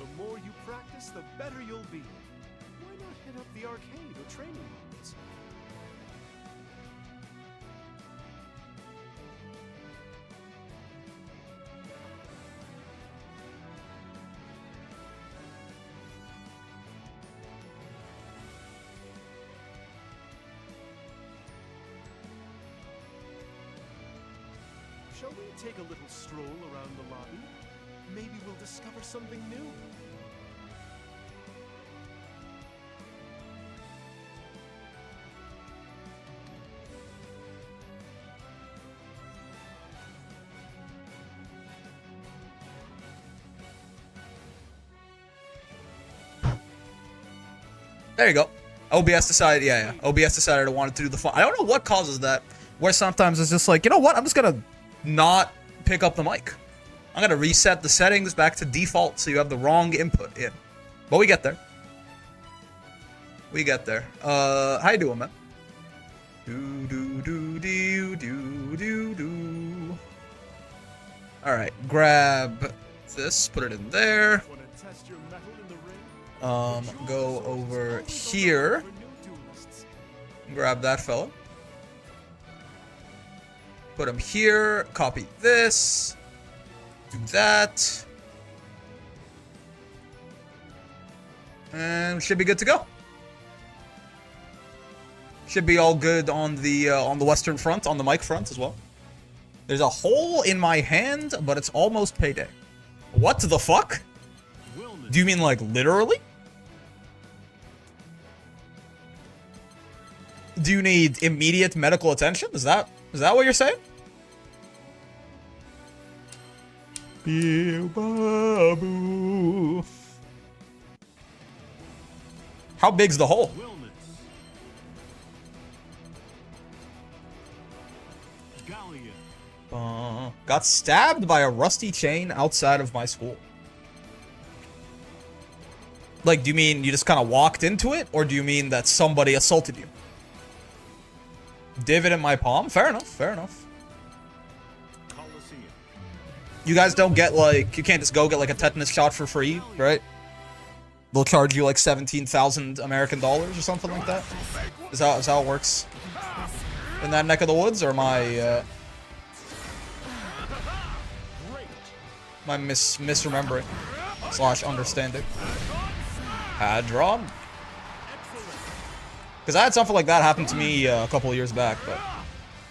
The more you practice, the better you'll be. Why not hit up the arcade or training rooms? Shall we take a little stroll around the lobby? Maybe we'll discover something new. There you go. OBS decided, yeah. OBS decided it wanted to do the fun. I don't know what causes that, where sometimes it's just like, you know what? I'm just gonna not pick up the mic. I'm gonna reset the settings back to default so you have the wrong input in. But we get there. We get there. How you doing, man? Do. Alright, grab this, put it in there. Go over here. Grab that fella. Put him here. Copy this. Do that. And should be good to go. Should be all good on the Western Front, on the mic front as well. There's a hole in my hand, but it's almost payday. What the fuck? Do you mean like literally? Do you need immediate medical attention? Is that what you're saying? How big's the hole? Got stabbed by a rusty chain outside of my school. Like, do you mean you just kind of walked into it? Or do you mean that somebody assaulted you? Divot in my palm? Fair enough, fair enough. You guys don't get, like, you can't just go get, like, a tetanus shot for free, right? They'll charge you, like, 17,000 American dollars or something like that? Is that how it works? In that neck of the woods? Or am I misremembering / understanding? Hadron. Because I had something like that happen to me a couple of years back, but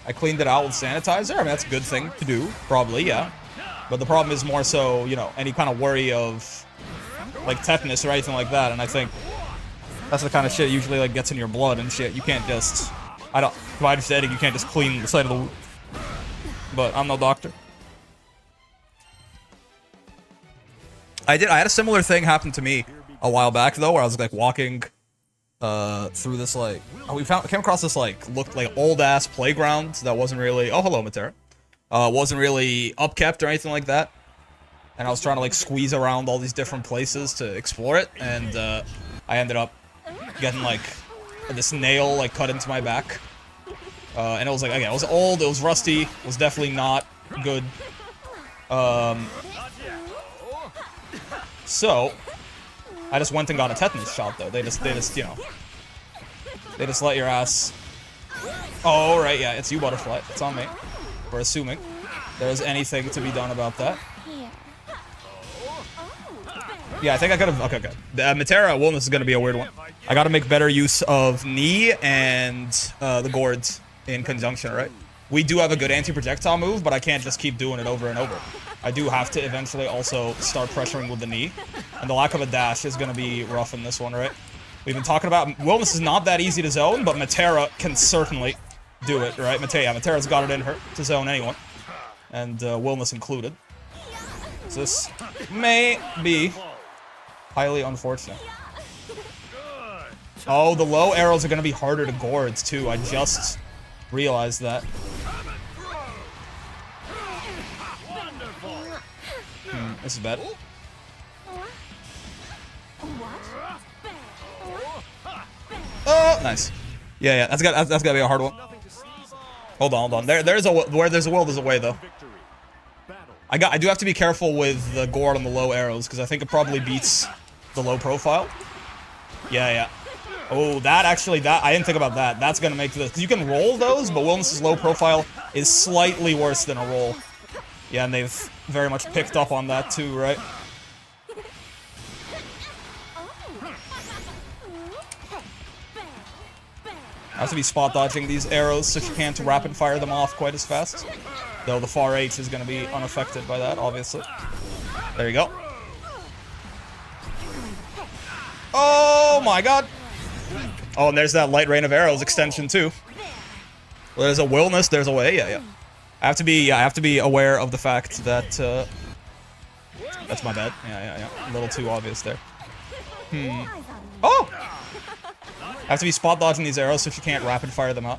I cleaned it out with sanitizer. I mean, that's a good thing to do, probably, yeah. But the problem is more so, you know, any kind of worry of, like, tetanus or anything like that, and I think that's the kind of shit usually, like, gets in your blood and shit. You can't just, to my understanding, you can't just clean the side of the wound. But I'm no doctor. I had a similar thing happen to me a while back, though, where I was, like, walking through this, like, came across this, like, looked like old-ass playground that wasn't really, oh, hello, Matera, wasn't really upkept or anything like that, and I was trying to, like, squeeze around all these different places to explore it, and, I ended up getting, like, this nail, like, cut into my back, and it was, like, again, it was old, it was rusty, it was definitely not good, so I just went and got a tetanus shot, though. They just, you know, they just let your ass. Oh, right, yeah, it's you, Butterfly. It's on me. We're assuming there's anything to be done about that. Yeah, I think I could have. Okay, okay. The Matera Wilnas is gonna be a weird one. I gotta make better use of knee and the gourds in conjunction, right? We do have a good anti-projectile move, but I can't just keep doing it over and over. I do have to eventually also start pressuring with the knee. And the lack of a dash is going to be rough in this one, right? We've been talking about... Wilnas is not that easy to zone, but Matera can certainly do it, right? Matera's got it in her to zone anyone. And Wilnas included. So this may be highly unfortunate. Oh, the low arrows are going to be harder to gourds, too. I just realized that. This is bad. Oh, nice. Yeah, that's gotta be a hard one. Hold on. Where there's a will, there's a way, though. I do have to be careful with the gourd on the low arrows, because I think it probably beats the low profile. Yeah. Oh, that actually, I didn't think about that. That's gonna make this, because you can roll those, but Wilnas' low profile is slightly worse than a roll. Yeah, and they've very much picked up on that too, right? I have to be spot dodging these arrows so you can't rapid fire them off quite as fast. Though the far H is going to be unaffected by that, obviously. There you go. Oh my god! Oh, and there's that light rain of arrows extension too. Well, there's a Wilnas, there's a way, yeah. I have to be aware of the fact that, that's my bad. Yeah. A little too obvious there. Oh! I have to be spot dodging these arrows so she can't rapid fire them out.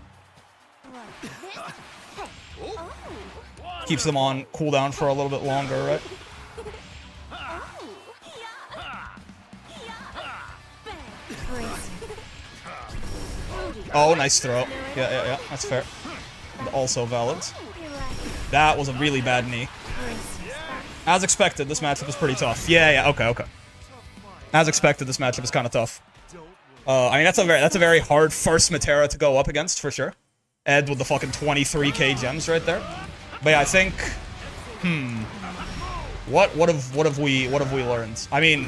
Keeps them on cooldown for a little bit longer, right? Oh, nice throw. Yeah. That's fair. And also valid. That was a really bad knee. As expected, this matchup is pretty tough. Yeah. Okay. As expected, this matchup is kind of tough. I mean, that's a very hard first Metera to go up against, for sure. Ed with the fucking 23k gems right there. But yeah, I think, what have we learned? I mean,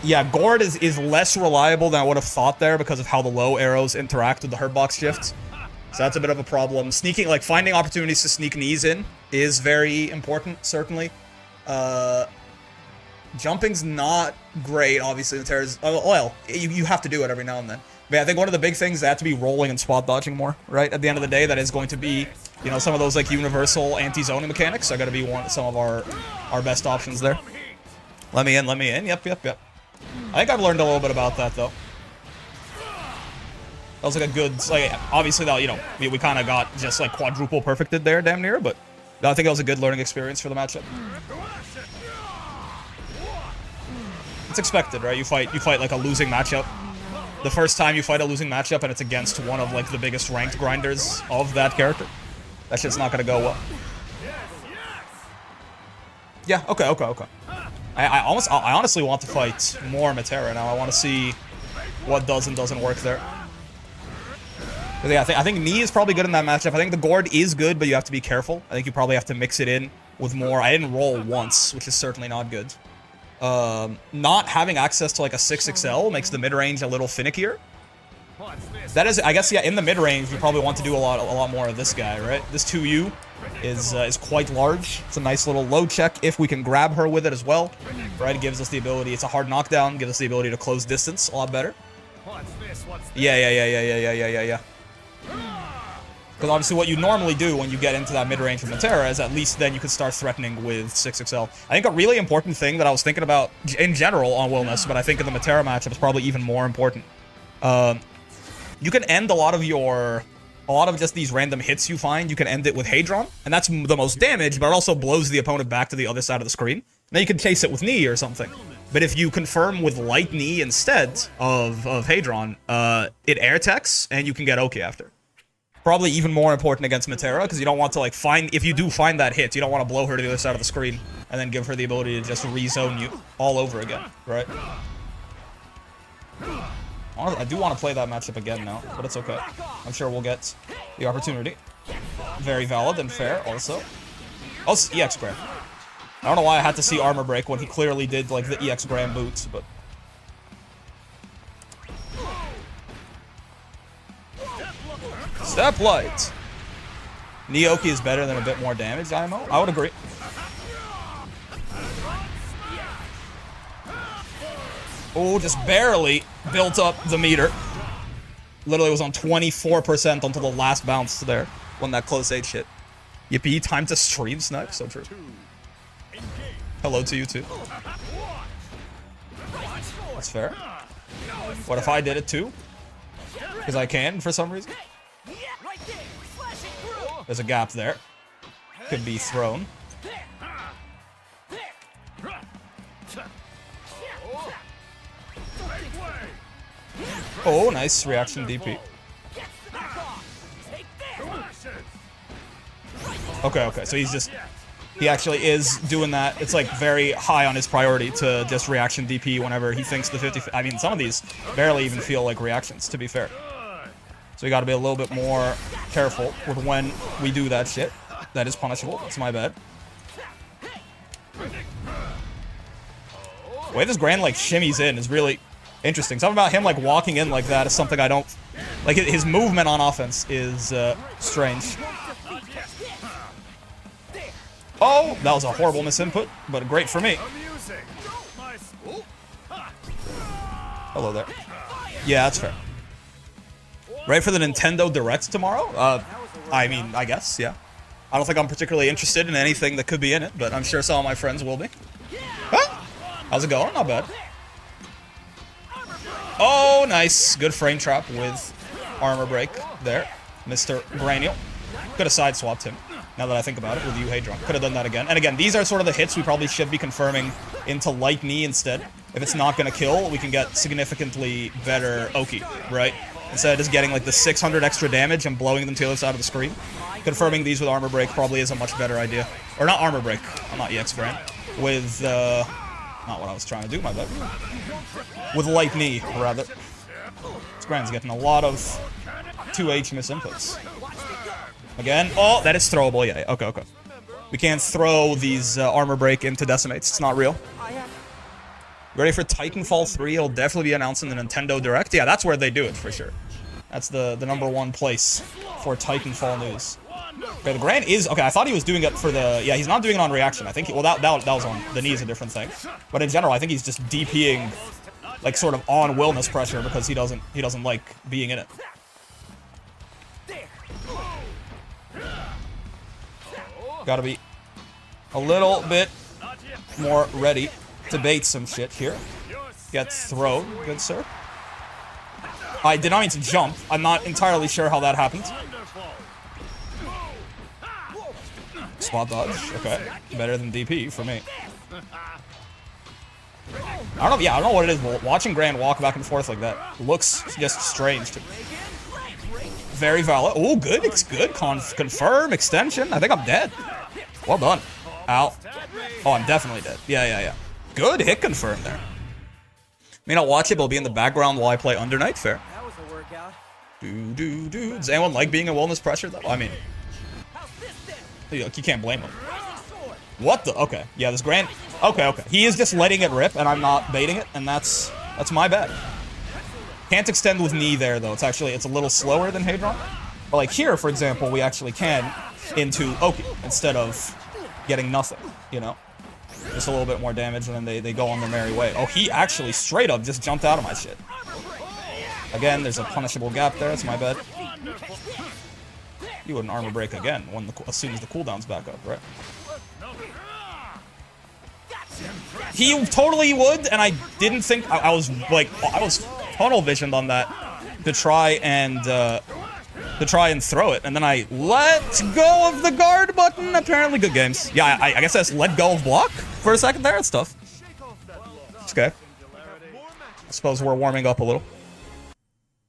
yeah, gourd is less reliable than I would have thought there because of how the low arrows interact with the hurt box shift. So that's a bit of a problem. Sneaking, like, finding opportunities to sneak knees in is very important, certainly. Jumping's not great, obviously. Well, you have to do it every now and then. But yeah, I think one of the big things is they have to be rolling and spot dodging more, right? At the end of the day, that is going to be, you know, some of those, like, universal anti-zoning mechanics are going to be some of our best options there. Let me in. Yep. I think I've learned a little bit about that, though. That was like a good, like, obviously, that, you know, we kind of got just, like, quadruple perfected there, damn near, but I think that was a good learning experience for the matchup. It's expected, right? You fight like a losing matchup. The first time you fight a losing matchup and it's against one of, like, the biggest ranked grinders of that character, that shit's not gonna go well. Yeah, okay. I honestly want to fight more Metera now. I want to see what does and doesn't work there. Yeah, I think knee is probably good in that matchup. I think the gourd is good, but you have to be careful. I think you probably have to mix it in with more. I didn't roll once, which is certainly not good. Not having access to, like, a 6XL makes the mid-range a little finickier. That is, I guess, yeah, in the mid-range, you probably want to do a lot more of this guy, right? This 2U is quite large. It's a nice little low check if we can grab her with it as well, right? It gives us the ability, it's a hard knockdown, gives us the ability to close distance a lot better. Yeah. Because obviously what you normally do when you get into that mid-range from Metera is at least then you can start threatening with 6XL. I think a really important thing that I was thinking about in general on Wilnas, but I think in the Metera matchup is probably even more important. You can end a lot of just these random hits you find, you can end it with Hadron, and that's the most damage, but it also blows the opponent back to the other side of the screen. Now you can chase it with knee or something. But if you confirm with light knee instead of Hadron, it air techs, and you can get Oki after. Probably even more important against Metera, because you don't want to, like, if you do find that hit, you don't want to blow her to the other side of the screen, and then give her the ability to just rezone you all over again, right? I do want to play that matchup again now, but it's okay. I'm sure we'll get the opportunity. Very valid and fair, also. Also, EX Graham. I don't know why I had to see armor break when he clearly did, like, the EX Graham boots, but... Step light. Nioki is better than a bit more damage, IMO. I would agree. Oh, just barely built up the meter. Literally was on 24% until the last bounce there when that close 8 hit. Yippee, time to stream snipe. So true. Hello to you too. That's fair. What if I did it too? Because I can for some reason. There's a gap there. Could be thrown. Oh, nice reaction DP. Okay, so he's just... He actually is doing that. It's like very high on his priority to just reaction DP whenever he thinks the 50. I mean, some of these barely even feel like reactions, to be fair. So we got to be a little bit more careful with when we do that shit. That is punishable. That's my bad. The way this Grand like shimmies in is really interesting. Something about him like walking in like that is something I don't like. His movement on offense is strange. Oh, that was a horrible misinput, but great for me. Hello there. Yeah, that's fair. Ready for the Nintendo Direct tomorrow? I mean, I guess, yeah. I don't think I'm particularly interested in anything that could be in it, but I'm sure some of my friends will be. Huh? How's it going? Not bad. Oh, nice. Good frame trap with armor break there. Mr. Graniel. Could have side-swapped him, now that I think about it, with Yuhei drunk. Could have done that again. And again, these are sort of the hits we probably should be confirming into light knee instead. If it's not going to kill, we can get significantly better Oki, right? Instead of just getting like the 600 extra damage and blowing them to the other side of the screen. Confirming these with armor break probably is a much better idea. Or not armor break. I'm not EX Grand. With, not what I was trying to do, my bad. With light knee, rather. This Grand's getting a lot of 2H misinputs. Again. Oh, that is throwable. Yeah, okay, okay. We can't throw these armor break into decimates. It's not real. Ready for Titanfall 3? It'll definitely be announced in the Nintendo Direct. Yeah, that's where they do it, for sure. That's the #1 place for Titanfall news. Okay, the Grand is... Okay, I thought he was doing it for the... Yeah, he's not doing it on reaction. I think... Well, that was on... The knee is a different thing. But in general, I think he's just DPing, like, sort of on Wilnas pressure because he doesn't like being in it. Gotta be a little bit more ready to bait some shit here. Get thrown, good sir. I did not mean to jump. I'm not entirely sure how that happened. Spot dodge, okay. Better than DP for me. I don't know, yeah, I don't know what it is, but watching Grand walk back and forth like that looks just strange to me. Very valid. Oh, good, it's good. Confirm, extension. I think I'm dead. Well done. Ow. Oh, I'm definitely dead. Yeah. Good hit confirm there. May not watch it, but it'll be in the background while I play Under Night. Fair. Does anyone like being in Wilnas pressure, though? I mean, you can't blame him. What the? Okay. Yeah, this Grand... Okay. He is just letting it rip, and I'm not baiting it, and that's my bad. Can't extend with knee there, though. It's a little slower than Hadron. But like here, for example, we actually can into Oki instead of getting nothing, you know? Just a little bit more damage, and then they go on their merry way. Oh, he actually straight up just jumped out of my shit. Again, there's a punishable gap there. It's my bad. You wouldn't armor break again as soon as the cooldown's back up, right? He totally would, and I didn't think... I was tunnel visioned on that to try and throw it, and then I let go of the guard button. Apparently, good games. Yeah, I guess that's let go of block for a second there. That's tough. It's okay. I suppose we're warming up a little.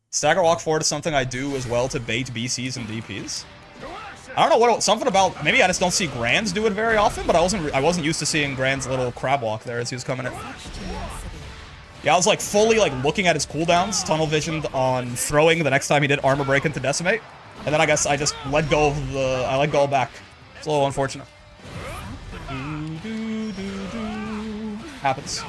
Stagger walk forward is something I do as well to bait BCs and DPs. I don't know something about, maybe I just don't see Grands do it very often, but I wasn't used to seeing Grand's little crab walk there as he was coming in. Yeah, I was like fully like looking at his cooldowns, tunnel visioned on throwing the next time he did armor break into decimate, and then I guess I just let go of back. It's a little unfortunate. Happens.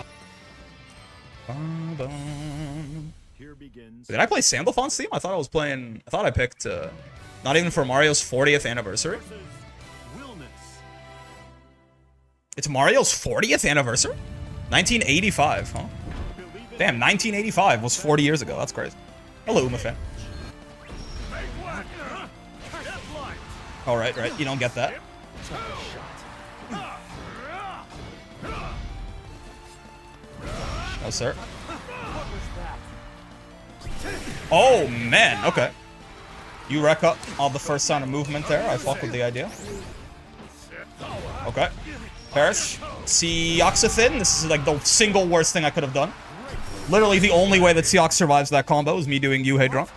Did I play Sandalphon's theme? I thought I picked not even for Mario's 40th anniversary. It's Mario's 40th anniversary? 1985, huh? Damn, 1985 was 40 years ago. That's crazy. Hello, Uma fan. Oh, right. You don't get that. Oh, sir. Oh, man. Okay. You wreck up all the first sign of movement there. I fuck with the idea. Okay. Perish. Seoxathin. This is like the single worst thing I could have done. Literally the only way that Seox survives that combo is me doing Yuhei drunk.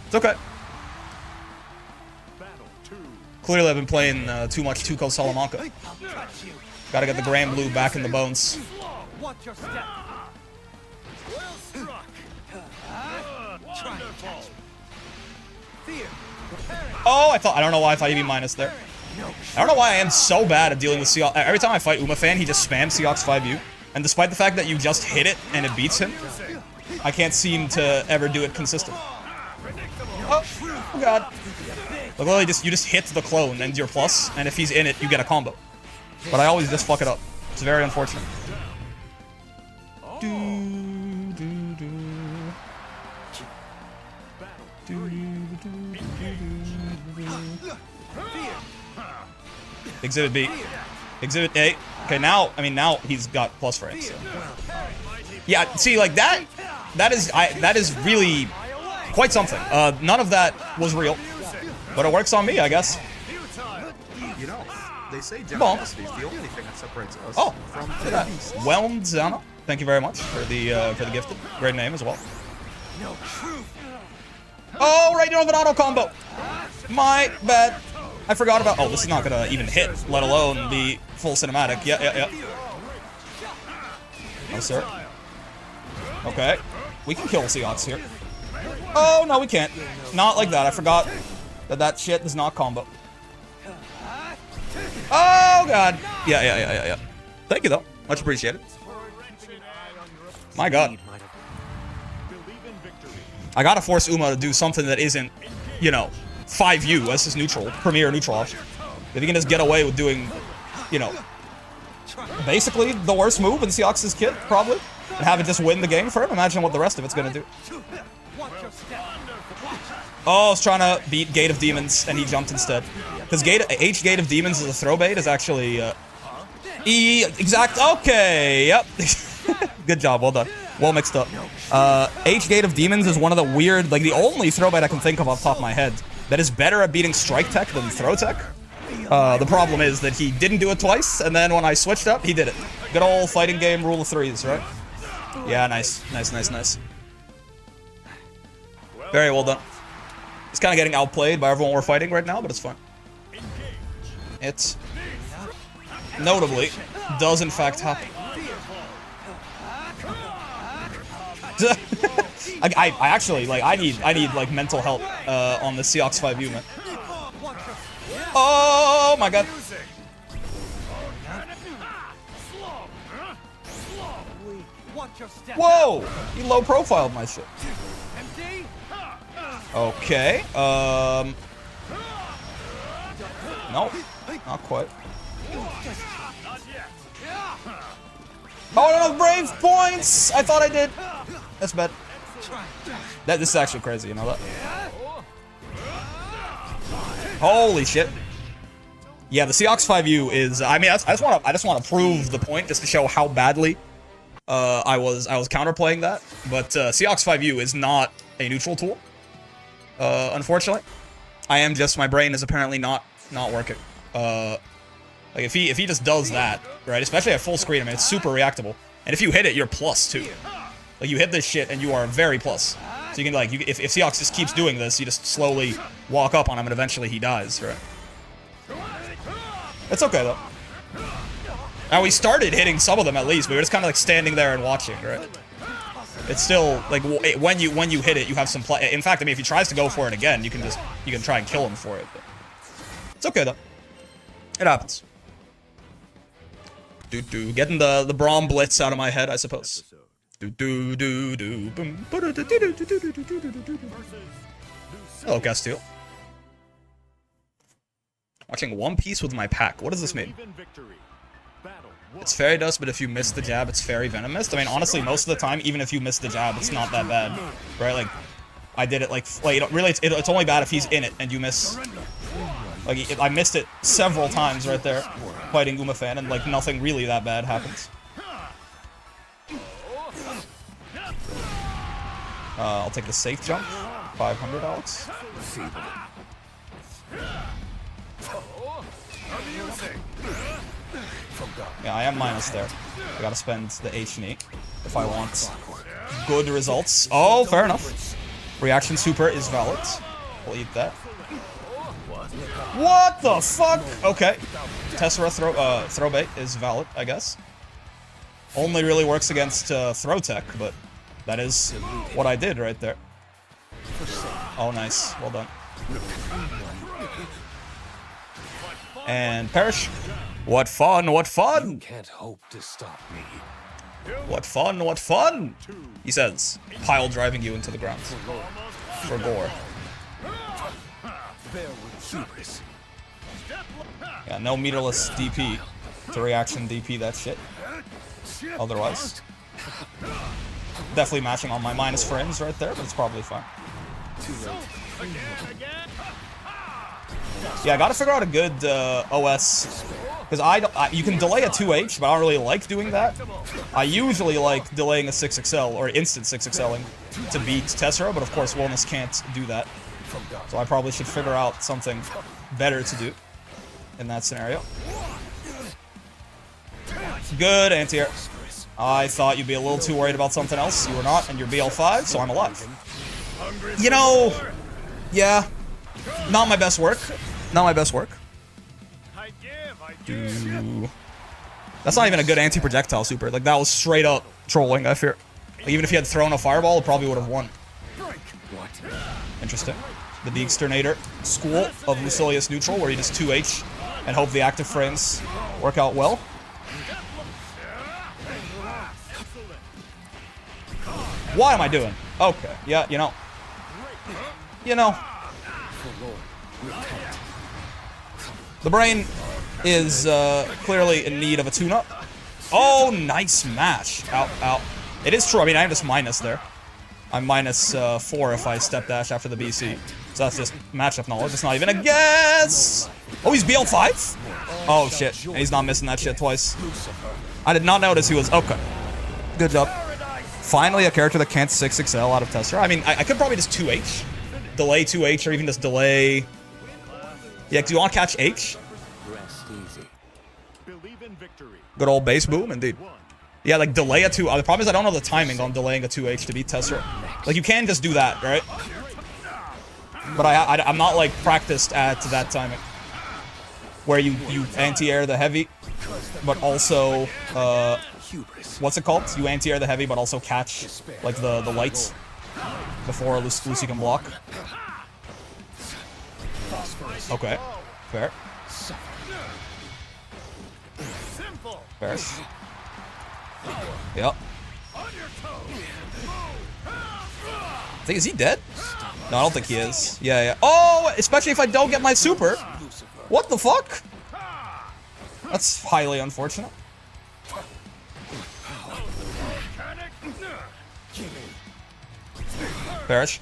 It's okay. Clearly, I've been playing too much Tuco Salamanca. Gotta get the Grand Blue back in the bones. Watch your step. Well struck. Wonderful. Fear. Oh, I don't know why I thought he'd be minus there. I don't know why I am so bad at dealing with Seox. Every time I fight Umafan, he just spams Seox 5U. And despite the fact that you just hit it and it beats him, I can't seem to ever do it consistent. Oh god. Like, literally, you just hit the clone and your plus, and if he's in it, you get a combo. But I always just fuck it up. It's very unfortunate. Exhibit B. Exhibit A. Okay, now, I mean, now he's got plus frames. So. Yeah, see, like, that is really quite something. None of that was real. But it works on me, I guess. You know, they say generosity is the only thing that separates us from the beast. Wilnas, thank you very much for the gifted. Great name as well. Oh, right, you don't have an auto combo. My bad. I forgot about. Oh, this is not gonna even hit, let alone the full cinematic. Yeah. Oh, sir. Okay, we can kill Seox here. Oh no, we can't. Not like that. I forgot that shit does not combo. Oh god. Yeah. Thank you though. Much appreciated. My god. I gotta force Uma to do something that isn't, you know, 5U as his neutral, premier neutral option. If he can just get away with doing, you know, basically the worst move in Seox's kit, probably, and have it just win the game for him, imagine what the rest of it's gonna do. Oh, I was trying to beat Gate of Demons, and he jumped instead. Because H Gate of Demons is a throw bait, is actually, exact, okay, yep. Good job, well done. Well mixed up. H Gate of Demons is one of the weird, like the only throw bait I can think of off the top of my head that is better at beating strike tech than throw tech. The problem is that he didn't do it twice, and then when I switched up, he did it. Good old fighting game rule of threes, right? Yeah, nice. Very well done. He's kind of getting outplayed by everyone we're fighting right now, but it's fun. It notably does in fact happen. I actually, like, I need like mental help on the Seox 5U, man. Oh my god. Whoa! He low profiled my shit. Okay. No, not quite. Oh no, brave points! I thought I did. That's bad. This is actually crazy, you know that? Holy shit. Yeah, the Seox 5U is. I mean, I just want to prove the point, just to show how badly I was counterplaying that. But Seox 5U is not a neutral tool. Unfortunately, my brain is apparently not working. Like if he just does that, right? Especially at full screen, I mean, it's super reactable. And if you hit it, you're plus too. Like you hit this shit and you are very plus. So you can like, if Seox just keeps doing this, you just slowly walk up on him and eventually he dies, right? It's okay though. Now we started hitting some of them at least, but we were just kind of like standing there and watching, right? It's still like when you hit it, you have some play. In fact, I mean, if he tries to go for it again, you can try and kill him for it. But it's okay though. It happens. Getting the Braum Blitz out of my head, I suppose. Hello, Castile. Watching One Piece with my pack. What does this mean? It's fairy dust, but if you miss the jab, it's fairy venomous. I mean, honestly, most of the time, even if you miss the jab, it's not that bad, right? Like, I did it like really, it's only bad if he's in it and you miss. Like, I missed it several times right there, fighting Umafan, and like nothing really that bad happens. I'll take the safe jump. 500, Alex. Yeah, I am minus there. I gotta spend the H and E if I want good results. Oh, fair enough. Reaction super is valid. We'll eat that. What the fuck? Okay. Tessera throw bait is valid, I guess. Only really works against throw tech, but that is what I did right there. Oh, nice. Well done. And perish. What fun, what fun! Can't hope to stop me. What fun, what fun! He says, pile driving you into the ground. For gore. Bear with hubris. Yeah, no meterless DP to reaction DP that shit. Otherwise. Definitely matching on my minus frames right there, but it's probably fine. Yeah, I gotta figure out a good OS. Because you can delay a 2H, but I don't really like doing that. I usually like delaying a 6XL, or instant 6XLing, to beat Tessera, but of course Wilnas can't do that. So I probably should figure out something better to do in that scenario. Good anti-air. I thought you'd be a little too worried about something else. You were not, and you're BL5, so I'm alive. You know, yeah, not my best work. Not my best work. That's not even a good anti-projectile super. Like, that was straight up trolling, I fear. Like, even if he had thrown a fireball, it probably would have won. Interesting. The De-Exterminator school of Lucilius neutral, where you just 2H and hope the active frames work out well. What am I doing? Okay, yeah, you know. The brain is clearly in need of a tune-up. Oh, nice match. Out, out. It is true. I mean, I am just minus there. I'm minus 4 if I step dash after the BC. So that's just matchup knowledge. It's not even a guess. Oh, he's BL5? Oh, shit. He's not missing that shit twice. I did not notice he was... Okay. Good job. Finally, a character that can't 6XL out of Tessera. I mean, I could probably just 2H. Delay 2H, or even just delay... Yeah, do you want to catch H? Good old base boom, indeed. Yeah, like, delay a 2... the problem is I don't know the timing on delaying a 2H to beat Tessera. Like, you can just do that, right? But I'm not, like, practiced at that timing. Where you anti-air the heavy, but also... what's it called? You anti-air the heavy, but also catch, like, the lights before Lucy can block. Okay. Fair. Fair. Yep. I think, is he dead? No, I don't think he is. Yeah, yeah. Oh, especially if I don't get my super. What the fuck? That's highly unfortunate. Perish.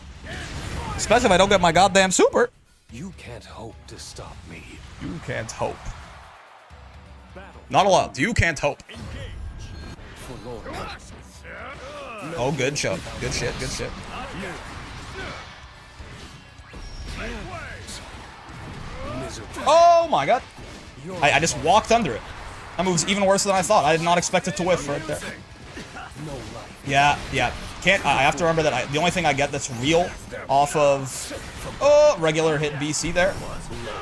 Especially if I don't get my goddamn super. You can't hope to stop me. You can't hope. Not allowed. You can't hope. Oh, good shot. Good shit. Good shit. Oh my god. I just walked under it. That move's even worse than I thought. I did not expect it to whiff right there. Yeah, yeah. I have to remember that the only thing I get that's real off of regular hit BC there.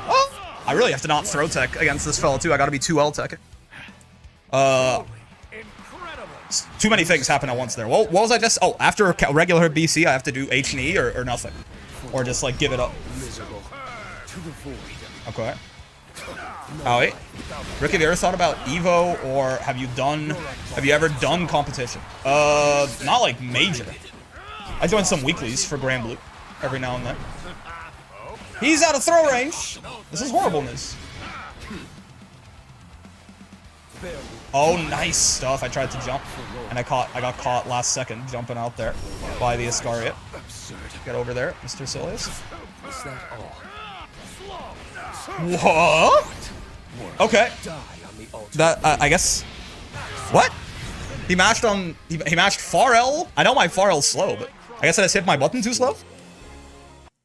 Oh, I really have to not throw tech against this fella too. I gotta be 2L tech. Too many things happen at once there. What was I just... Oh, after regular hit BC, I have to do H and E or nothing. Or just, like, give it up. Okay. Oh, wait. Rick, have you ever thought about Evo, or have you ever done competition? Not like major. I joined some weeklies for Grand Blue every now and then. He's out of throw range. This is horrible news. Oh, nice stuff. I tried to jump, and I got caught last second jumping out there by the Iscariot. Get over there, Mr. Silius. Is that all? What? Okay. That I guess. What? He mashed on. He mashed far L. I know my far L's slow, but I guess I just hit my button too slow.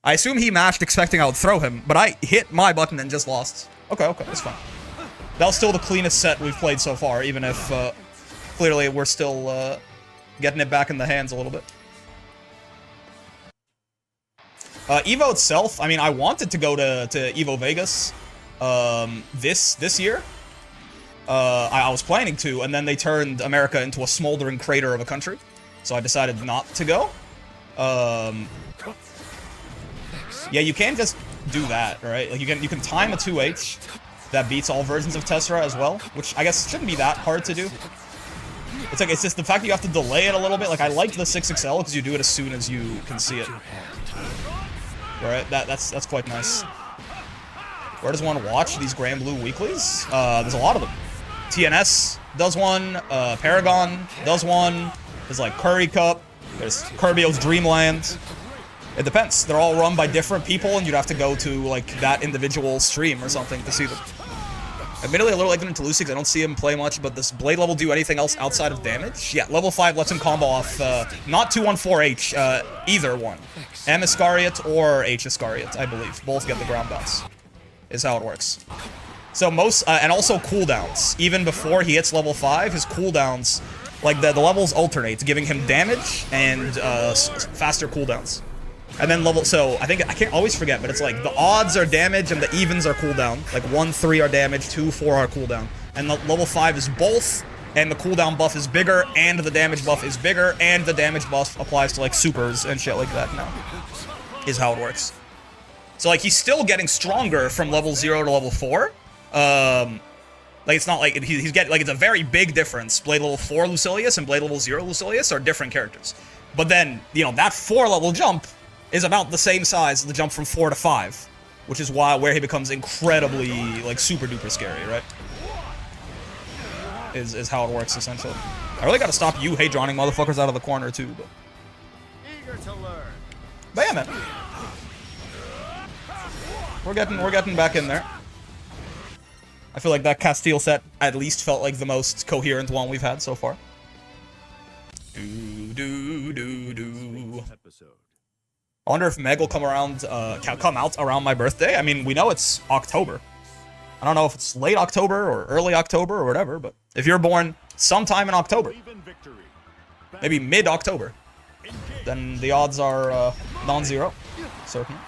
I assume he mashed expecting I would throw him, but I hit my button and just lost. Okay, that's fine. That was still the cleanest set we've played so far, even if clearly we're still getting it back in the hands a little bit. Evo itself, I mean, I wanted to go to Evo Vegas this year. I was planning to, and then they turned America into a smoldering crater of a country, so I decided not to go. Yeah, you can't just do that, right? Like you can time a 2H that beats all versions of Tessera as well, which I guess shouldn't be that hard to do. It's just the fact that you have to delay it a little bit. Like I like the 6XL because you do it as soon as you can see it. Right? That's quite nice. Where does one watch these Grand Blue weeklies? There's a lot of them. TNS does one. Paragon does one. There's like Curry Cup. There's Kirbio's Dreamland. It depends. They're all run by different people, and you'd have to go to like that individual stream or something to see them. Admittedly, a little like into Lucy because I don't see him play much, but does Blade level do anything else outside of damage? Yeah, level 5 lets him combo off not 214H, either one. M Iscariot or H Iscariot, I believe. Both get the ground bounce. Is how it works. So most, and also cooldowns. Even before he hits level 5, his cooldowns, like the levels alternate, giving him damage and faster cooldowns. And then so I can't always forget, but it's like the odds are damage and the evens are cooldown. Like 1, 3 are damage, 2, 4 are cooldown. And the level 5 is both, and the cooldown buff is bigger, and the damage buff is bigger, and the damage buff applies to like supers and shit like that now. Is how it works. So like he's still getting stronger from level 0 to level 4. Like it's not like he's getting, like it's a very big difference. Blade level 4 Lucilius and Blade level 0 Lucilius are different characters. But then, you know, that 4 level jump is about the same size as the jump from 4 to 5, which is where he becomes incredibly, like, super duper scary, right? Is how it works, essentially. I really gotta stop you hate-drawing motherfuckers out of the corner, too, but... Eager to learn. But yeah, man. We're getting back in there. I feel like that Castile set at least felt like the most coherent one we've had so far. I wonder if Meg will come out around my birthday. I mean, we know it's October. I don't know if it's late October or early October or whatever, but if you're born sometime in October, maybe mid-October, then the odds are non-zero, certainly.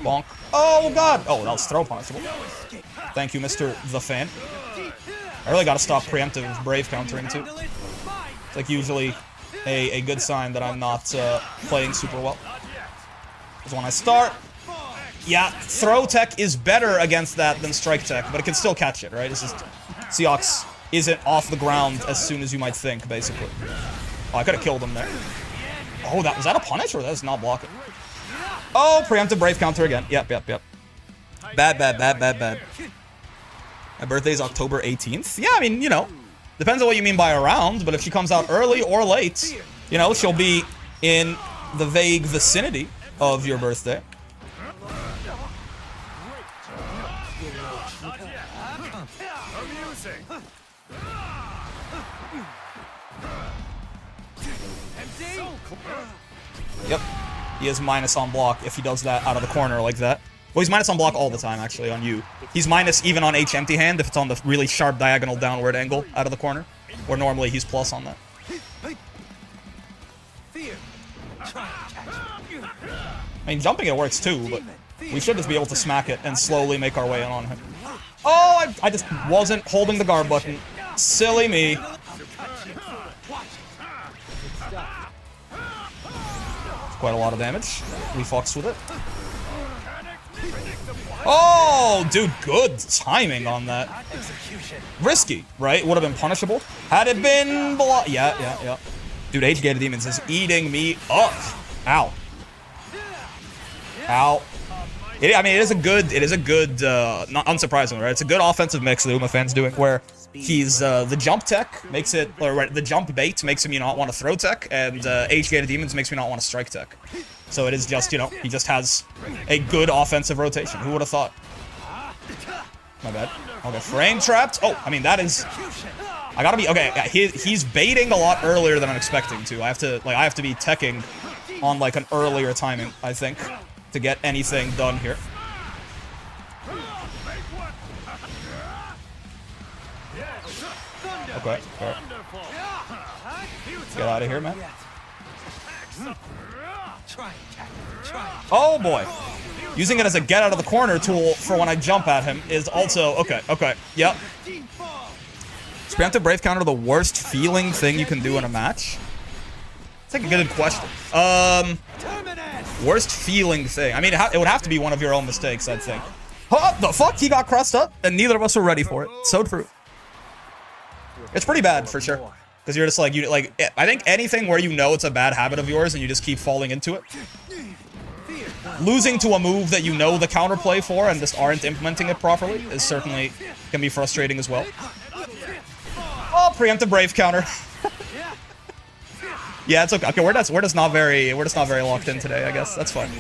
Bonk. Oh, God! Oh, that was throw punishable. Thank you, Mr. The Fan. I really gotta stop preemptive Brave countering, too. It's like usually a good sign that I'm not playing super well. Because when I start, yeah, throw tech is better against that than strike tech, but it can still catch it, right? It's just Seox isn't off the ground as soon as you might think, basically. Oh, I could have killed him there. Oh, was that a punish or that's not blocking? Oh, preemptive Brave counter again. Yep. Bad. My birthday's October 18th. Yeah, I mean, you know, depends on what you mean by around, but if she comes out early or late, you know, she'll be in the vague vicinity of your birthday. Yep. He is minus on block if he does that out of the corner like that. Well, he's minus on block all the time, actually, on you. He's minus even on H empty hand if it's on the really sharp diagonal downward angle out of the corner. Where normally he's plus on that. I mean, jumping it works too, but we should just be able to smack it and slowly make our way in on him. Oh, I just wasn't holding the guard button. Silly me. It's quite a lot of damage. We fucks with it. Oh, dude, good timing on that. Risky, right? Would have been punishable. Had it been yeah. Dude, Age-Gated Demons is eating me up. Ow. Ow. I mean, it is a good, not unsurprisingly, right? It's a good offensive mix that UmaFan's doing, where he's, the jump tech makes it, or right, the jump bait makes him not want to throw tech, and Age-Gated Demons makes me not want to strike tech. So it is just, you know, he just has a good offensive rotation. Who would have thought? My bad. Okay, frame trapped. Oh, I mean, that is... I gotta be... Okay, he's baiting a lot earlier than I'm expecting to. I have to be teching on, like, an earlier timing, I think, to get anything done here. Okay, alright. Get out of here, man. Oh boy. Using it as a get out of the corner tool for when I jump at him is also okay. Okay. Yep. Is preemptive brave counter the worst feeling thing you can do in a match? It's like a good question. Worst feeling thing. I mean, it would have to be one of your own mistakes, I'd think. Oh, the fuck? He got crossed up, and neither of us were ready for it. So true. It's pretty bad, for sure. Because you're just like, I think anything where you know it's a bad habit of yours and you just keep falling into it. Losing to a move that you know the counterplay for and just aren't implementing it properly is certainly, can be frustrating as well. Oh, preemptive brave counter. Yeah, it's okay. Okay, we're just not very locked in today, I guess. That's fine.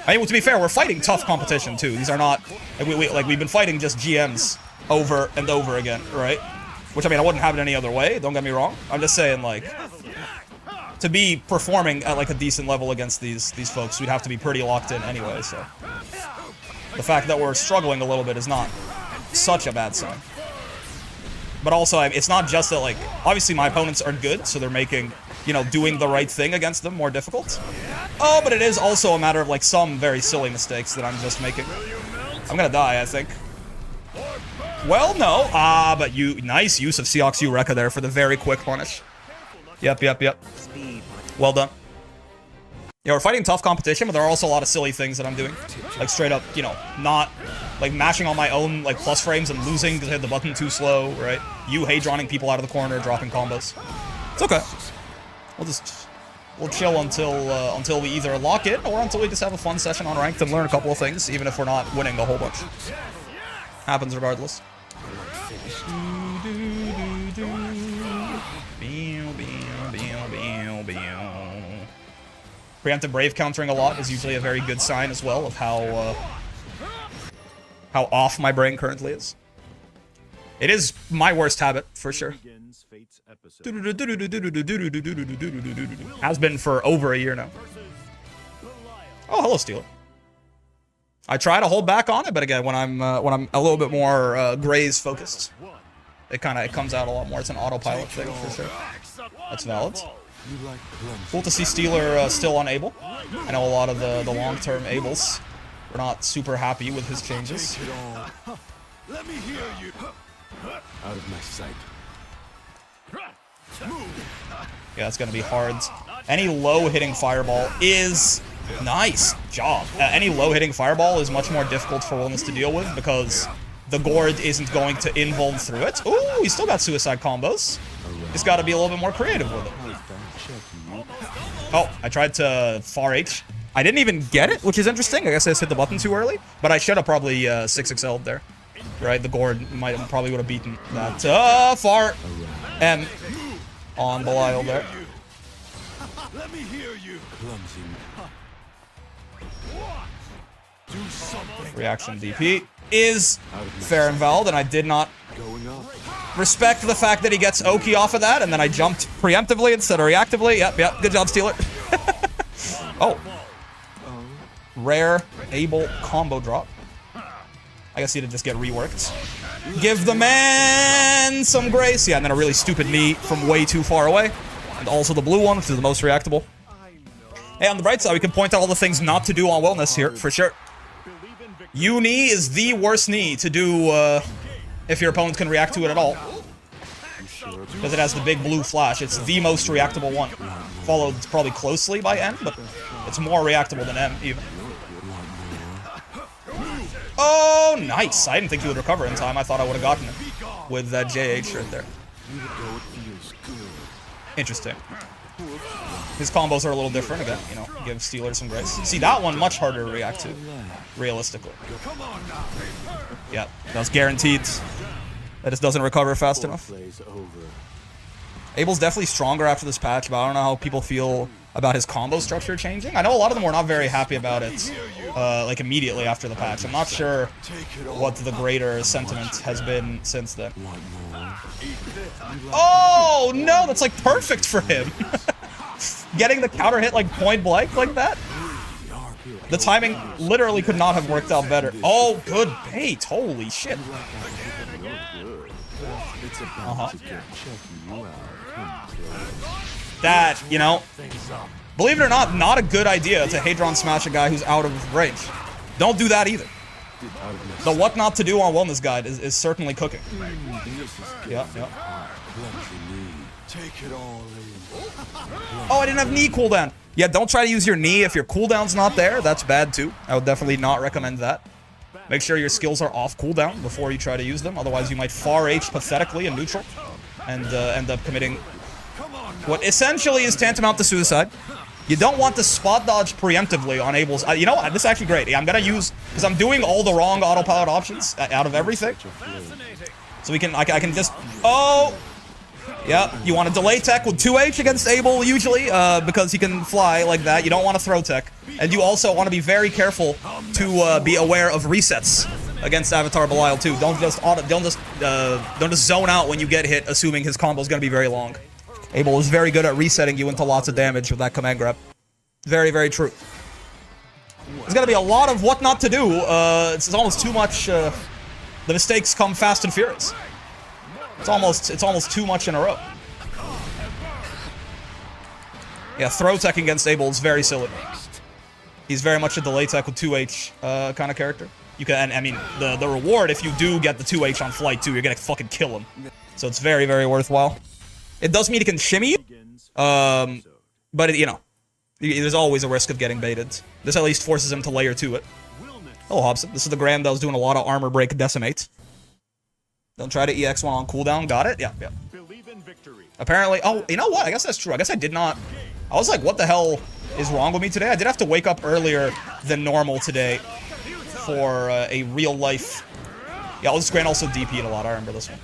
I mean, to be fair, we're fighting tough competition too. These are not like we've been fighting just GMs over and over again, right? Which I mean, I wouldn't have it any other way. Don't get me wrong. I'm just saying, like, to be performing at like a decent level against these folks, we'd have to be pretty locked in anyway. So the fact that we're struggling a little bit is not such a bad sign. But also, it's not just that, like, obviously my opponents are good, so they're making, you know, doing the right thing against them more difficult. Oh, but it is also a matter of, like, some very silly mistakes that I'm just making. I'm gonna die, I think. Well, no. But nice use of Seox Eureka there for the very quick punish. Yep. Well done. Yeah, we're fighting tough competition, but there are also a lot of silly things that I'm doing. Like, straight up, you know, not, like, mashing on my own, like, plus frames and losing because I hit the button too slow, right? You hate-drawing people out of the corner, dropping combos. It's okay. We'll chill until we either lock in or until we just have a fun session on ranked and learn a couple of things, even if we're not winning a whole bunch. Happens regardless. Preemptive brave countering a lot is usually a very good sign as well of how off my brain currently is. It is my worst habit, for sure. Has been for over a year now. Oh, hello, Steeler. I try to hold back on it, but again, when I'm a little bit more Graze focused, it comes out a lot more. It's an autopilot thing for sure. That's valid. Cool to see Steeler still unable. I know a lot of the long-term Ables were not super happy with his changes. Let me hear you. Out of my sight. Yeah, it's gonna be hard. Any low-hitting fireball is nice job. Any low-hitting fireball is much more difficult for Wilnas to deal with because the gourd isn't going to invuln through it. Ooh, he's still got suicide combos. He's got to be a little bit more creative with it. Oh, I tried to far H. I didn't even get it, which is interesting. I guess I just hit the button too early, but I should have probably 6XL'd there. Right, the gourd probably would have beaten that. Far M on Belial there. Let me hear you. Reaction DP is fair and valid, and I did not respect the fact that he gets Oki off of that, and then I jumped preemptively instead of reactively. Yep, good job, Steeler. Oh. Rare Able combo drop. I guess he did just get reworked. Give the man some grace. Yeah, and then a really stupid knee from way too far away. And also the blue one, which is the most reactable. Hey, on the bright side, we can point out all the things not to do on Wilnas here, for sure. U-knee is the worst knee to do if your opponent can react to it at all. Because it has the big blue flash. It's the most reactable one. Followed probably closely by N, but it's more reactable than M, even. Oh, nice. I didn't think he would recover in time. I thought I would have gotten it with that JH right there. Interesting. His combos are a little different again, you know, give Steeler some grace. See, that one much harder to react to, realistically. Yeah, that's guaranteed. That just doesn't recover fast enough. Abel's definitely stronger after this patch, but I don't know how people feel about his combo structure changing. I know a lot of them were not very happy about it, like immediately after the patch. I'm not sure what the greater sentiment has been since then. Oh, no, that's like perfect for him. Getting the counter hit like point blank like that? The timing literally could not have worked out better. Oh, good bait. Holy shit. That, you know, Believe it or not, not a good idea to Hadron smash a guy who's out of range. Don't do that either. The what not to do on Wilnas guide is certainly cooking. Yeah, yeah. Take it all in. Oh, I didn't have knee cooldown. Yeah, don't try to use your knee if your cooldown's not there. That's bad too. I would definitely not recommend that. Make sure your skills are off cooldown before you try to use them. Otherwise, you might far H pathetically in neutral and end up committing what essentially is tantamount to suicide. You don't want to spot dodge preemptively on Abel's. You know what? This is actually great. Yeah, I'm gonna use, because I'm doing all the wrong autopilot options out of everything. So I can just. Oh. Yeah, you want to delay tech with 2H against Abel, usually, because he can fly like that. You don't want to throw tech. And you also want to be very careful to be aware of resets against Avatar Belial, too. Don't just zone out when you get hit, assuming his combo is going to be very long. Abel is very good at resetting you into lots of damage with that command grab. Very, very true. There's going to be a lot of what not to do. It's almost too much. The mistakes come fast and furious. It's almost too much in a row. Yeah, throw tech against Abel is very silly. He's very much a delay tech with 2H kind of character. You can, and I mean, the reward if you do get the 2H on flight too, you're gonna fucking kill him. So it's very, very worthwhile. It does mean he can shimmy, but it, you know, there's always a risk of getting baited. This at least forces him to layer to it. Oh, Hobson, this is the Grand that was doing a lot of armor break decimate. Don't try to EX1 on cooldown. Got it? Yeah, yeah. Apparently, oh, you know what? I guess that's true. I guess I did not. I was like, what the hell is wrong with me today? I did have to wake up earlier than normal today for a real life. Yeah, this Grand also DP'd a lot. I remember this one.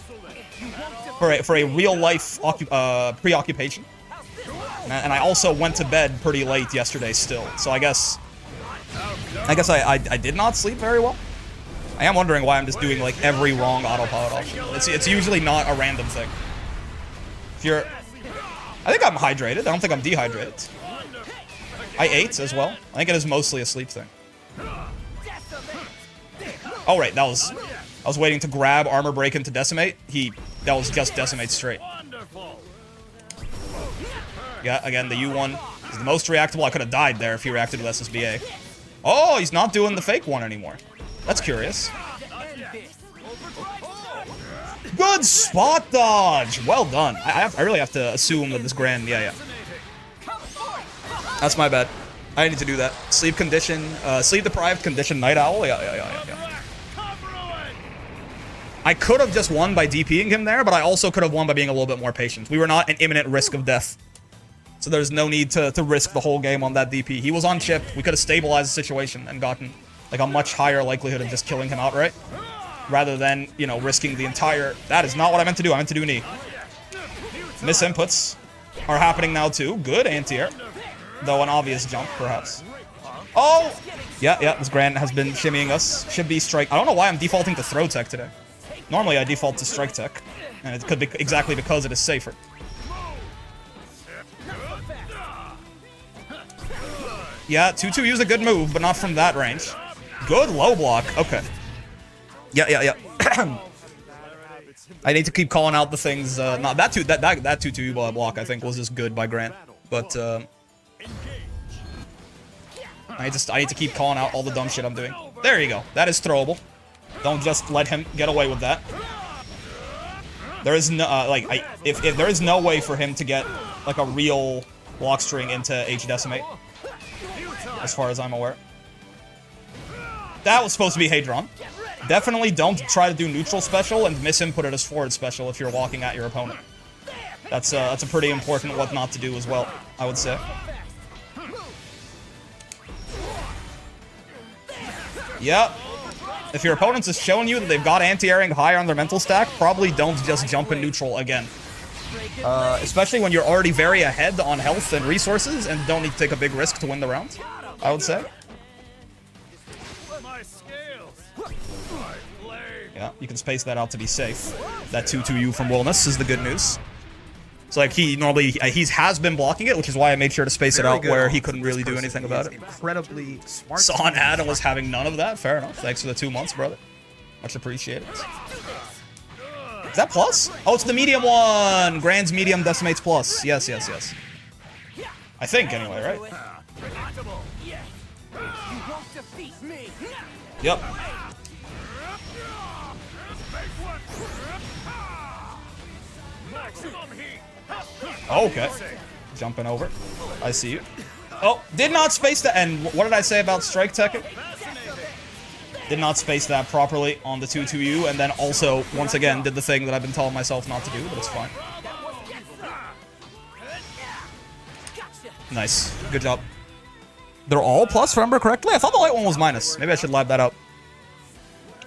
For a real life preoccupation. And I also went to bed pretty late yesterday still. So I guess I did not sleep very well. I am wondering why I'm just doing like every wrong autopilot option. It's usually not a random thing. If you're, I think I'm hydrated. I don't think I'm dehydrated. I ate as well. I think it is mostly a sleep thing. Oh right, I was waiting to grab armor break into decimate. That was just decimate straight. Yeah, again the U1 is the most reactable. I could have died there if he reacted with SSBA. Oh, he's not doing the fake one anymore. That's curious. Good spot dodge! Well done. I really have to assume that this Grand... Yeah. That's my bad. I need to do that. Sleep condition... sleep-deprived condition Night Owl? Yeah. I could have just won by DPing him there, but I also could have won by being a little bit more patient. We were not in imminent risk of death. So there's no need to risk the whole game on that DP. He was on chip. We could have stabilized the situation and gotten... like a much higher likelihood of just killing him outright, rather than, you know, risking the entire... That is not what I meant to do. I meant to do knee. Misinputs are happening now too. Good anti-air. Though an obvious jump, perhaps. Oh! Yeah, this Grand has been shimmying us. Should be strike... I don't know why I'm defaulting to throw tech today. Normally I default to strike tech. And it could be exactly because it is safer. Yeah, 2-2 used a good move, but not from that range. Good low block. Okay. Yeah. I need to keep calling out the things. Not that 2-2 block. I think was just good by Grant, but I need to keep calling out all the dumb shit I'm doing. There you go. That is throwable. Don't just let him get away with that. There is no if there is no way for him to get like a real block string into H decimate, as far as I'm aware. That was supposed to be Hadron. Definitely don't try to do neutral special and misinput it as forward special if you're walking at your opponent. That's a pretty important what not to do as well, I would say. Yep. If your opponent is showing you that they've got anti-airing high on their mental stack, probably don't just jump in neutral again. Especially when you're already very ahead on health and resources and don't need to take a big risk to win the round, I would say. Yeah, you can space that out to be safe. That 2-2U from Wilnas is the good news. So like he has been blocking it, which is why I made sure to space it out where he couldn't really do anything about it. Incredibly smart. Saw an ad and was having none of that. Fair enough. Thanks for the 2 months, brother. Much appreciated. Is that plus? Oh, it's the medium one. Grand's medium decimates plus. Yes. I think, anyway, right? You won't defeat me. Yep. Okay. Jumping over. I see you. Oh, did not space that. And what did I say about strike tech? Did not space that properly on the 2-2U, and then also, once again, did the thing that I've been telling myself not to do, but it's fine. Nice. Good job. They're all plus, if I remember correctly? I thought the light one was minus. Maybe I should lab that up.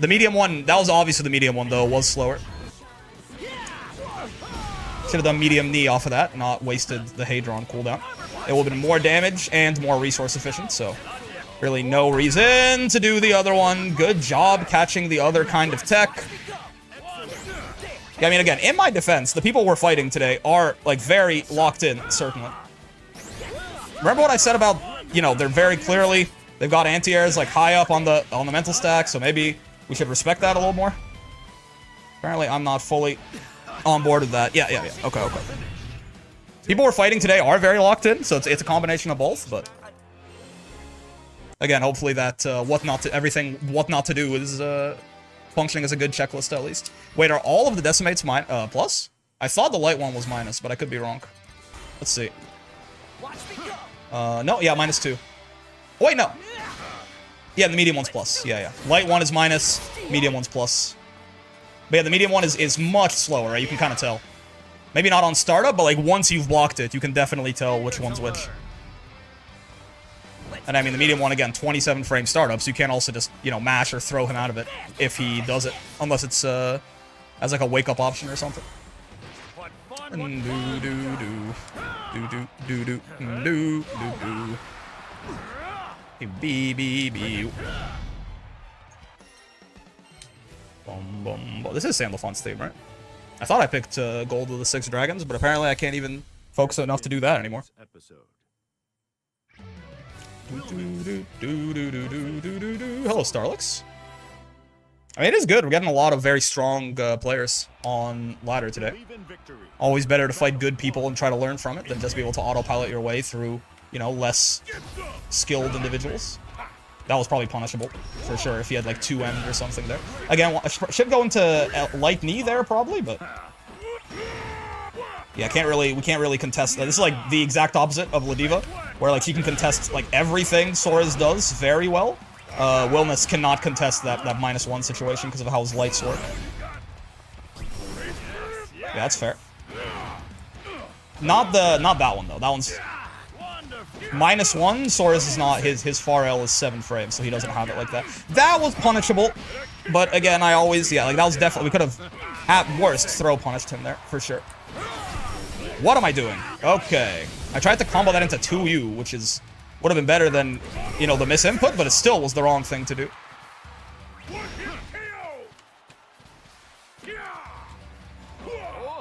The medium one, that was obviously the medium one, though, was slower. Should have done medium knee off of that, not wasted the Hadron cooldown. It would have been more damage and more resource efficient, so really no reason to do the other one. Good job catching the other kind of tech. Yeah, I mean, again, in my defense, the people we're fighting today are, like, very locked in, certainly. Remember what I said about, you know, they're very clearly, they've got anti-airs, like, high up on the mental stack, so maybe we should respect that a little more. Apparently, I'm not fully on board with that. Yeah. Okay. People we're fighting today are very locked in, so it's a combination of both, but again, hopefully that what not to do is functioning as a good checklist at least. Wait, are all of the decimates plus? I thought the light one was minus, but I could be wrong. Let's see. No, yeah, -2. Oh, wait, no. Yeah, the medium one's plus. Yeah. Light one is minus, medium one's plus. But yeah, the medium one is much slower, right? You can kind of tell. Maybe not on startup, but like once you've blocked it, you can definitely tell which one's which. And I mean, the medium one, again, 27 frame startup, so you can't also just, you know, mash or throw him out of it if he does it. Unless it's as like a wake-up option or something. This is Sandalphon's theme, right? I thought I picked gold with the 6 dragons, but apparently I can't even focus enough to do that anymore. Hello, Starlix. I mean, it is good. We're getting a lot of very strong players on ladder today. Always better to fight good people and try to learn from it than just be able to autopilot your way through, you know, less skilled individuals. That was probably punishable, for sure, if he had like 2M or something there. Again, should go into light knee there, probably, but yeah, we can't really contest that. This is like the exact opposite of Ladiva, where like she can contest like everything Sora's does very well. Wilnas cannot contest that -1 situation because of how his lights work. Yeah, that's fair. Not that one though. That one's -1. Sora's is not his far L is 7 frames, so he doesn't have it like that. That was punishable, but again, I always like that was definitely we could have at worst throw punished him there for sure. What am I doing? Okay, I tried to combo that into 2U, which would have been better than, you know, the misinput, but it still was the wrong thing to do.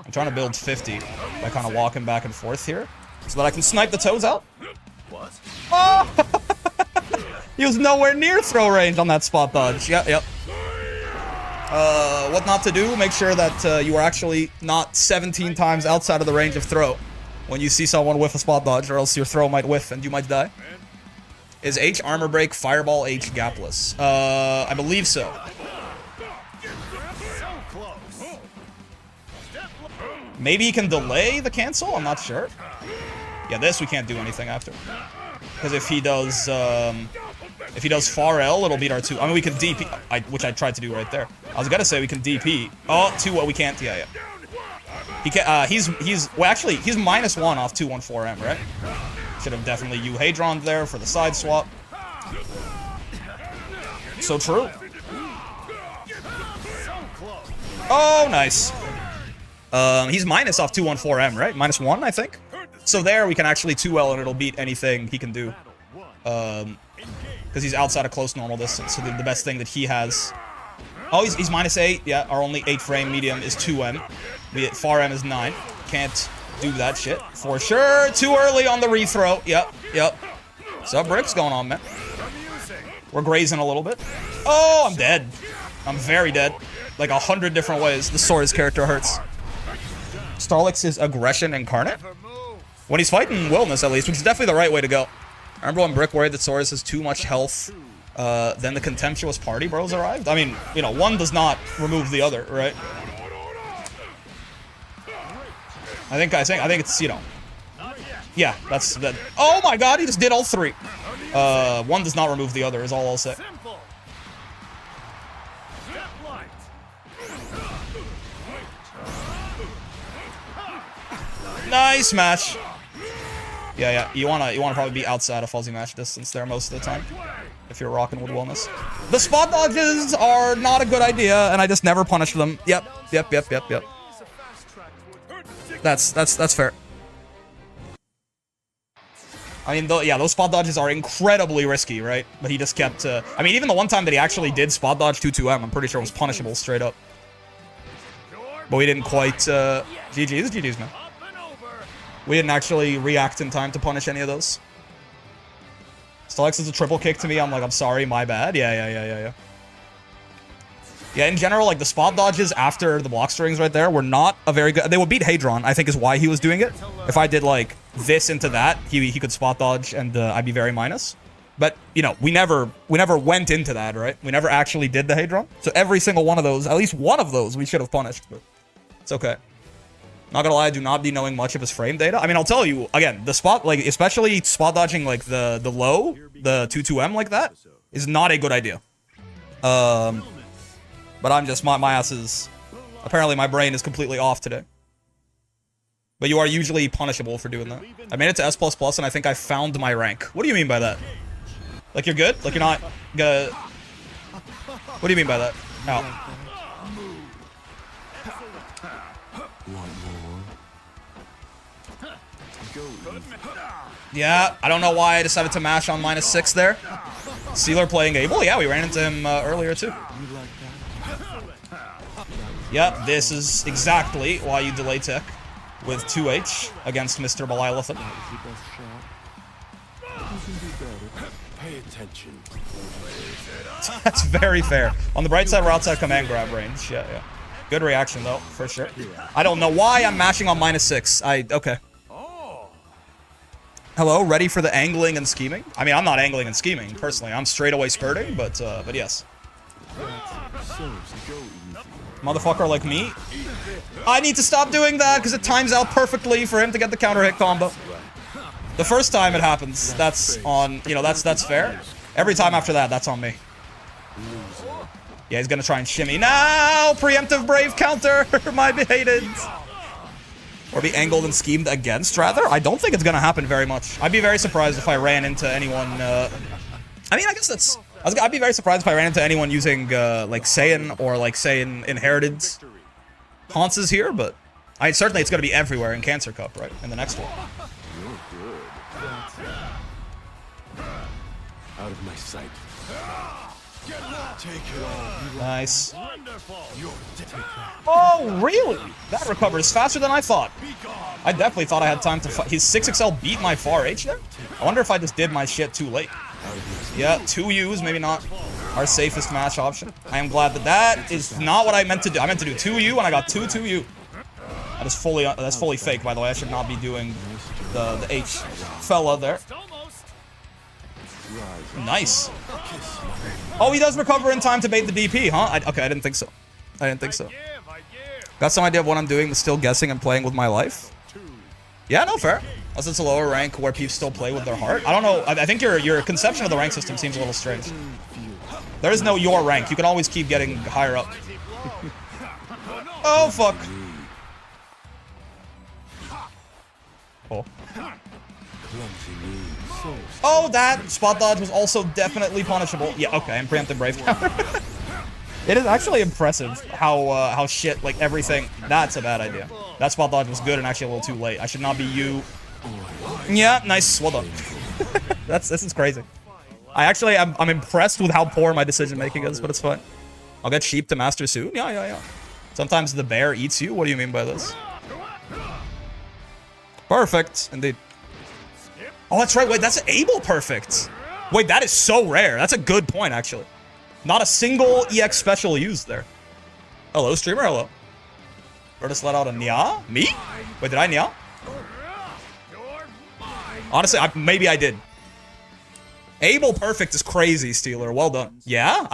I'm trying to build 50 by kind of walking back and forth here so that I can snipe the toes out. What? Oh! He was nowhere near throw range on that spot dodge. Yep. What not to do, make sure that you are actually not 17 times outside of the range of throw when you see someone whiff a spot dodge, or else your throw might whiff and you might die. Is H armor break, fireball H gapless? I believe so. Maybe he can delay the cancel? I'm not sure. Yeah, this we can't do anything after. Because if he does far L, it'll beat our 2. I mean, we can DP, which I tried to do right there. I was gonna say we can DP. Oh, 2, we can't. Yeah. He can, well, actually, he's -1 off 214M, right? Should have definitely Hadron there for the side swap. So true. Oh, nice. He's minus off 214M, right? -1, I think. So there we can actually 2L and it'll beat anything he can do. Because he's outside of close normal distance, so the best thing that he has... Oh, he's -8. Yeah, our only 8 frame medium is 2M. Far M is 9. Can't do that shit. For sure. Too early on the rethrow. Yep. What's up, Bricks? Going on, man? We're grazing a little bit. Oh, I'm dead. I'm very dead. Like 100 different ways. The Sora's character hurts. Starlix is aggression incarnate? When he's fighting Wilnas, at least, which is definitely the right way to go. I remember when Brick worried that Saurus has too much health, then the contemptuous party bros arrived. I mean, you know, one does not remove the other, right? I think it's, you know. Yeah, that's that. Oh my god, he just did all three. One does not remove the other, is all I'll say. Nice match. Yeah, you wanna probably be outside of fuzzy match distance there most of the time if you're rocking with Wilnas. The spot dodges are not a good idea, and I just never punish them. Yep. That's fair. I mean, yeah, those spot dodges are incredibly risky, right? But he just kept. I mean, even the one time that he actually did spot dodge 2-2M, I'm pretty sure it was punishable straight up. But we didn't quite. GG's, man. We didn't actually react in time to punish any of those. Stellax is a triple kick to me. I'm like, I'm sorry, my bad. Yeah. Yeah, in general, like, the spot dodges after the block strings right there were not a very good... They would beat Hadron, I think is why he was doing it. If I did, like, this into that, he could spot dodge and I'd be very minus. But, you know, we never went into that, right? We never actually did the Hadron. So every single one of those, at least one of those, we should have punished. But it's okay. Not gonna lie, I do not be knowing much of his frame data. I mean, I'll tell you, again, the spot, like, especially spot dodging, like, the low, the 2-2M like that, is not a good idea. But I'm just, my ass is, apparently my brain is completely off today. But you are usually punishable for doing that. I made it to S++ and I think I found my rank. What do you mean by that? Like, you're good? Like, you're not good? What do you mean by that? No. Yeah, I don't know why I decided to mash on -6 there. Sealer playing Abel. Yeah, we ran into him earlier too. Yep, this is exactly why you delay tech with 2H against Mr. Belilathan. Pay attention. That's very fair. On the bright side, we're outside command grab range. Yeah. Good reaction though, for sure. I don't know why I'm mashing on -6. Okay. Hello, ready for the angling and scheming? I mean, I'm not angling and scheming, personally. I'm straight away spurting, but yes. Motherfucker like me. I need to stop doing that, because it times out perfectly for him to get the counter hit combo. The first time it happens, that's on, you know, that's fair. Every time after that, that's on me. Yeah, he's gonna try and shimmy. Now, preemptive brave counter, my hated. Or be angled and schemed against, rather? I don't think it's gonna happen very much. I'd be very surprised if I ran into anyone, I mean, I guess that's... I'd be very surprised if I ran into anyone using, like, Saiyan or, like, Saiyan Inherited Haunts here, but... certainly it's gonna be everywhere in Cancer Cup, right? In the next one. Out of my sight. Take it all. Nice. Oh, really? That recovers faster than I thought. I definitely thought I had time to fight. His 6XL beat my far H there? I wonder if I just did my shit too late. Yeah, 2 U's, maybe not our safest match option. I am glad that is not what I meant to do. I meant to do 2U, and I got 2-2U. That's fully fake, by the way. I should not be doing the H fella there. Nice. Oh, he does recover in time to bait the DP, huh? Okay, I didn't think so. Got some idea of what I'm doing, but still guessing and playing with my life? Yeah, no, fair. Unless it's a lower rank where people still play with their heart. I don't know. I think your conception of the rank system seems a little strange. There is no your rank. You can always keep getting higher up. Oh, fuck. Oh. Oh, that spot dodge was also definitely punishable. Yeah, okay, and preemptive brave counter. It is actually impressive how shit, like, everything... That's a bad idea. That spot dodge was good and actually a little too late. I should not be you. Yeah, nice. Well done. This is crazy. I'm impressed with how poor my decision-making is, but it's fine. I'll get sheep to master soon? Yeah. Sometimes the bear eats you? What do you mean by this? Perfect, indeed. Oh, that's right. Wait, that's Abel perfect. Wait, that is so rare. That's a good point, actually. Not a single EX special used there. Hello, streamer. Hello. Or just let out a Nya? Me? Wait, did I Nya? Honestly, maybe I did. Able perfect is crazy, Steeler. Well done. Yeah,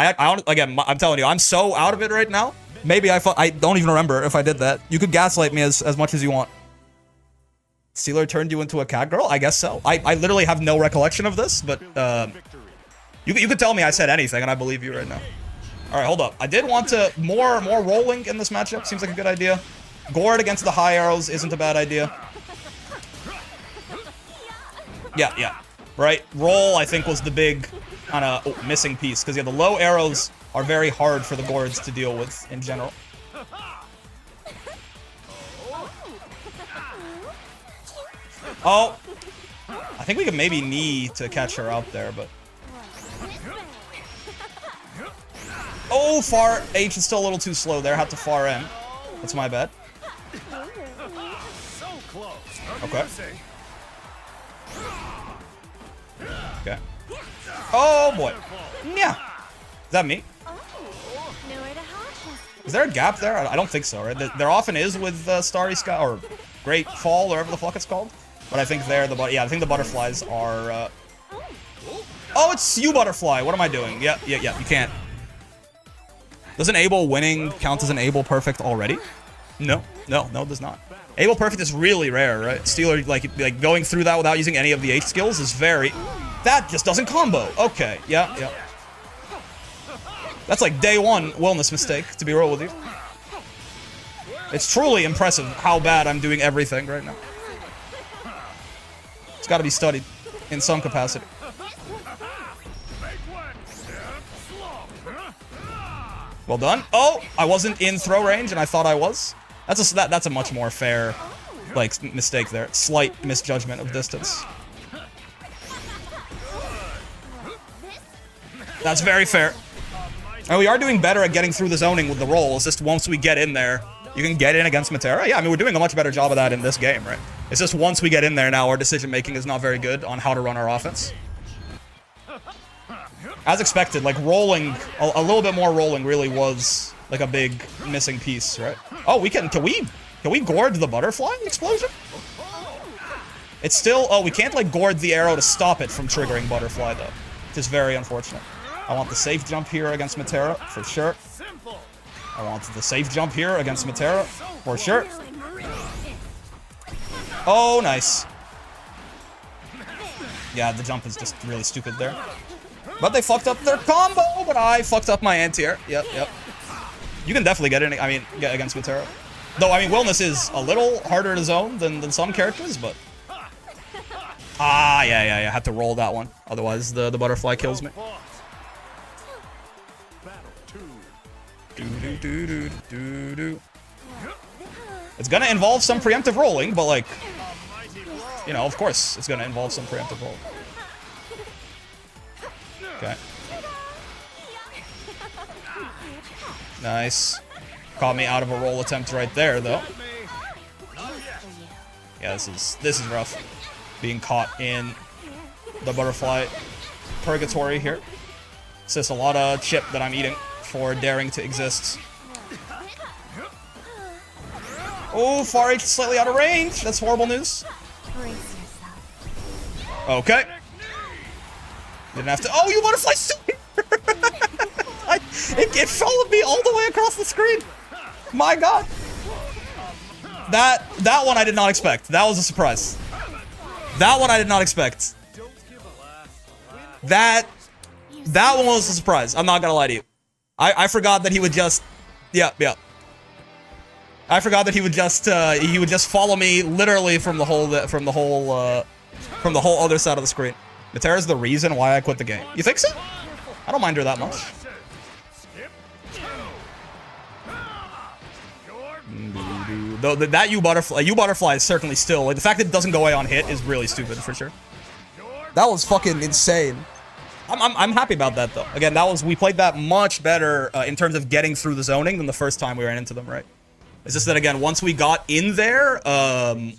again, I'm telling you, I'm so out of it right now. Maybe I don't even remember if I did that. You could gaslight me as much as you want. Steeler turned you into a cat girl? I guess so. I literally have no recollection of this, but you could tell me I said anything and I believe you right now. All right, hold up. I did want to more rolling in this matchup. Seems like a good idea. Gourd against the high arrows isn't a bad idea. Yeah. Right? Roll, I think, was the big kind of missing piece. Because, yeah, the low arrows are very hard for the gourds to deal with in general. Oh. I think we could maybe knee to catch her out there, but... Oh, far H is still a little too slow there. Had to far M. That's my bad. Okay. Okay. Oh, boy. Yeah. Is that me? Is there a gap there? I don't think so, right? There often is with Starry Sky, or Great Fall, or whatever the fuck it's called. But I think I think the butterflies are, Oh, it's you, butterfly. What am I doing? Yeah, you can't. Does an able winning count as an able perfect already? No, it does not. Able perfect is really rare, right? Steeler, like going through that without using any of the H skills is very... That just doesn't combo. Okay, yeah. That's like day one Wilnas mistake, to be real with you. It's truly impressive how bad I'm doing everything right now. It's got to be studied in some capacity. Well done. Oh, I wasn't in throw range, and I thought I was. That's a much more fair, like, mistake there. Slight misjudgment of distance. That's very fair. And we are doing better at getting through the zoning with the roll. It's just once we get in there, you can get in against Matera. Yeah, I mean, we're doing a much better job of that in this game, right? It's just once we get in there now, our decision-making is not very good on how to run our offense. As expected, like, rolling, a little bit more rolling really was, like, a big missing piece, right? Oh, can we gourd the butterfly explosion? It's still, oh, we can't, like, gourd the arrow to stop it from triggering butterfly, though. Which is very unfortunate. I want the safe jump here against Matera, for sure. I want the safe jump here against Matera, for sure. Oh, nice. Yeah, the jump is just really stupid there. But they fucked up their combo, but I fucked up my anti-air. Yep. You can definitely get in, get against Matera. Though, I mean, Wilnas is a little harder to zone than some characters, but... Ah, yeah. I had to roll that one. Otherwise, the butterfly kills me. It's gonna involve some preemptive rolling, but, like... You know, of course, it's gonna involve some preemptive rolling. Okay. Nice. Caught me out of a roll attempt right there, though. Yeah, this is rough. Being caught in the butterfly purgatory here. It's just a lot of chip that I'm eating for daring to exist. Oh, far H slightly out of range. That's horrible news. Okay. Didn't have to. Oh, you butterfly super! It followed me all the way across the screen. My God. That one I did not expect. That was a surprise. That one I did not expect. That one was a surprise. I'm not gonna lie to you. I forgot that he would just. Yeah. I forgot that he would just follow me literally from the whole other side of the screen. Matera's the reason why I quit the game. You think so? I don't mind her that much. Though that U butterfly is certainly still, like, the fact that it doesn't go away on hit is really stupid for sure. That was fucking insane. I'm happy about that though. Again, we played that much better in terms of getting through the zoning than the first time we ran into them, right? It's just that, again, once we got in there,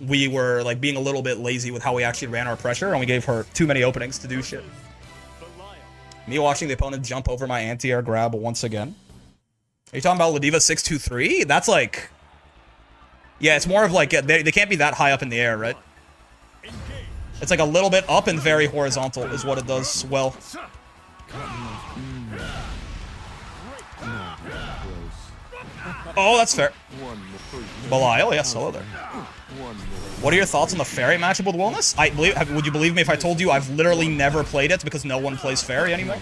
we were, like, being a little bit lazy with how we actually ran our pressure, and we gave her too many openings to do shit. Me watching the opponent jump over my anti-air grab once again. Are you talking about Ladiva 623? That's, like... Yeah, it's more of, like, they can't be that high up in the air, right? It's like a little bit up and very horizontal is what it does well. Oh, that's fair. Belial, yes, hello there. What are your thoughts on the Fairy matchup with Wilnas? Would you believe me if I told you I've literally never played it because no one plays Fairy anymore?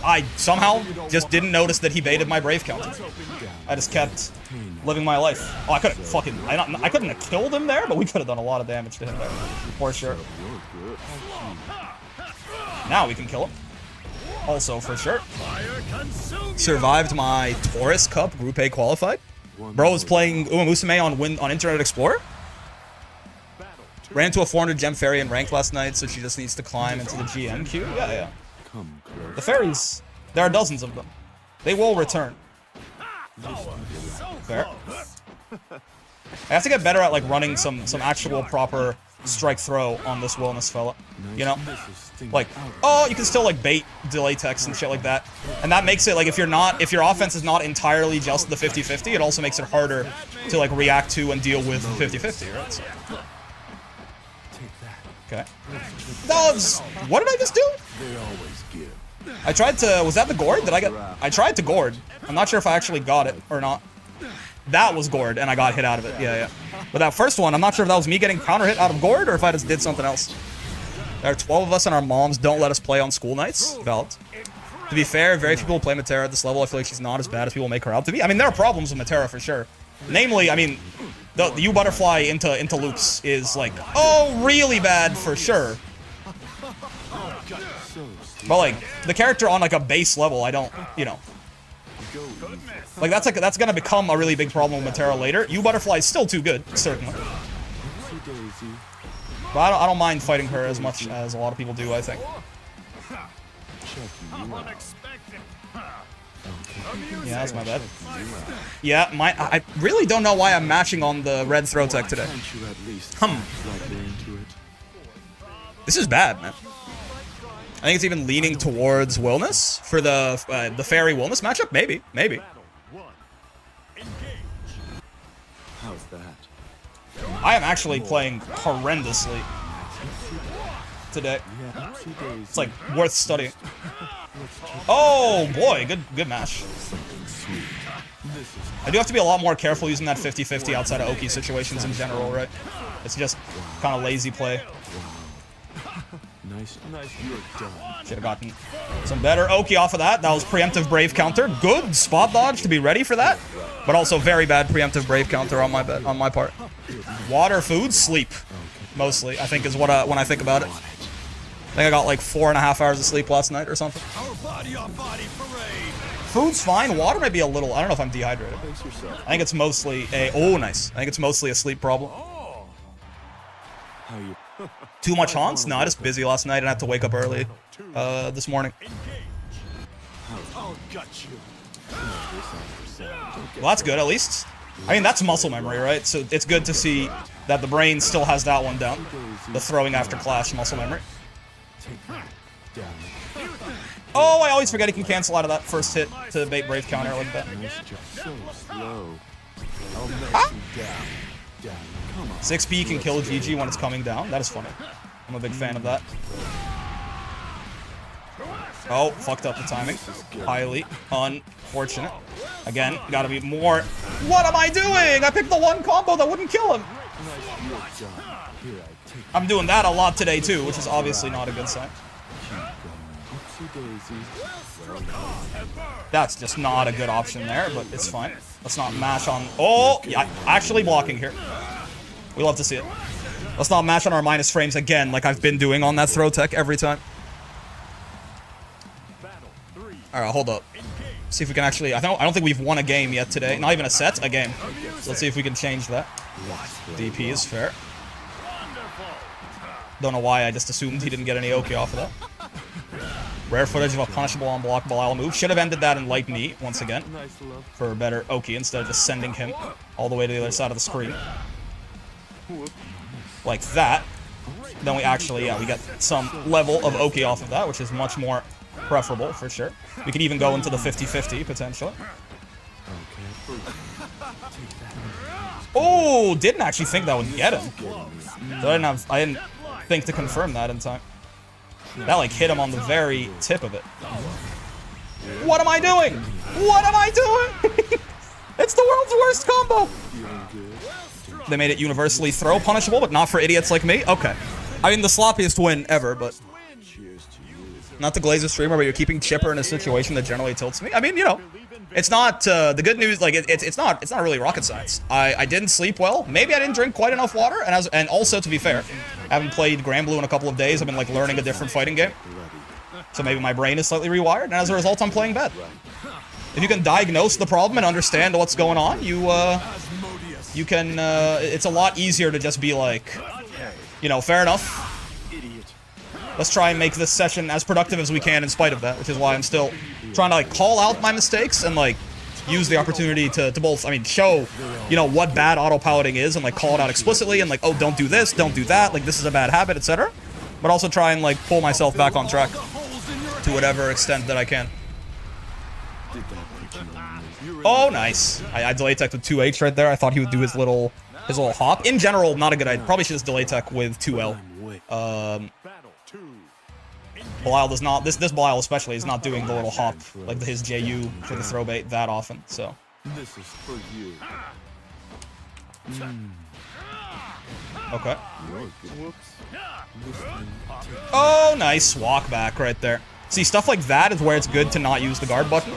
I somehow just didn't notice that he baited my Brave counter. I just kept living my life. Oh, I couldn't fucking... I couldn't have killed him there, but we could have done a lot of damage to him there. For sure. Now we can kill him. Also, for sure. Survived my Taurus Cup Group A qualified. Bro was playing Uma Musume on Internet Explorer. Ran into a 400 gem fairy in ranked last night, so she just needs to climb into the GM queue. Yeah, yeah. The fairies, there are dozens of them. They will return. Fair. I have to get better at like running some actual proper strike throw on this Wilnas fella. You know? Like, oh, you can still like bait delay text and shit like that. And that makes it like if your offense is not entirely just the 50-50, it also makes it harder to like react to and deal with 50-50, right? So. Okay. Dogs! What did I just do? I tried to... Was that the gourd? Did I get... I tried to gourd. I'm not sure if I actually got it or not. That was gourd, and I got hit out of it. Yeah, yeah. But that first one, I'm not sure if that was me getting counter hit out of gourd or if I just did something else. There are 12 of us and our moms don't let us play on school nights. Valid. To be fair, very few people play Matera at this level. I feel like she's not as bad as people make her out to be. I mean, there are problems with Matera for sure. Namely, I mean... The U butterfly into loops is like, oh, really bad for sure. But like, the character on like a base level, I don't, you know. Like that's gonna become a really big problem with Matera later. U butterfly is still too good, certainly. But I don't mind fighting her as much as a lot of people do, I think. Yeah, that's my bad. Yeah, I really don't know why I'm matching on the red throw tech today. This is bad, man. I think it's even leaning towards Wilnas for the Fairy Wilnas matchup. Maybe. How's that? I am actually playing horrendously today. It's like worth studying. Oh boy, good match. I do have to be a lot more careful using that 50-50 outside of Oki situations in general, right? It's just kind of lazy play. Nice, you're done. Should have gotten some better Oki off of that. That was preemptive Brave counter. Good spot dodge to be ready for that, but also very bad preemptive Brave counter on my part. Water, food, sleep, mostly. I think is what when I think about it. I think I got like 4.5 hours of sleep last night or something. Food's fine. Water might be a little... I don't know if I'm dehydrated. I think it's mostly a... Oh, nice. I think it's mostly a sleep problem. Too much haunts? No, I just busy last night and I had to wake up early this morning. Well, that's good, at least. I mean, that's muscle memory, right? So it's good to see that the brain still has that one down. The throwing after clash muscle memory. Oh, I always forget he can cancel out of that first hit to bait Brave counter like that. Ah! 6B can kill GG when it's coming down. That is funny. I'm a big fan of that. Oh, fucked up the timing. Highly unfortunate. Again, gotta be more... What am I doing? I picked the one combo that wouldn't kill him. I'm doing that a lot today too, which is obviously not a good sign. That's just not a good option there, but it's fine. Let's not mash on... Oh, yeah, actually blocking here. We love to see it. Let's not mash on our minus frames again, like I've been doing on that throw tech every time. Alright, hold up. See if we can actually... I don't think we've won a game yet today. Not even a set, a game. So let's see if we can change that. DP is fair. Don't know why I just assumed he didn't get any Oki off of that. Rare footage of a punishable on-block Belial move. Should have ended that in light knee, once again. For a better Oki, instead of just sending him all the way to the other side of the screen. Like that. Then we actually, yeah, we get some level of Oki off of that, which is much more preferable, for sure. We could even go into the 50-50, potentially. Oh, didn't actually think that would get him. So I didn't think to confirm that in time. That, like, hit him on the very tip of it. What am I doing? What am I doing? It's the world's worst combo. They made it universally throw punishable, but not for idiots like me? Okay. I mean, the sloppiest win ever, but... Not to glaze a streamer, but you're keeping Chipper in a situation that generally tilts me. I mean, you know, it's not, the good news, like, it's not really rocket science. I didn't sleep well. Maybe I didn't drink quite enough water, and also, to be fair, I haven't played Granblue in a couple of days. I've been, like, learning a different fighting game. So maybe my brain is slightly rewired, and as a result, I'm playing bad. If you can diagnose the problem and understand what's going on, you can, it's a lot easier to just be like, you know, fair enough. Let's try and make this session as productive as we can in spite of that, which is why I'm still trying to, like, call out my mistakes and, like, use the opportunity to both, I mean, show, you know, what bad autopiloting is and, like, call it out explicitly and, like, oh, don't do this, don't do that, like, this is a bad habit, etc. But also try and, like, pull myself back on track to whatever extent that I can. Oh, nice. I delay tech with 2H right there. I thought he would do his little hop. In general, not a good idea. Probably should just delay tech with 2L. Belial does not, this Belial especially is not doing the little hop, like his JU for the throw bait that often, so. This is for you. Okay. Oh, nice. Walk back right there. See, stuff like that is where it's good to not use the guard button.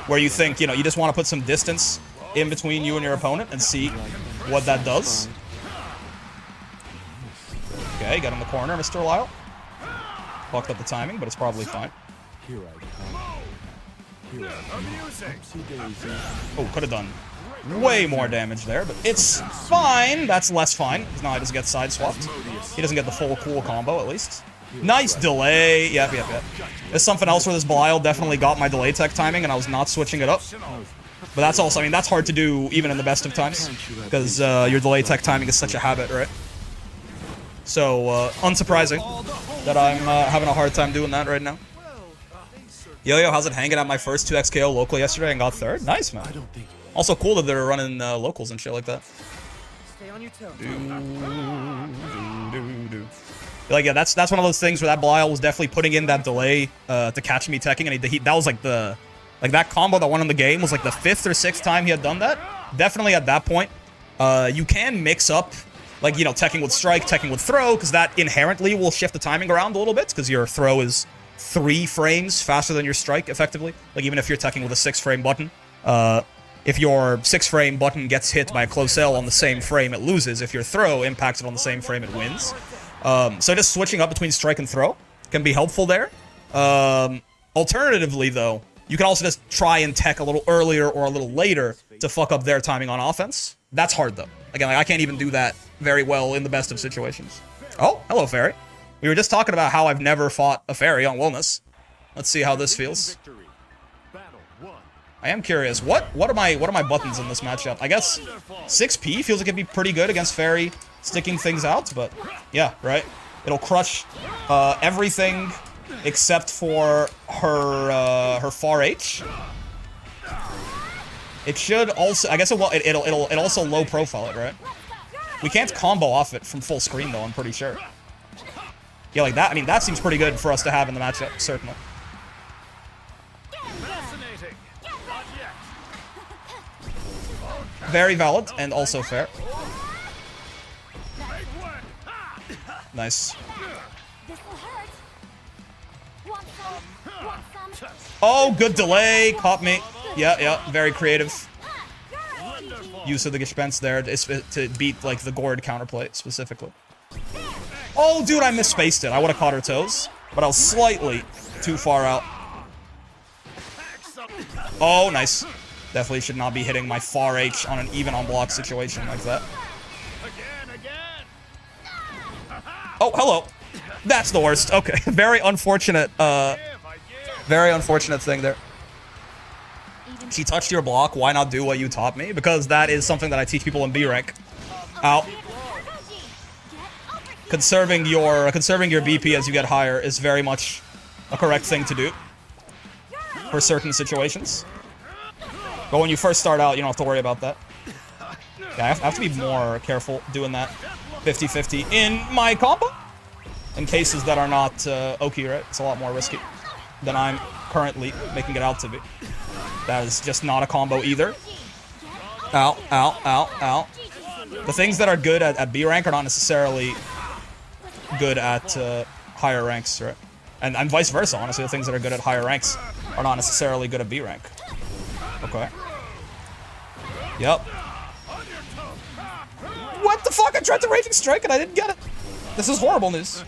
Where you think, you know, you just want to put some distance in between you and your opponent and see what that does. Okay, got in the corner, Mr. Lyle. Fucked up the timing, but it's probably fine. Oh, could have done way more damage there, but it's fine. That's less fine, because now I just get side swapped. He doesn't get the full cool combo, at least. Nice delay. Yep. There's something else where this Belial definitely got my delay tech timing, and I was not switching it up. But that's also, I mean, that's hard to do even in the best of times, because your delay tech timing is such a habit, right? So, unsurprising that I'm having a hard time doing that right now. Yo, how's it hanging at my first 2x KO local yesterday and got third? Nice, man. Also cool that they're running locals and shit like that. Stay on your toes. Like, yeah, that's one of those things where that Belial was definitely putting in that delay to catch me teching, and that was like that combo that won him the game was like the 5th or 6th time he had done that. Definitely at that point, you can mix up, like, you know, teching with strike, teching with throw, because that inherently will shift the timing around a little bit, because your throw is 3 frames faster than your strike, effectively. Like, even if you're teching with a 6-frame button, if your 6-frame button gets hit by a close L on the same frame, it loses. If your throw impacts it on the same frame, it wins. So just switching up between strike and throw can be helpful there. Alternatively, though, you can also just try and tech a little earlier or a little later to fuck up their timing on offense. That's hard, though. Again, like, I can't even do that very well in the best of situations. Oh, hello, Fairy. We were just talking about how I've never fought a Fairy on Wilnas. Let's see how this feels. I am curious. What are my buttons in this matchup? I guess 6P feels like it'd be pretty good against Fairy sticking things out, but yeah, right? It'll crush everything except for her far H. It should also, I guess it'll also low profile it, right? We can't combo off it from full screen though, I'm pretty sure. Yeah, like that, I mean, that seems pretty good for us to have in the matchup, certainly. Very valid and also fair. Nice. Oh, good delay. Caught me. Yeah, very creative. Use of the Gespenst there to beat, like, the Gourd counterplay, specifically. Oh, dude, I misspaced it. I would have caught her toes, but I was slightly too far out. Oh, nice. Definitely should not be hitting my far H on an even on block situation like that. Oh, hello. That's the worst. Okay, very unfortunate thing there. She touched your block. Why not do what you taught me? Because that is something that I teach people in B rank. Ow. Conserving your BP as you get higher is very much a correct thing to do for certain situations. But when you first start out, you don't have to worry about that. Yeah, I have to be more careful doing that 50-50 in my combo. in cases that are not Oki, right? It's a lot more risky than I'm currently making it out to be. That is just not a combo either. Ow, ow, ow, ow. The things that are good at B rank are not necessarily good at higher ranks, right? And vice versa, honestly. The things that are good at higher ranks are not necessarily good at B rank. Okay. Yep. What the fuck? I tried to Raging Strike and I didn't get it. This is horrible news.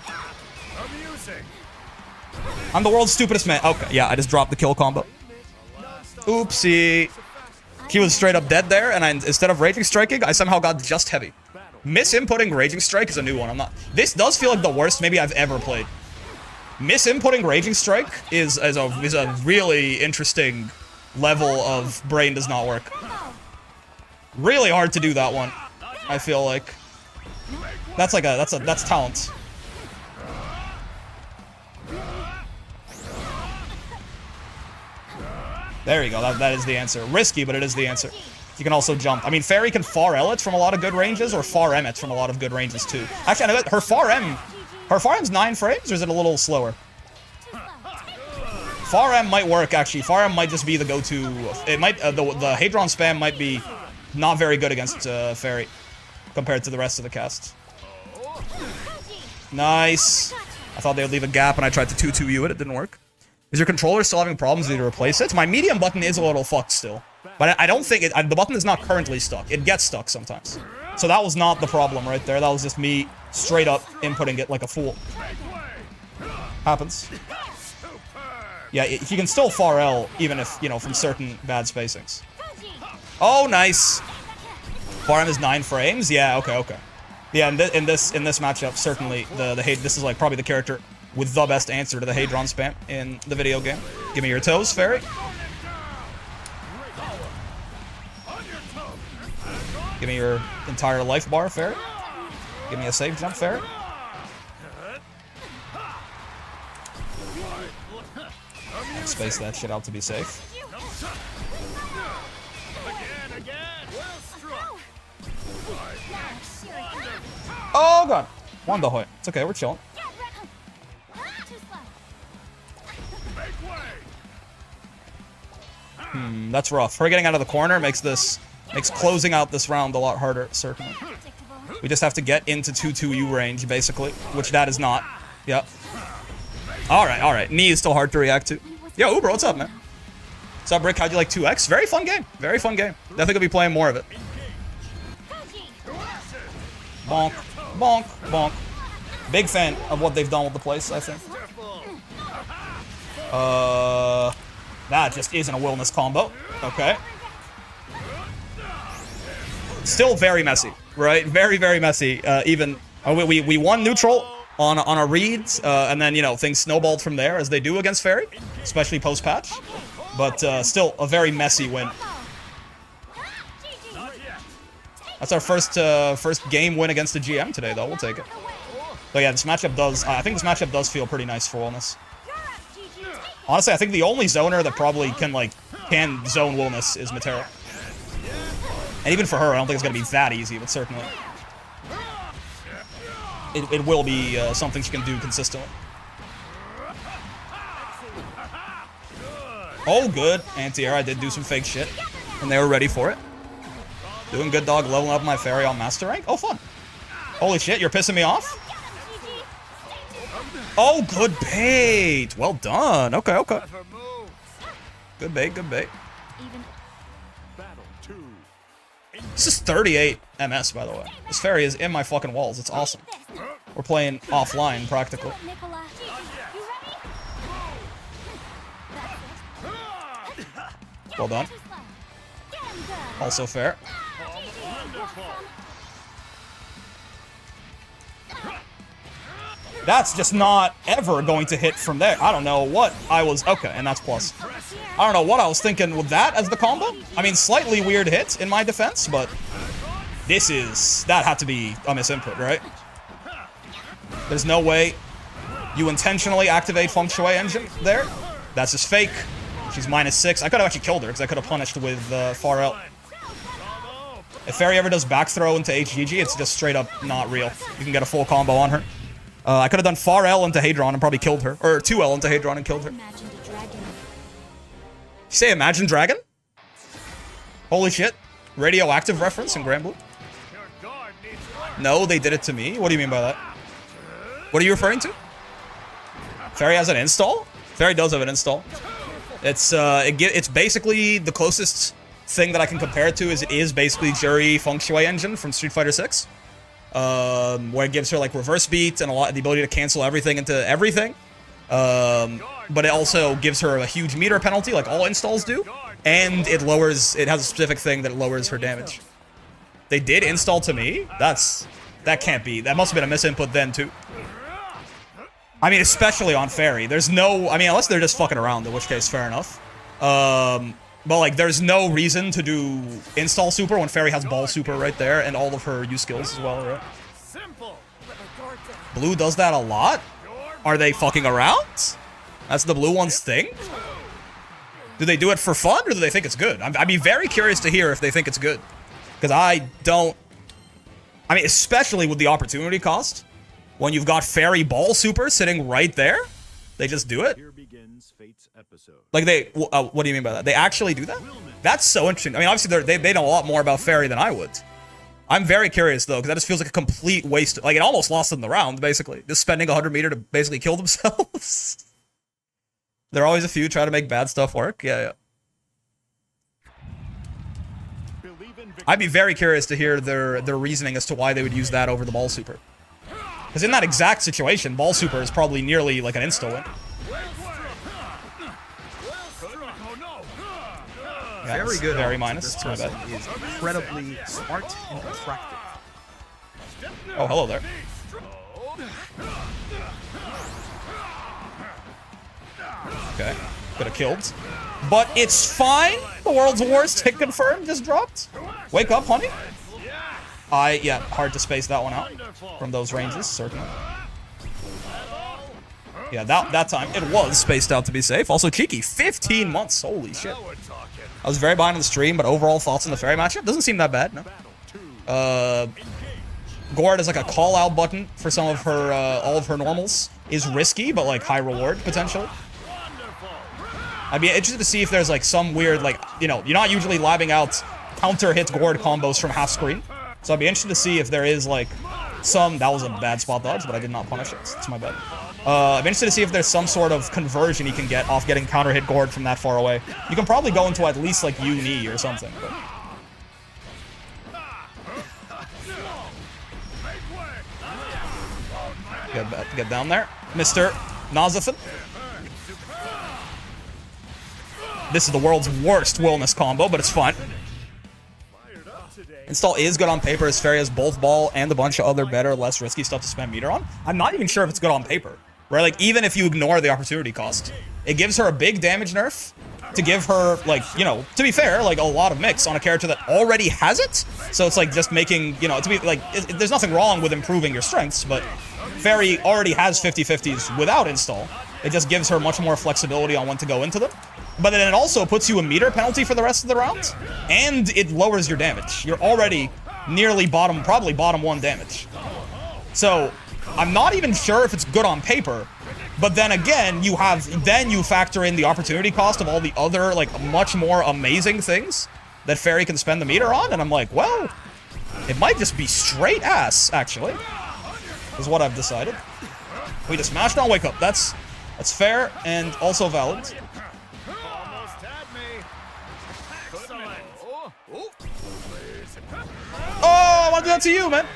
I'm the world's stupidest man. Okay, yeah, I just dropped the kill combo. Oopsie. He was straight up dead there, and instead of Raging Striking, I somehow got just heavy. Misinputting Raging Strike is a new one. I'm not. This does feel like the worst maybe I've ever played. Misinputting Raging Strike is a really interesting level of brain does not work. Really hard to do that one. I feel like that's talent. There you go. That is the answer. Risky, but it is the answer. You can also jump. I mean, Fairy can far L it from a lot of good ranges, or far M it from a lot of good ranges too. Actually, I know that her far M's 9 frames, or is it a little slower? Far M might work actually. Far M might just be the go-to. It might the Hadron spam might be not very good against Fairy compared to the rest of the cast. Nice. I thought they would leave a gap, and I tried to 2-2U it. It didn't work. Is your controller still having problems? Need to replace it? My medium button is a little fucked still. But I don't think the button is not currently stuck. It gets stuck sometimes. So that was not the problem right there. That was just me straight up inputting it like a fool. Happens. Yeah, he can still far L even if, you know, from certain bad spacings. Oh, nice. Far M is 9 frames? Yeah, okay. Yeah, in this matchup, certainly this is like probably the character with the best answer to the Hadron spam in the video game. Give me your toes, Fairy. Give me your entire life bar, Fairy. Give me a safe jump, Fairy. Space that shit out to be safe. Oh god. Wanda Hoy. It's okay, we're chilling. That's rough. Her getting out of the corner makes closing out this round a lot harder, certainly. We just have to get into 2-2U range, basically, which that is not. Yep. Alright. Knee is still hard to react to. Yo, Uber, what's up, man? What's up, Rick? How'd you like 2X? Very fun game. Very fun game. Definitely gonna be playing more of it. Bonk. Bonk. Bonk. Big fan of what they've done with the place, I think. That just isn't a Wilnas combo. Okay. Still very messy, right? Very, very messy. Even we won neutral on a read, and then, you know, things snowballed from there as they do against Fairy, especially post-patch. But still a very messy win. That's our first game win against the GM today, though. We'll take it. But yeah, this matchup does. I think this matchup does feel pretty nice for Wilnas. Honestly, I think the only zoner that probably can zone Wilnas is Matera. And even for her, I don't think it's going to be that easy, but certainly it will be something she can do consistently. Oh, good. Anti-air, I did do some fake shit, and they were ready for it. Doing good, dog. Leveling up my Fairy on Master Rank. Oh, fun. Holy shit, you're pissing me off? Oh, good bait. Well done. Okay. Good bait. This is 38 MS, by the way. This Fairy is in my fucking walls. It's awesome. We're playing offline, practically. Well done. Also fair. That's just not ever going to hit from there. I don't know what I was... Okay, and that's plus. I don't know what I was thinking with that as the combo. I mean, slightly weird hit in my defense, but... That had to be a misinput, right? There's no way you intentionally activate Feng Shui engine there. That's just fake. She's -6. I could have actually killed her, because I could have punished with far out. If Fairy ever does back throw into HGG, it's just straight up not real. You can get a full combo on her. I could have done far L into Hadron and probably killed her. Or 2L into Hadron and killed her. Imagined a dragon. You say Imagine Dragon? Holy shit. Radioactive reference in Grand Blue? No, they did it to me. What do you mean by that? What are you referring to? Fairy has an install? Fairy does have an install. It's basically the closest thing that I can compare it to is it is basically Jury Feng Shui engine from Street Fighter 6. Where it gives her like reverse beat and the ability to cancel everything into everything. But it also gives her a huge meter penalty like all installs do. And it has a specific thing that lowers her damage. They did install to me? That can't be. That must have been a misinput then too. I mean, especially on Fairy. There's no, I mean, unless they're just fucking around, in which case, fair enough. But like, there's no reason to do install super when Fairy has ball super right there and all of her use skills as well, right? Blue does that a lot? Are they fucking around? That's the blue one's thing? Do they do it for fun or do they think it's good? I'd be very curious to hear if they think it's good. Because I don't... I mean, especially with the opportunity cost. When you've got Fairy Ball Super sitting right there, they just do it. Here begins Fate's episode. Like they, what do you mean by that? They actually do that? That's so interesting. I mean, obviously they know a lot more about Fairy than I would. I'm very curious though, because that just feels like a complete waste. Like it almost lost them the round, basically. Just spending 100 meter to basically kill themselves. There are always a few try to make bad stuff work. Yeah. I'd be very curious to hear their reasoning as to why they would use that over the Ball Super. Because in that exact situation, Ball Super is probably nearly like an insta win. Yeah, Very good. Very minus. This It's my bad. person is incredibly smart and attractive. Oh, hello there. Okay. Could have killed. But it's fine. The world's worst hit confirmed just dropped. Wake up, honey. Yeah, hard to space that one out from those ranges, certainly. Yeah, that time it was spaced out to be safe. Also cheeky, 15 months, holy shit. I was very behind on the stream, but overall thoughts on the Fairy matchup? Doesn't seem that bad, no. Gord is like a call-out button for some of her, all of her normals. Is risky, but like high reward, potentially. I'd be interested to see if there's like some weird, like, you know, you're not usually labbing out counter-hit Gord combos from half screen. So I'd be interested to see if there is like some, that was a bad spot dodge, but I did not punish it. It's my bad. I'm interested to see if there's some sort of conversion he can get off getting counter-hit Gord from that far away. You can probably go into at least like U-knee or something. But... Get down there. Mr. Nazathan. This is the world's worst Wilnas combo, but it's fine. Install is good on paper as Fairy has both ball and a bunch of other better, less risky stuff to spend meter on. I'm not even sure if it's good on paper, right? Like, even if you ignore the opportunity cost. It gives her a big damage nerf to give her, like, you know, to be fair, like, a lot of mix on a character that already has it. So it's like just making, you know, to be, like, there's nothing wrong with improving your strengths, but Fairy already has 50-50s without install. It just gives her much more flexibility on when to go into them. But then it also puts you a meter penalty for the rest of the round, and it lowers your damage. You're already nearly probably bottom 1 damage. So, I'm not even sure if it's good on paper, but then again, you factor in the opportunity cost of all the other, like, much more amazing things that Fairy can spend the meter on, and I'm like, well, it might just be straight ass, actually, is what I've decided. We just smashed on Wake Up. That's fair and also valid. Oh, I want to do that to you, man.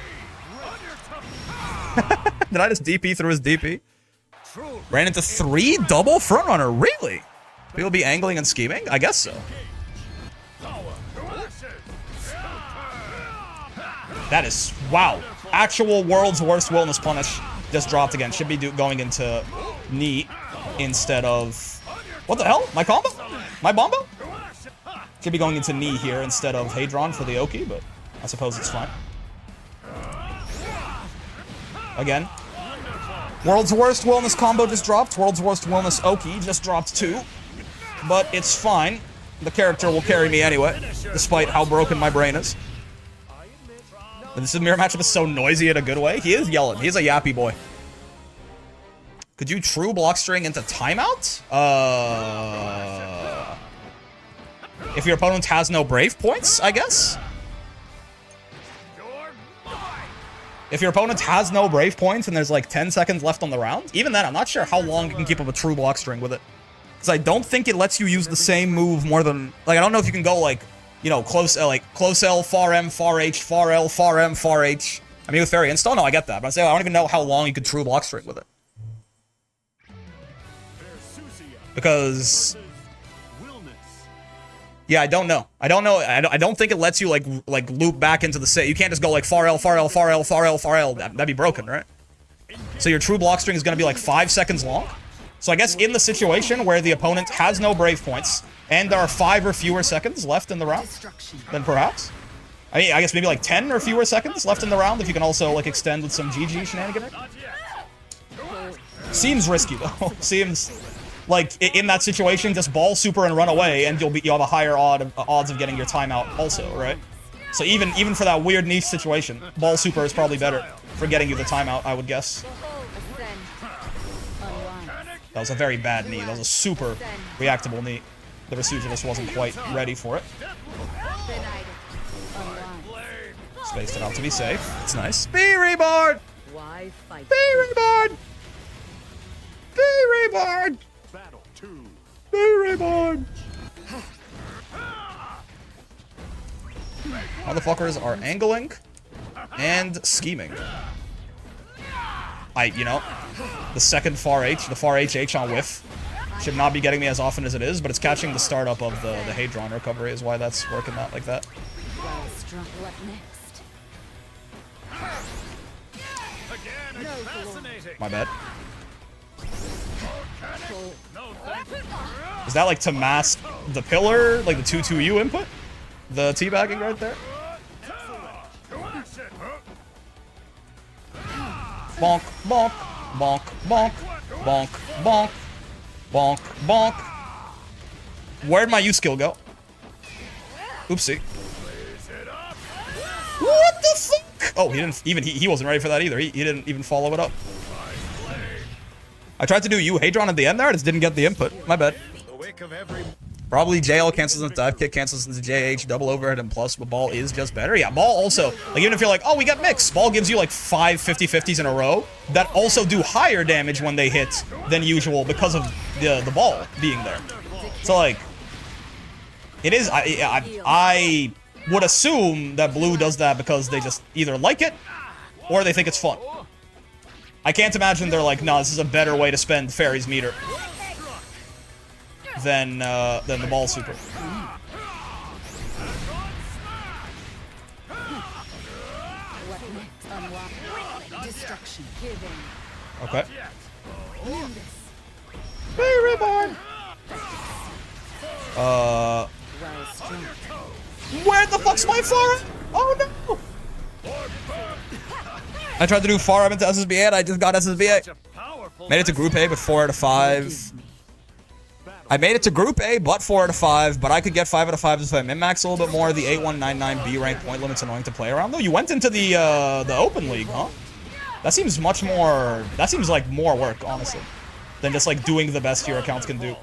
Did I just DP through his DP? Ran into 3 double frontrunner. Really? People be angling and scheming? I guess so. That is, wow. Actual world's worst Wilnas punish just dropped again. Should be going into knee instead of... What the hell? My combo? My bombo? Should be going into knee here instead of Hadron for the Oki, but I suppose it's fine. Again. World's worst Wilnas combo just dropped. World's worst Wilnas Oki just dropped too. But it's fine. The character will carry me anyway, despite how broken my brain is. And this mirror matchup is so noisy in a good way. He is yelling. He's a yappy boy. Could you true block string into timeout? If your opponent has no brave points, I guess? If your opponent has no brave points and there's like 10 seconds left on the round, even then, I'm not sure how long you can keep up a true block string with it. Because I don't think it lets you use the same move more than... Like, I don't know if you can go like, you know, close L, far M, far H, far L, far M, far H. I mean, with fairy install, no, I get that. But I'm saying I don't even know how long you could true block string with it. Because... Yeah, I don't know. I don't think it lets you like loop back into the set. You can't just go like far L, far L, far L, far L, far L. That'd be broken, right? So your true block string is going to be like 5 seconds long. So I guess in the situation where the opponent has no brave points and there are 5 or fewer seconds left in the round, then perhaps. I mean, I guess maybe like 10 or fewer seconds left in the round if you can also like extend with some GG shenanigans. Seems risky though. Seems like in that situation, just ball super and run away, and you'll have a higher odds of getting your timeout also, right? So even for that weird niche situation, ball super is probably better for getting you the timeout, I would guess. That was a very bad knee. That was a super reactable knee. The Resuja just wasn't quite ready for it. Spaced it out to be safe. It's nice. Be reborn! Be reborn! Be reborn! Be reborn! Motherfuckers are angling and scheming. You know, the second far H, the far HH on whiff, should not be getting me as often as it is, but it's catching the startup of the Hadron recovery is why that's working out like that. My bad. Is that like to mask the pillar, like the 2-2U input? The teabagging right there? Bonk, bonk, bonk, bonk, bonk, bonk, bonk, bonk. Where'd my U skill go? Oopsie. What the fuck? Oh, he didn't even, he wasn't ready for that either. He didn't even follow it up. I tried to do U Hadron at the end there, I just didn't get the input. My bad. Probably JL cancels into dive kick, cancels into JH, double overhead, and plus, but ball is just better. Yeah, ball also, like even if you're like, oh, we got mix, ball gives you like 5 50-50s in a row that also do higher damage when they hit than usual because of the ball being there. So like, it is, I would assume that blue does that because they just either like it or they think it's fun. I can't imagine they're like, no, this is a better way to spend Fairy's meter than the ball super. Okay. Be reborn. Where the fuck's my far? Oh no! I tried to do far up into SSBA and I just got SSBA. Made it to Group A, but 4 out of 5. I made it to Group A, but 4 out of 5, but I could get 5 out of 5 if I min-max a little bit more. The A199B rank point limit's annoying to play around, though. You went into the Open League, huh? That seems much more... That seems like more work, honestly, than just, like, doing the best your accounts can do.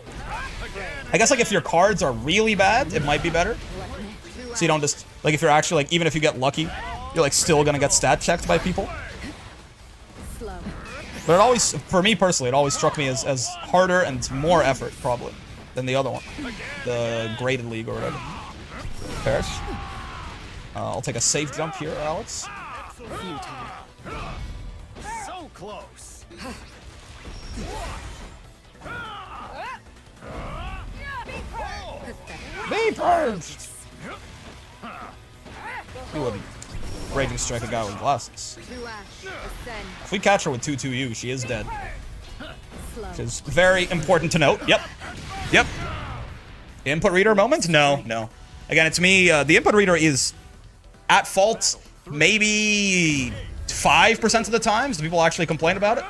I guess, like, if your cards are really bad, it might be better. So you don't just... Like, if you're actually, like, even if you get lucky, you're, like, still gonna get stat checked by people. But it always, for me personally, it always struck me as harder and more effort, probably, than the other one. The graded league or whatever. Perish. I'll take a safe jump here, Alex. So close. Be purged! You wouldn't raging strike a guy with glasses. If we catch her with 2-2U, she is dead. Which is very important to note. Yep. Yep. Input reader moment? No, no. Again, it's me. The input reader is at fault maybe 5% of the times. Do people actually complain about it?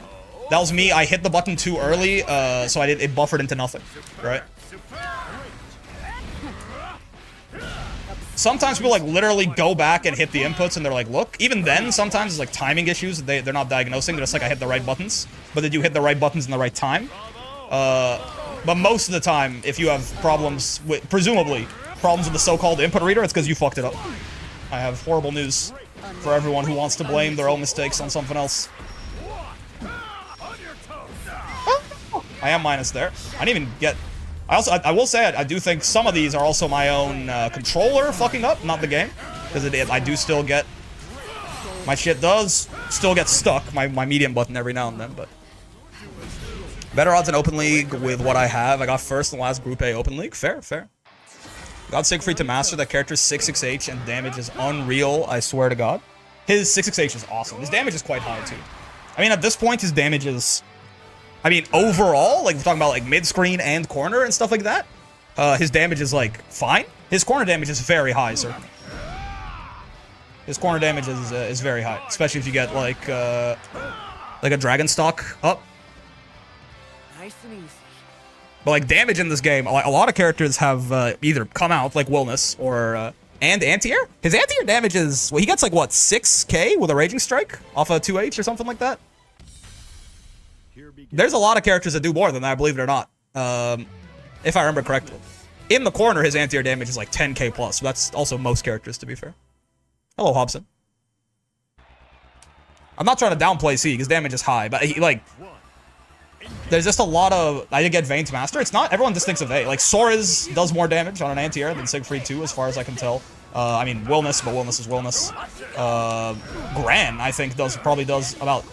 That was me. I hit the button too early, so it buffered into nothing, right? sometimes people like literally go back and hit the inputs and they're like, look, even then sometimes it's like timing issues. They're not diagnosing. They're just like, I hit the right buttons. But did you hit the right buttons in the right time? But most of the time, if you have problems with, presumably, problems with the so-called input reader, it's because you fucked it up. I have horrible news for everyone who wants to blame their own mistakes on something else. I am minus there. I didn't even get... I will say, I do think some of these are also my own controller fucking up, not the game. Because I do still get... My shit does still get stuck, my medium button every now and then, but... Better odds in Open League with what I have. I got first in the last Group A Open League. Fair, fair. Got Siegfried to master. That character's 668 and damage is unreal, I swear to God. His 668 is awesome. His damage is quite high, too. I mean, at this point, his damage is... I mean, overall, like, we're talking about, like, mid-screen and corner and stuff like that. His damage is, like, fine. His corner damage is very high, sir. His corner damage is very high. Especially if you get, like a Dragon Stock up. Nice and easy. But, like, damage in this game, a lot of characters have either come out, like Wilnas, or... and anti-air? His anti-air damage is... Well, he gets, like, what, 6k with a Raging Strike? Off a 2H or something like that? There's a lot of characters that do more than that, believe it or not. If I remember correctly. In the corner, his anti-air damage is like 10k plus. That's also most characters, to be fair. Hello, Hobson. I'm not trying to downplay C, because damage is high, but he, like... There's just a lot of... I did get Vayne's Master. It's not... Everyone just thinks of A. Like, Sora's does more damage on an anti-air than Siegfried 2, as far as I can tell. I mean, Wilnas, but Wilnas is Wilnas. Gran, I think, probably does about...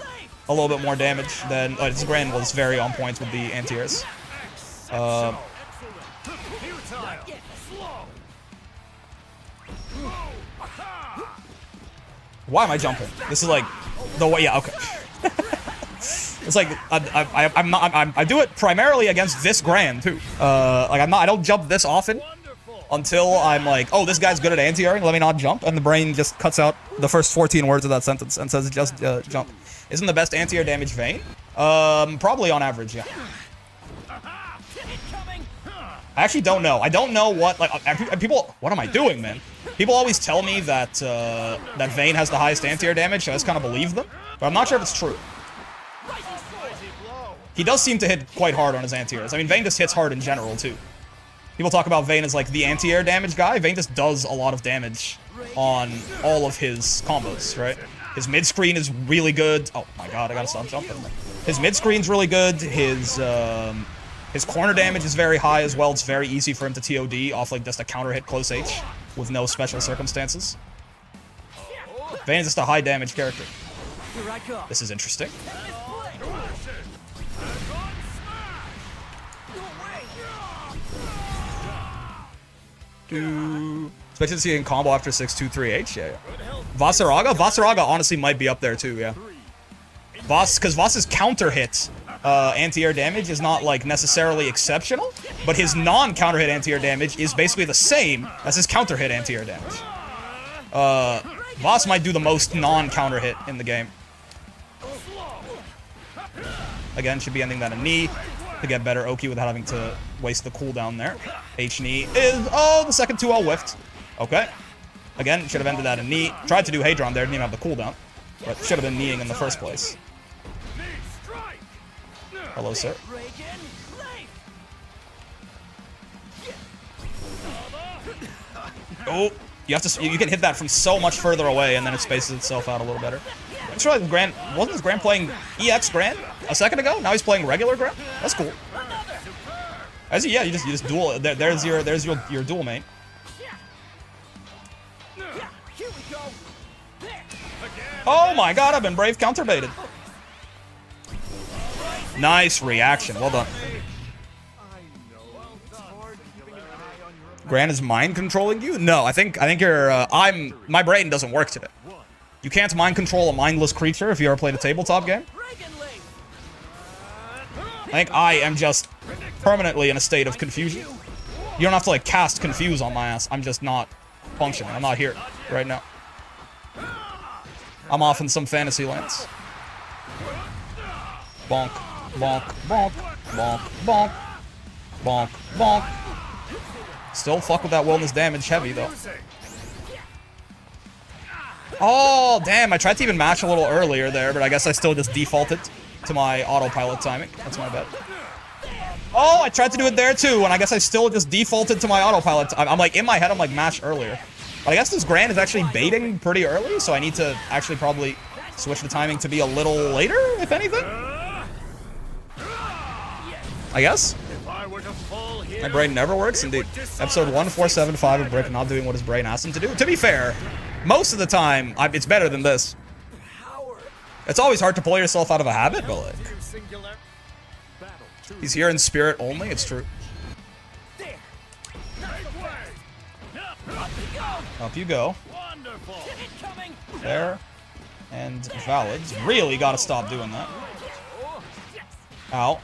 a little bit more damage than... his Grand was very on point with the anti-airs. Why am I jumping? This is like... the way... Yeah, okay. It's like... I do it primarily against this Grand, too. Like, I don't jump this often until I'm like, oh, this guy's good at anti-airing, let me not jump. And the brain just cuts out the first 14 words of that sentence and says just jump. Isn't the best anti-air damage Vayne? Probably on average, yeah. I actually don't know. I don't know what, like, people... What am I doing, man? People always tell me that, that Vayne has the highest anti-air damage, so I just kind of believe them. But I'm not sure if it's true. He does seem to hit quite hard on his anti-airs. I mean, Vayne just hits hard in general, too. People talk about Vayne as, like, the anti-air damage guy. Vayne just does a lot of damage on all of his combos, right? His mid-screen is really good. Oh my god, I gotta stop jumping. His mid-screen's really good. His corner damage is very high as well. It's very easy for him to TOD off, like, just a counter-hit close H with no special circumstances. Vayne is just a high-damage character. This is interesting. Expected to see in combo after 6-2-3-H, yeah. Vasaraga honestly might be up there too, yeah. Because Voss's counter hit anti-air damage is not like necessarily exceptional, but his non-counter hit anti-air damage is basically the same as his counter hit anti-air damage. Voss might do the most non-counter hit in the game. Again, should be ending that in knee to get better Oki without having to waste the cooldown there. H knee is... Oh, the second 2L whiffed. Okay. Again, should have ended that in knee. Tried to do Hadron there, didn't even have the cooldown. But should have been kneeing in the first place. Hello, sir. Oh, you have to... You can hit that from so much further away, and then it spaces itself out a little better. I'm sure wasn't his Grand playing EX Grand a second ago? Now he's playing regular Grand? That's cool. Yeah, you just duel. There's your dual main. Oh my god, I've been brave counterbaited. Nice reaction. Well done. Gran is mind controlling you? No, I think you're my brain doesn't work today. You can't mind control a mindless creature if you ever played a tabletop game. I think I am just permanently in a state of confusion. You don't have to like cast confuse on my ass. I'm just not functioning. I'm not here right now. I'm off in some fantasy lands. Bonk, bonk, bonk, bonk, bonk, bonk, bonk. Still fuck with that wellness damage heavy though. Oh, damn. I tried to even match a little earlier there, but I guess I still just defaulted to my autopilot timing. That's my bad. Oh, I tried to do it there too, and I guess I still just defaulted to my autopilot. I'm like, in my head, I'm like, match earlier. But I guess this Grand is actually baiting pretty early, so I need to actually probably switch the timing to be a little later, if anything. I guess. My brain never works, indeed. Episode 1475 of Brick not doing what his brain asked him to do. To be fair, most of the time, it's better than this. It's always hard to pull yourself out of a habit, but like... He's here in spirit only, it's true. Up you go. There. And valid. Really gotta stop doing that. Ow.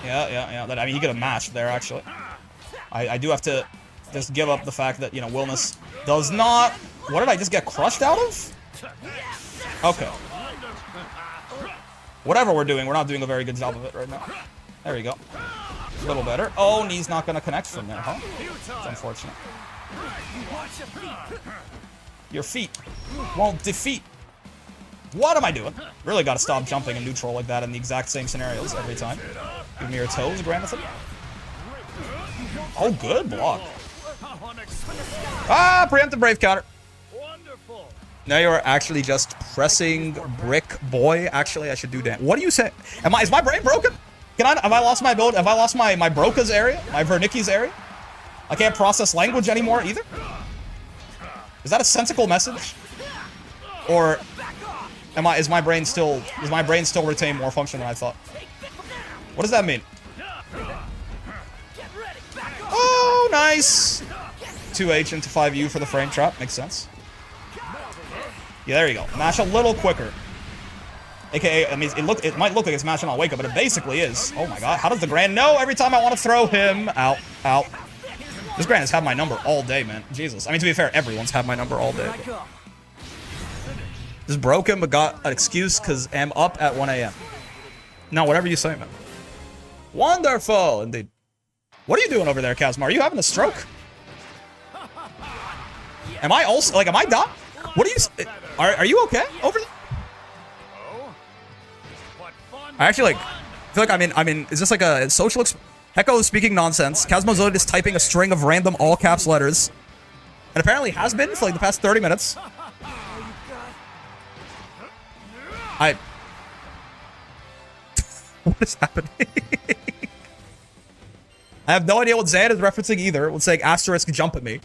Yeah. I mean, he could have matched there, actually. I do have to just give up the fact that, you know, Wilnas does not... What did I just get crushed out of? Okay. Whatever we're doing, we're not doing a very good job of it right now. There we go. A little better. Oh, knee's not going to connect from there, huh? It's unfortunate. Your feet won't defeat. What am I doing? Really got to stop jumping in neutral like that in the exact same scenarios every time. Give me your toes, Granathan. Oh, good block. Ah, preemptive brave counter. Now you are actually just pressing Brick Boy. Actually, I should do that. What do you say? Is my brain broken? Have I lost my ability? Have I lost my Broca's area? My Vernicki's area? I can't process language anymore either? Is that a sensical message? Or does my brain still retain more function than I thought? What does that mean? Oh, nice. 2H into 5U for the frame trap. Makes sense. Yeah, there you go. Mash a little quicker. AKA, I mean, it might look like it's mashing on wake up, but it basically is. Oh my god, how does the Grand know every time I want to throw him? Out, out. This Grand has had my number all day, man. Jesus. I mean, to be fair, everyone's had my number all day. Just broke him, but got an excuse because I'm up at 1 a.m. No, whatever you say, man. Wonderful, indeed. What are you doing over there, Kazmar? Are you having a stroke? Am I also, like, am I done? What are you, are you okay over there? I actually, like, feel like I'm in, is this like a social Hecko is speaking nonsense. Kazmozod is typing a string of random all caps letters. And apparently has been for like the past 30 minutes. What is happening? I have no idea what Zan is referencing either. It's saying asterisk jump at me.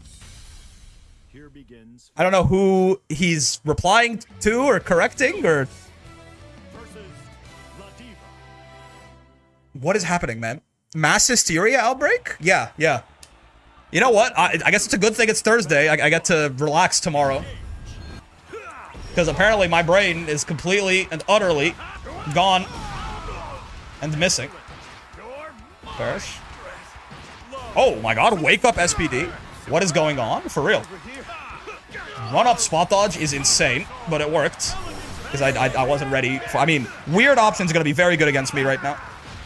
Here begins. I don't know who he's replying to or correcting or... What is happening, man? Mass hysteria outbreak? Yeah. You know what? I guess it's a good thing it's Thursday. I get to relax tomorrow. Because apparently my brain is completely and utterly gone and missing. Perish. Oh my god, wake up SPD. What is going on? For real. Run up spot dodge is insane, but it worked. Because I wasn't ready for... I mean, weird options are going to be very good against me right now.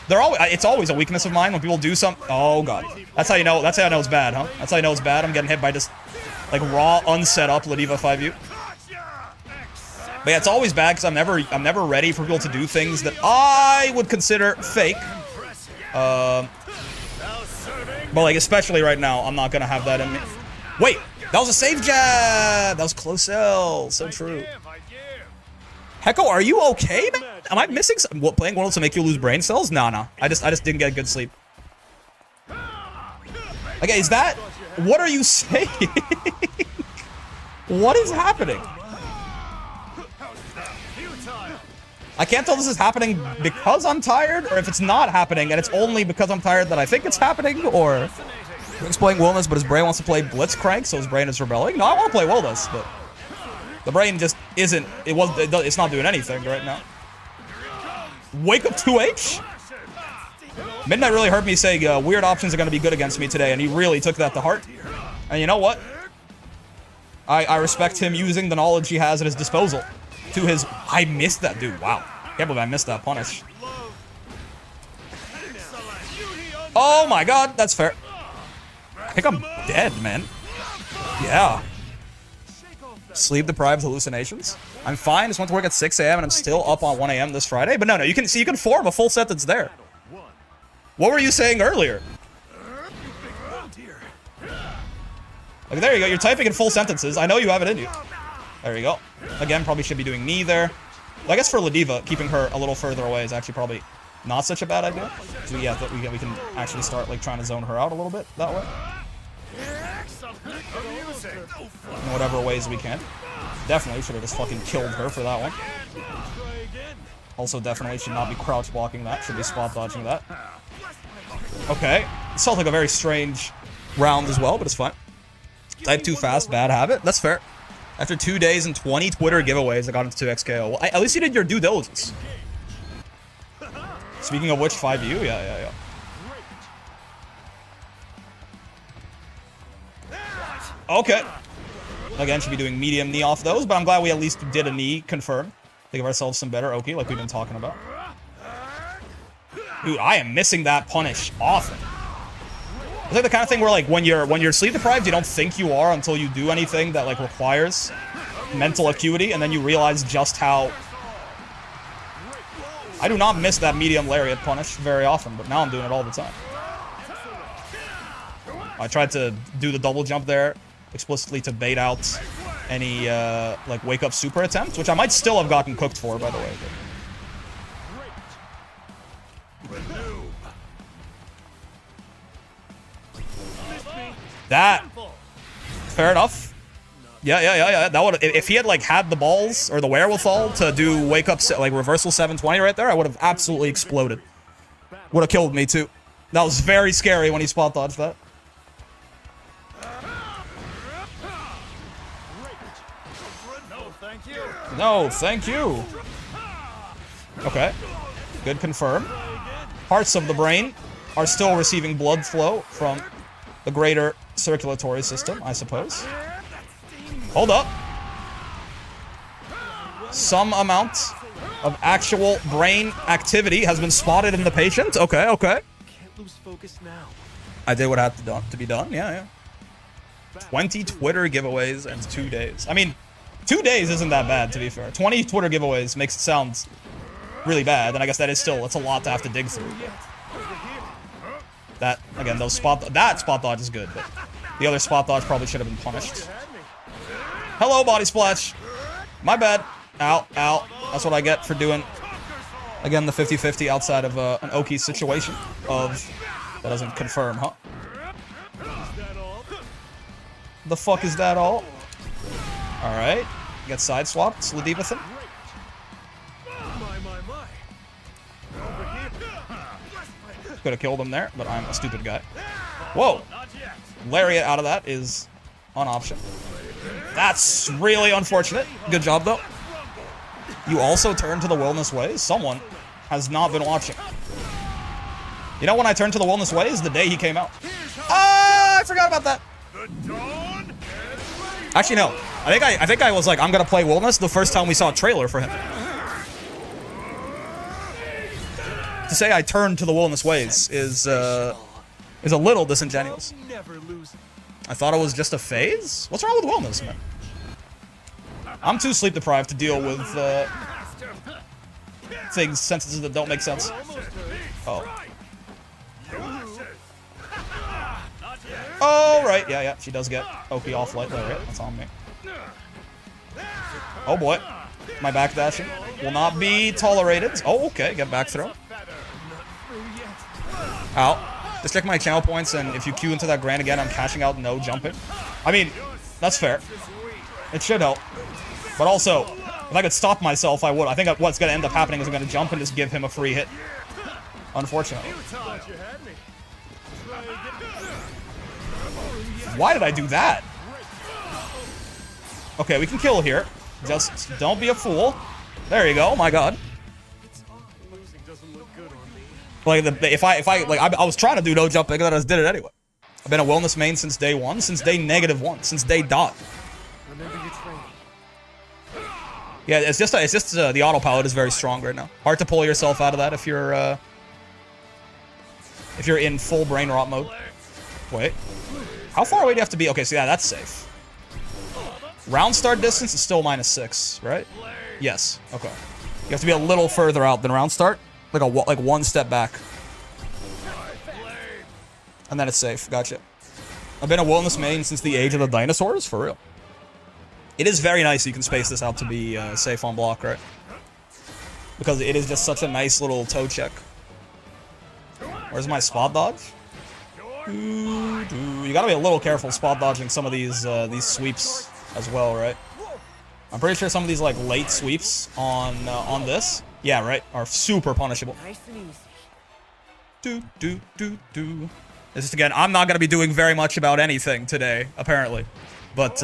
It's always a weakness of mine when people do something. Oh god, that's how you know. That's how I know it's bad, huh? That's how you know it's bad. I'm getting hit by just like raw, unset up Ladiva 5U. But yeah, it's always bad because I'm never ready for people to do things that I would consider fake. But like especially right now, I'm not gonna have that in me. Wait, that was a save jab. That was close L. So true. Hecko, are you okay, man? Am I missing something? What, playing Wilnas to make you lose brain cells? No. I just didn't get good sleep. Okay, is that... What are you saying? What is happening? I can't tell if this is happening because I'm tired, or if it's not happening, and it's only because I'm tired that I think it's happening, or... He's playing Wilnas, but his brain wants to play Blitzcrank, so his brain is rebelling. No, I want to play Wilnas, but... The brain just isn't, it's not doing anything right now. Wake up 2H? Midnight really heard me say weird options are going to be good against me today, and he really took that to heart. And you know what? I respect him using the knowledge he has at his disposal. To his... I missed that, dude. Wow. Can't believe I missed that punish. Oh my god, that's fair. I think I'm dead, man. Yeah. Sleep deprived hallucinations. I'm fine. Just went to work at 6 a.m. and I'm still up on 1 a.m. this Friday. But no, you can see, you can form a full sentence there. What were you saying earlier? Like, there you go. You're typing in full sentences. I know you have it in you. There you go. Again, probably should be doing knee there. Well, I guess for Ladiva, keeping her a little further away is actually probably not such a bad idea. So yeah, we can actually start like trying to zone her out a little bit that way. In whatever ways we can. Definitely should have just fucking killed her for that one. Also definitely should not be crouch blocking that. Should be spot dodging that. Okay. It felt like a very strange round as well, but it's fine. Type too fast, bad habit. That's fair. After 2 days and 20 Twitter giveaways, I got into 2x KO. Well, at least you did your due diligence. Speaking of which, 5U? Yeah. Okay. Again, should be doing medium knee off those, but I'm glad we at least did a knee confirm to give ourselves some better Oki, like we've been talking about. Dude, I am missing that punish often. It's like the kind of thing where, like, when you're sleep deprived, you don't think you are until you do anything that, like, requires mental acuity, and then you realize just how... I do not miss that medium lariat punish very often, but now I'm doing it all the time. I tried to do the double jump there explicitly to bait out any, like, wake-up super attempt, which I might still have gotten cooked for, by the way. But... That... Fair enough. Yeah. That would, if he had, like, had the balls or the wherewithal to do wake-up, like, reversal 720 right there, I would have absolutely exploded. Would have killed me, too. That was very scary when he spot dodged that. No, thank you. Okay. Good confirm. Parts of the brain are still receiving blood flow from the greater circulatory system, I suppose. Hold up. Some amount of actual brain activity has been spotted in the patient. Okay. Can't lose focus now. I did what had to be done. Yeah. 20 Twitter giveaways in 2 days. I mean, 2 days isn't that bad, to be fair. 20 Twitter giveaways makes it sound really bad, and I guess that is still, it's a lot to have to dig through. That, again, that spot dodge is good, but the other spot dodge probably should have been punished. Hello, body splash. My bad. Ow. That's what I get for doing, again, the 50-50 outside of an Oki situation of, that doesn't confirm, huh? The fuck is that all? Alright. Get side swapped, Sladivathan. Could have killed him there, but I'm a stupid guy. Whoa! Lariat out of that is an option. That's really unfortunate. Good job, though. You also turned to the Wilnas ways? Someone has not been watching. You know when I turned to the Wilnas ways? The day he came out. Ah, I forgot about that. Actually, no. I think I was like, I'm gonna play Wilnas the first time we saw a trailer for him. To say I turned to the Wilnas ways is a little disingenuous. I thought it was just a phase? What's wrong with Wilnas, man? I'm too sleep deprived to deal with things, sentences that don't make sense. Oh. Oh, right. Yeah. She does get Oki off light lariat. That's on me. Oh, boy. My backdashing will not be tolerated. Oh, okay. Get back throw. Ow. Just check my channel points, and if you queue into that grand again, I'm cashing out no jumping. I mean, that's fair. It should help. But also, if I could stop myself, I would. I think what's going to end up happening is I'm going to jump and just give him a free hit. Unfortunately. Why did I do that? Okay, we can kill here. Just don't be a fool. There you go. Oh my god. Like I was trying to do no jumping, and I just did it anyway. I've been a Wilnas main since day one, since day -1, since day dot. Yeah, it's just the autopilot is very strong right now. Hard to pull yourself out of that if you're in full brain rot mode. Wait. How far away do you have to be? Okay, so yeah, that's safe. Round start distance is still -6, right? Yes. Okay. You have to be a little further out than round start, like one step back, and then it's safe. Gotcha. I've been a Wilnas main since the age of the dinosaurs, for real. It is very nice you can space this out to be safe on block, right? Because it is just such a nice little toe check. Where's my spot dodge? You gotta be a little careful spot dodging some of these sweeps as well, right? I'm pretty sure some of these like late sweeps on this, yeah, right, are super punishable. Nice and easy. This is, again, I'm not gonna be doing very much about anything today, apparently, but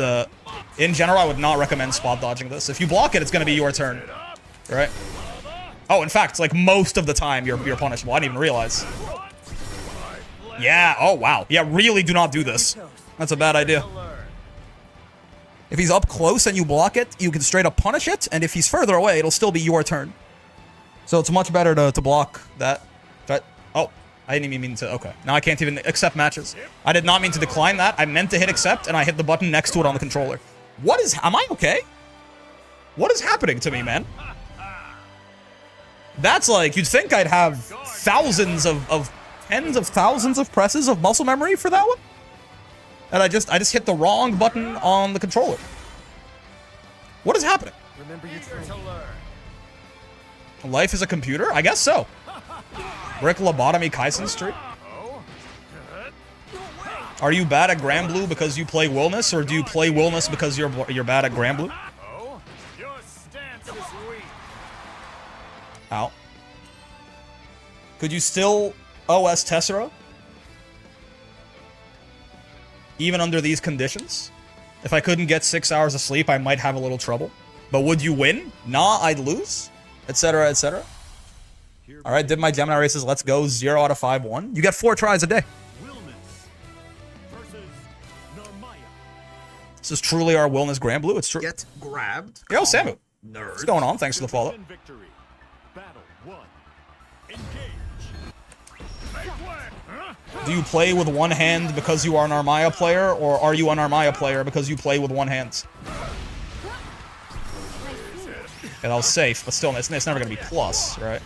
in general, I would not recommend spot dodging this. If you block it, it's gonna be your turn, right? Oh, in fact, like most of the time, you're punishable. I didn't even realize. Yeah. Oh, wow. Yeah, really do not do this. That's a bad idea. If he's up close and you block it, you can straight up punish it, and if he's further away, it'll still be your turn. So it's much better to block that. Oh, I didn't even mean to. Okay. Now I can't even accept matches. I did not mean to decline that. I meant to hit accept, and I hit the button next to it on the controller. What is... Am I okay? What is happening to me, man? That's like... You'd think I'd have thousands of tens of thousands of presses of muscle memory for that one? And I just hit the wrong button on the controller. What is happening? Remember your training. Life is a computer? I guess so. Brick lobotomy Kaisen streak? Are you bad at Grand Blue because you play Wilnas, or do you play Wilnas because you're bad at Grand Blue? Ow. Could you still OS Tessera? Even under these conditions? If I couldn't get 6 hours of sleep, I might have a little trouble. But would you win? Nah, I'd lose. Etc, etc. Alright, did my Gemini races. Let's go. 0 out of 5 won. You get 4 tries a day. This is truly our Wilnas Grand Blue. It's true. Get grabbed. Yo, Samu. Nerd. What's going on? Thanks for the follow. Do you play with one hand because you are an Armaya player, or are you an Armaya player because you play with one hand? Yeah, that was safe, but still, it's never going to be plus, right?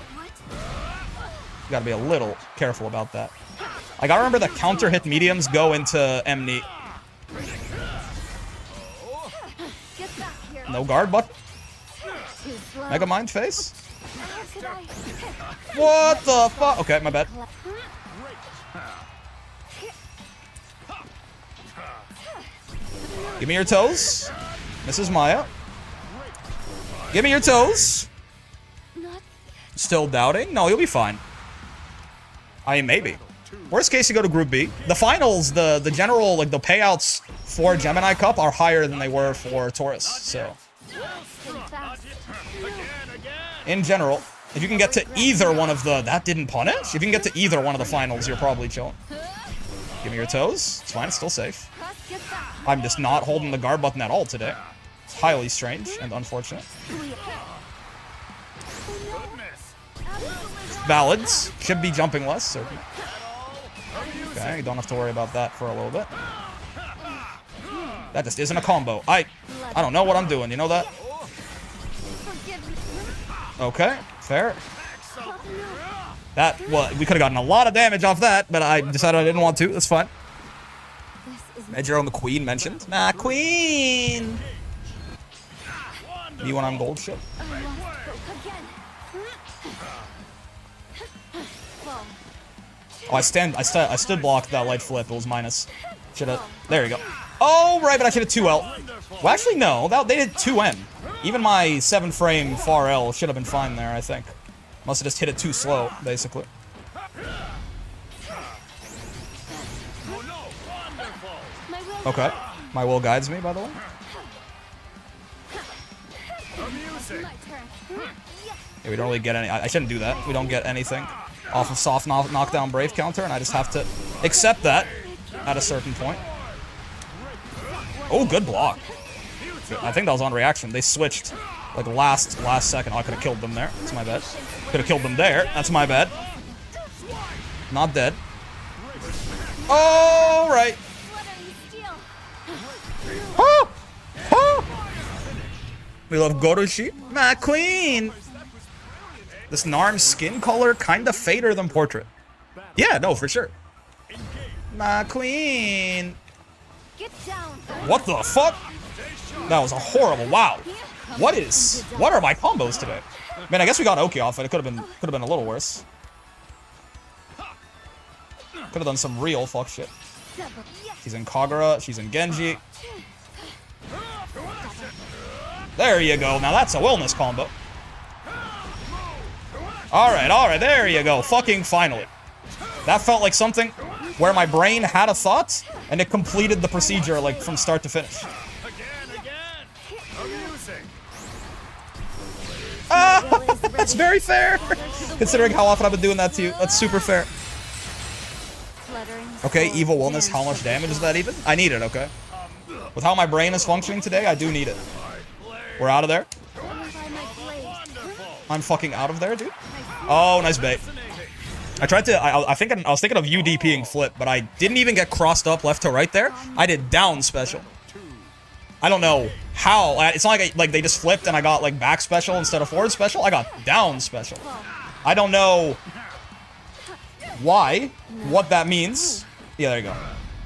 You got to be a little careful about that. I got to remember that counter hit mediums go into M-Knee. No guard, but... Mega Mind face? What the fuck? Okay, my bad. Give me your toes. Mrs. Maya. Give me your toes. Still doubting? No, you'll be fine. I mean, maybe. Worst case, you go to Group B. The finals, the general, like, the payouts for Gemini Cup are higher than they were for Taurus, so. In general, if you can get to either one of the... That didn't punish? If you can get to either one of the finals, you're probably chilling. Give me your toes. It's fine, it's still safe. I'm just not holding the guard button at all today. It's highly strange and unfortunate. Ballads. Should be jumping less. So. Okay, you don't have to worry about that for a little bit. That just isn't a combo. I don't know what I'm doing, you know that? Okay, fair. That, well, we could have gotten a lot of damage off that, but I decided I didn't want to. That's fine. Major on the Queen mentioned. Nah, Queen! Me when I'm gold ship. Oh, I stood blocked that light flip. It was minus. Should've. There you go. Oh, right, but I should have 2L. Well, actually, no. They did 2N. Even my 7-frame far L should have been fine there, I think. Must have just hit it too slow, basically. Okay. My will guides me, by the way. Yeah, we don't really get any... I shouldn't do that. We don't get anything off of soft knockdown Brave counter, and I just have to accept that at a certain point. Oh, good block. I think that was on reaction. They switched, like, last second. Oh, I could have killed them there. That's my bad. Could have killed them there. That's my bad. Not dead. All right. Oh! Oh! We love Gorushi. My queen. This Narm's skin color kinda fader than portrait. Yeah, no, for sure. My queen. Get down. What the fuck? That was a horrible. Wow. What are my combos today? Man, I guess we got Oki off it. It could have been a little worse. Could have done some real fuck shit. She's in Kagura. She's in Genji. There you go. Now that's a Wilnas combo. Alright, there you go. Fucking finally. That felt like something where my brain had a thought, and it completed the procedure, like, from start to finish. Ah! That's very fair! Considering how often I've been doing that to you. That's super fair. Okay, evil Wilnas, how much damage is that even? I need it, okay? With how my brain is functioning today, I do need it. We're out of there. I'm fucking out of there, dude. Oh, nice bait. I tried to, I was thinking of UDPing flip, but I didn't even get crossed up left to right there. I did down special. I don't know how. It's not like they just flipped and I got like back special instead of forward special. I got down special. I don't know why, what that means. Yeah, there you go.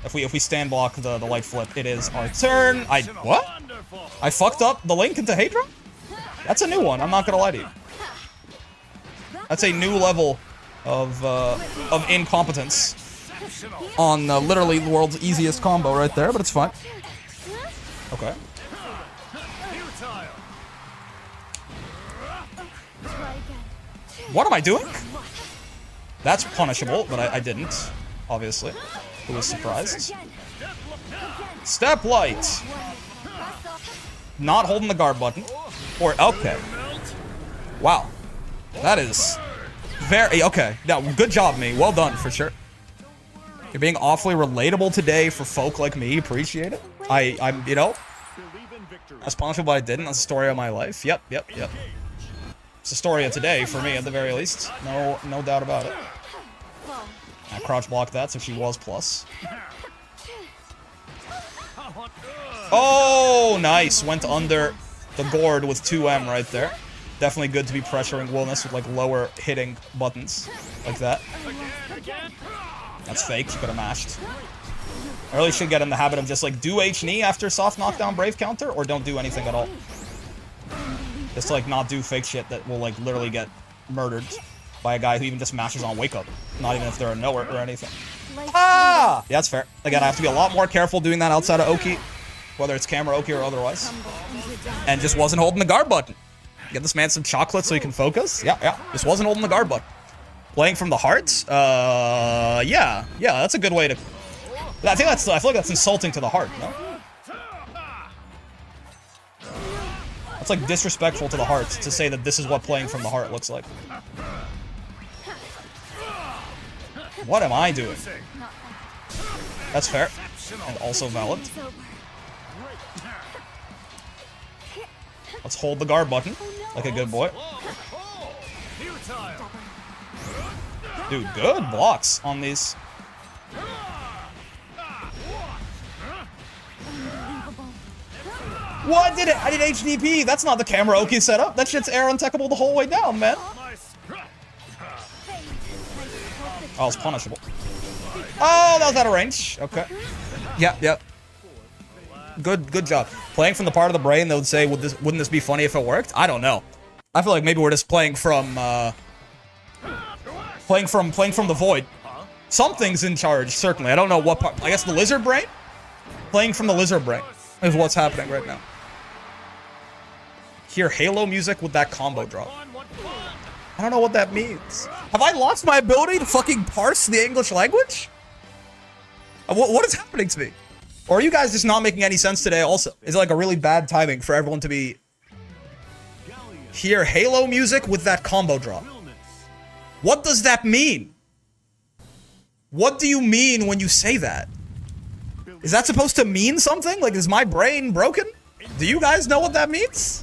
If we stand block the light flip, it is our turn. What? I fucked up the link into Hadron? That's a new one. I'm not gonna lie to you. That's a new level of incompetence on literally the world's easiest combo right there, but it's fine. Okay. What am I doing? That's punishable, but I didn't, obviously. Who was surprised? Step light. Not holding the guard button. Or, okay. Wow. That is very, okay. Yeah, good job, me. Well done, for sure. You're being awfully relatable today for folk like me. Appreciate it. I'm, you know, that's punishable, but I didn't. That's the story of my life. Yep. It's the story of today for me, at the very least. No doubt about it. I crouch blocked that, so she was plus. Oh, nice. Went under the gourd with 2M right there. Definitely good to be pressuring Wilnas with like lower hitting buttons like that. That's fake. She could have mashed. I really should get in the habit of just like do H knee after soft knockdown brave counter, or don't do anything at all. Just to like not do fake shit that will like literally get murdered by a guy who even just mashes on wake up. Not even if they're a knower or anything. Ah! Yeah, that's fair. Again, I have to be a lot more careful doing that outside of Oki, whether it's camera Oki or otherwise. And just wasn't holding the guard button. Get this man some chocolate so he can focus. Yeah. Just wasn't holding the guard button. Playing from the heart? Yeah, that's a good way to... I feel like that's insulting to the heart, no? It's like disrespectful to the heart to say that this is what playing from the heart looks like. What am I doing? That's fair. And also valid. Let's hold the guard button like a good boy. Dude, good blocks on these. What did it? I did HDP. That's not the camera Oki setup. That shit's air untechable the whole way down, man. Oh, it's punishable. Oh, that was out of range. Okay. Yep. Good job. Playing from the part of the brain that would say, wouldn't this be funny if it worked? I don't know. I feel like maybe we're just playing from the void. Something's in charge, certainly. I don't know what part. I guess the lizard brain? Playing from the lizard brain is what's happening right now. Hear Halo music with that combo drop. I don't know what that means. Have I lost my ability to fucking parse the English language? What is happening to me? Or are you guys just not making any sense today also? Is it like a really bad timing for everyone to be... Hear Halo music with that combo drop? What does that mean? What do you mean when you say that? Is that supposed to mean something? Like, is my brain broken? Do you guys know what that means?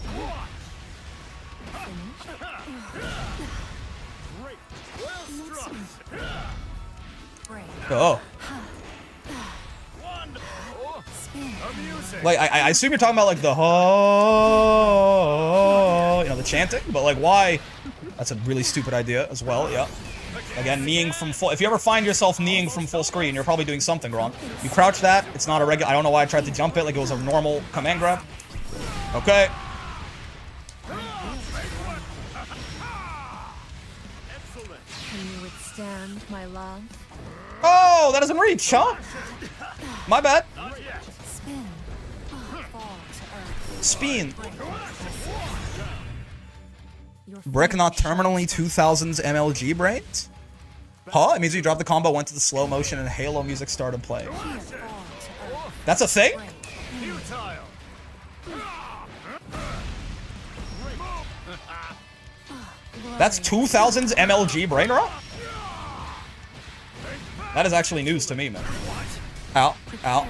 Oh. Like, I assume you're talking about, like, the you know, the chanting, but like why? That's a really stupid idea as well, yeah. Again, kneeing from full, if you ever find yourself kneeing from full screen, you're probably doing something wrong. You crouch that, it's not a regular, I don't know why I tried to jump it like it was a normal command grab. Okay. Can you withstand my love? Oh, that doesn't reach, huh? My bad. Spin. Fall to earth. Spin. Brick not terminally 2000s MLG brains? Huh? It means you dropped the combo, went to the slow motion, and Halo music started playing. That's a thing? That's 2000s MLG brain rot? That is actually news to me, man. Ow. Ow.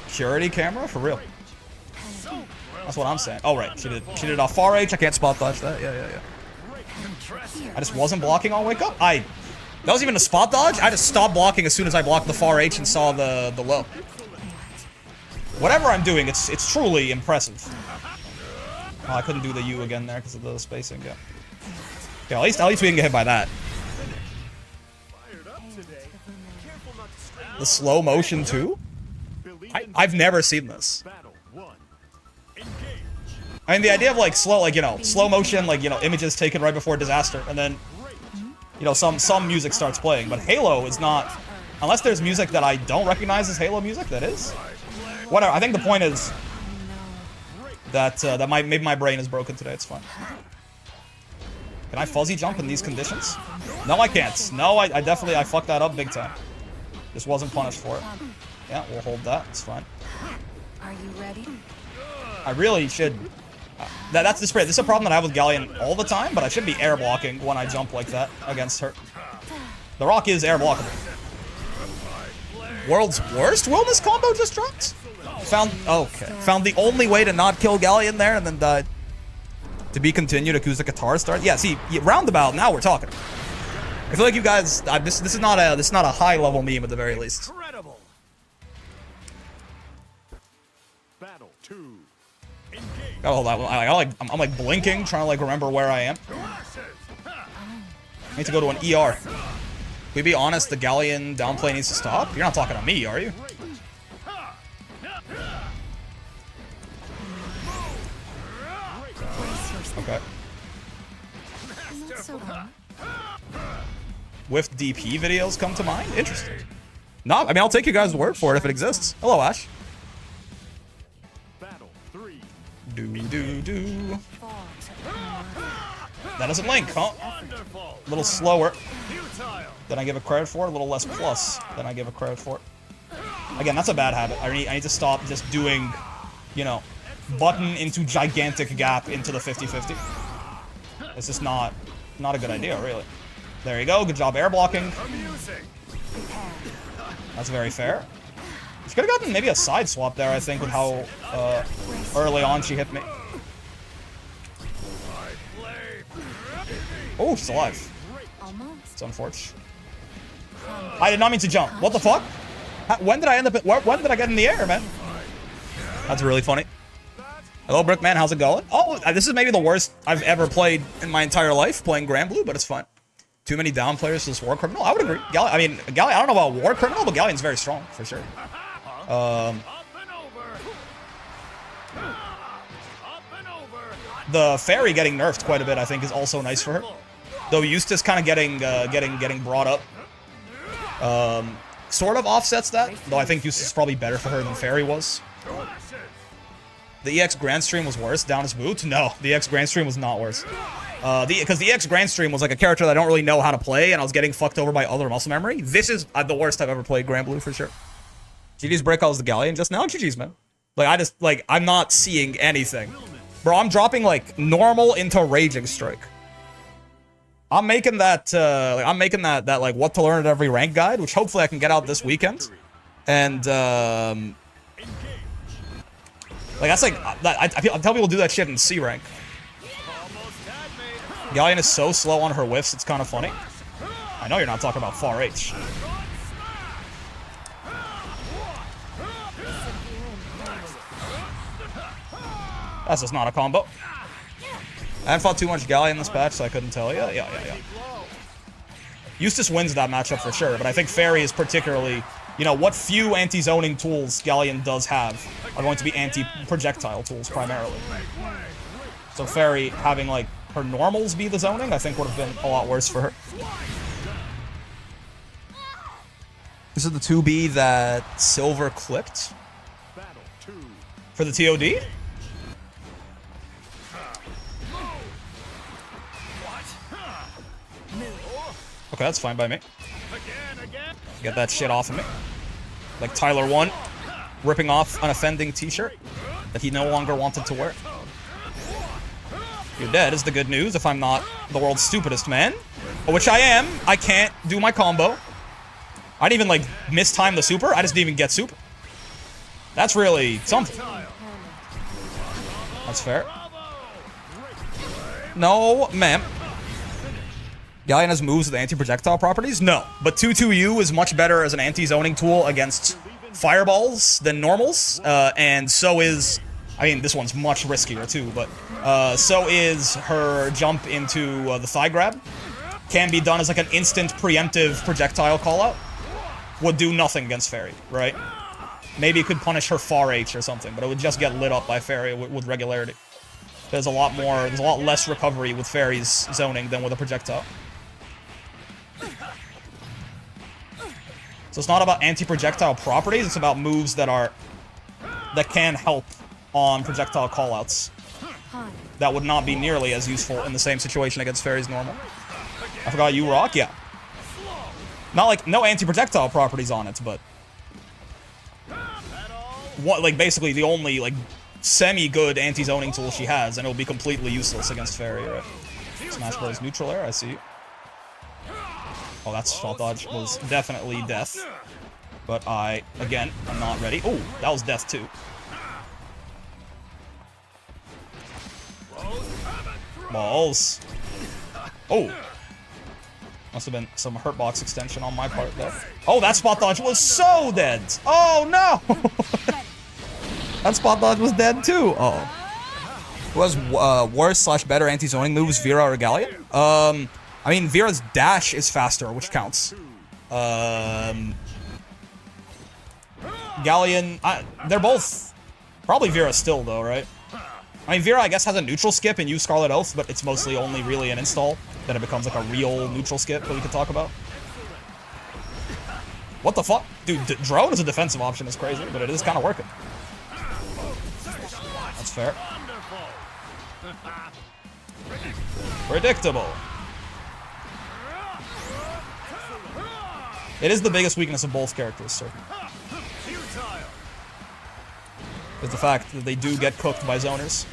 Purity camera? For real. That's what I'm saying. Oh, right. She did it off far H. I can't spot dodge that. Yeah. I just wasn't blocking on wake up. That was even a spot dodge? I just stopped blocking as soon as I blocked the far H and saw the low. Whatever I'm doing, it's truly impressive. Oh, I couldn't do the U again there because of the spacing, yeah. Yeah, at least we can get hit by that. The slow motion too? I've never seen this. I mean, the idea of like slow motion, like, you know, images taken right before disaster, and then, you know, some music starts playing. But Halo is not, unless there's music that I don't recognize as Halo music, that is. Whatever. I think the point is that maybe my brain is broken today. It's fine. Can I fuzzy jump in these conditions? No, I can't. No, I definitely fucked that up big time. Just wasn't punished for it. Yeah, we'll hold that. It's fine. Are you ready? I really should. That's the spread. This is a problem that I have with Galleon all the time, but I should be air blocking when I jump like that against her. The rock is air blockable. World's worst Wilnas combo just dropped? Found the only way to not kill Galleon there and then died. To be continued, Akusa Qatar start. Yeah, see, roundabout, now we're talking. I feel like you guys, this is not a high level meme at the very least. Incredible. Battle 2. Gotta hold that. I'm like blinking, trying to like remember where I am. I need to go to an ER. Can we be honest, the Galleon downplay needs to stop? You're not talking to me, are you? Okay. With DP videos come to mind? Interesting. No, I mean, I'll take you guys' word for it if it exists. Hello, Ash. Do. That doesn't link, huh? A little slower than I give it credit for, a little less plus than I give it credit for. Again, that's a bad habit. I need to stop just doing, you know, button into gigantic gap into the 50-50. It's just not a good idea, really. There you go. Good job air blocking. That's very fair. She could have gotten maybe a side swap there, I think, with how early on she hit me. Oh, she's alive. It's unfortunate. I did not mean to jump. What the fuck? When did I end up when did I get in the air, man? That's really funny. Hello, Brickman. How's it going? Oh, this is maybe the worst I've ever played in my entire life, playing Grand Blue, but it's fun. Too many down players to this War Criminal? I would agree. Galleon, I don't know about War Criminal, but Galleon's very strong, for sure. The Fairy getting nerfed quite a bit, I think, is also nice for her. Though Eustace kind of getting brought up. Sort of offsets that, though I think Eustace is probably better for her than Fairy was. The EX Grand Stream was worse, down his boot? No, the EX Grand Stream was not worse. Because the EX Grand Stream was like a character that I don't really know how to play, and I was getting fucked over by other muscle memory. This is the worst I've ever played Grand Blue, for sure. GG's breakouts the Galleon just now? GG's, man. Like, I'm not seeing anything. Bro, I'm dropping, like, normal into Raging Strike. I'm making that, like, what to learn at every rank guide, which hopefully I can get out this weekend. And, like, that's like, I tell people to do that shit in C rank. Galleon is so slow on her whiffs, it's kind of funny. I know you're not talking about far H. That's just not a combo. I haven't fought too much Galleon in this patch, so I couldn't tell you. Yeah. Eustace wins that matchup for sure, but I think Fairy is particularly, you know, what few anti-zoning tools Galleon does have are going to be anti-projectile tools primarily. So Fairy having, like, her normals be the zoning, I think would have been a lot worse for her. This is the 2B that Silver clipped for the TOD? Okay, that's fine by me. Get that shit off of me. Like Tyler 1, ripping off an offending t-shirt that he no longer wanted to wear. You're dead is the good news if I'm not the world's stupidest man. Which I am. I can't do my combo. I didn't even, like, mistime the super. I just didn't even get super. That's really something. That's fair. No, ma'am. Galleon has moves with anti-projectile properties? No. But 2-2U is much better as an anti-zoning tool against fireballs than normals. And so is... I mean, this one's much riskier, too, but... so is her jump into the thigh grab. Can be done as, like, an instant preemptive projectile callout. Would do nothing against Fairy, right? Maybe it could punish her far H or something, but it would just get lit up by Fairy with regularity. There's a lot less recovery with Fairy's zoning than with a projectile. So it's not about anti-projectile properties, it's about moves that can help on projectile callouts. That would not be nearly as useful in the same situation against Fairy's normal. I forgot you rock? Yeah. Not like, no anti-projectile properties on it, but... what, like, basically the only, like, semi-good anti-zoning tool she has, and it will be completely useless against Fairy, right? Smash Bros. Neutral air, I see. Oh, that spot dodge was definitely death. But I, again, I'm not ready. Oh, that was death, too. Balls. Oh. Must have been some hurt box extension on my part there. Oh, that spot dodge was so dead. Oh, no. That spot dodge was dead, too. Uh-oh. Who has worse / better anti-zoning moves, Vera or Galleon? I mean, Vera's dash is faster, which counts. Galleon, they're both... probably Vera still, though, right? I mean, Vera, I guess, has a neutral skip and use Scarlet Oath, but it's mostly only really an install. Then it becomes like a real neutral skip that we could talk about. What the fuck? Dude, drone as a defensive option is crazy, but it is kind of working. That's fair. Predictable. It is the biggest weakness of both characters, sir. Is the fact that they do get cooked by zoners.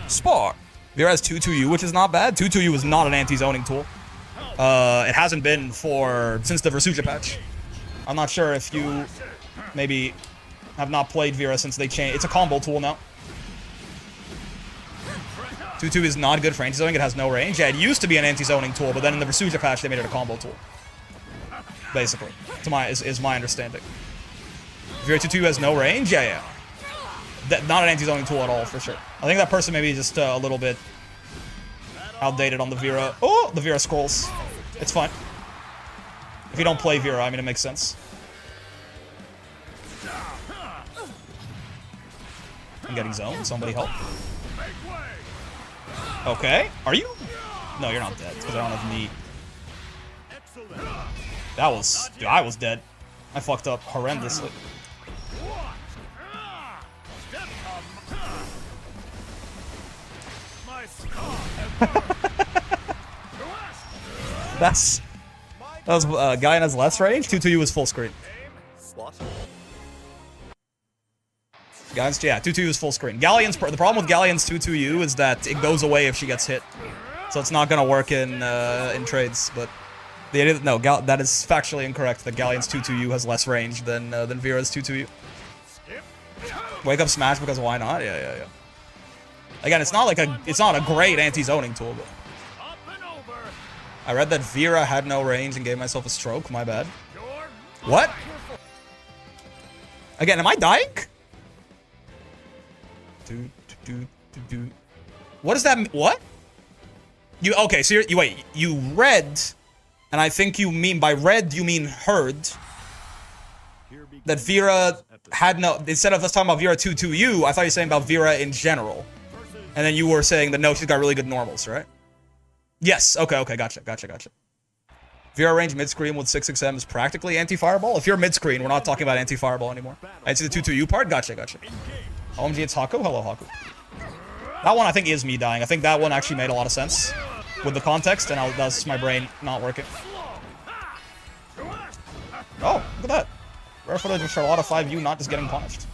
Spar. Vera has 2-2U, which is not bad. 2-2U is not an anti-zoning tool. It hasn't been since the Versuja patch. I'm not sure if you maybe have not played Vera since they changed. It's a combo tool now. 2-2 is not good for anti-zoning. It has no range. Yeah, it used to be an anti-zoning tool, but then in the Versuja patch they made it a combo tool. Basically, is my understanding. Vera 2-2 has no range? Yeah. Not an anti-zoning tool at all, for sure. I think that person maybe just a little bit outdated on the Vera. Oh, the Vera scrolls. It's fine. If you don't play Vera, I mean, it makes sense. I'm getting zoned. Somebody help. Okay. Are you? No, you're not dead, because I don't have knee. That was... dude, I was dead. I fucked up horrendously. That was Galleon has less range. 2-2U is full screen. Galleon's, yeah, 2-2U is full screen. Galleon's the problem with Galleon's 2-2U is that it goes away if she gets hit, so it's not gonna work in trades. But no, that is factually incorrect. That Galleon's 2-2U has less range than Vera's 2-2U. Wake up smash because why not? Yeah. Again, it's not a great anti-zoning tool, but I read that Vera had no range and gave myself a stroke. My bad. What? Again, am I dying? What does that mean? What? You okay? So you wait. You read, and I think you mean by read you mean heard that Vera had no. Instead of us talking about Vera 2-2U, I thought you were saying about Vera in general, and then you were saying that no, she's got really good normals, right? Yes. Okay. Gotcha. Vera range mid screen with 6XM is practically anti-fireball. If you're mid screen, we're not talking about anti-fireball anymore. I see the 2-2U part. Gotcha. OMG, it's Haku. Hello, Haku. That one I think is me dying. I think that one actually made a lot of sense with the context, and that's my brain not working. Oh, look at that. Rare footage of Charlotta 5U not just getting punished.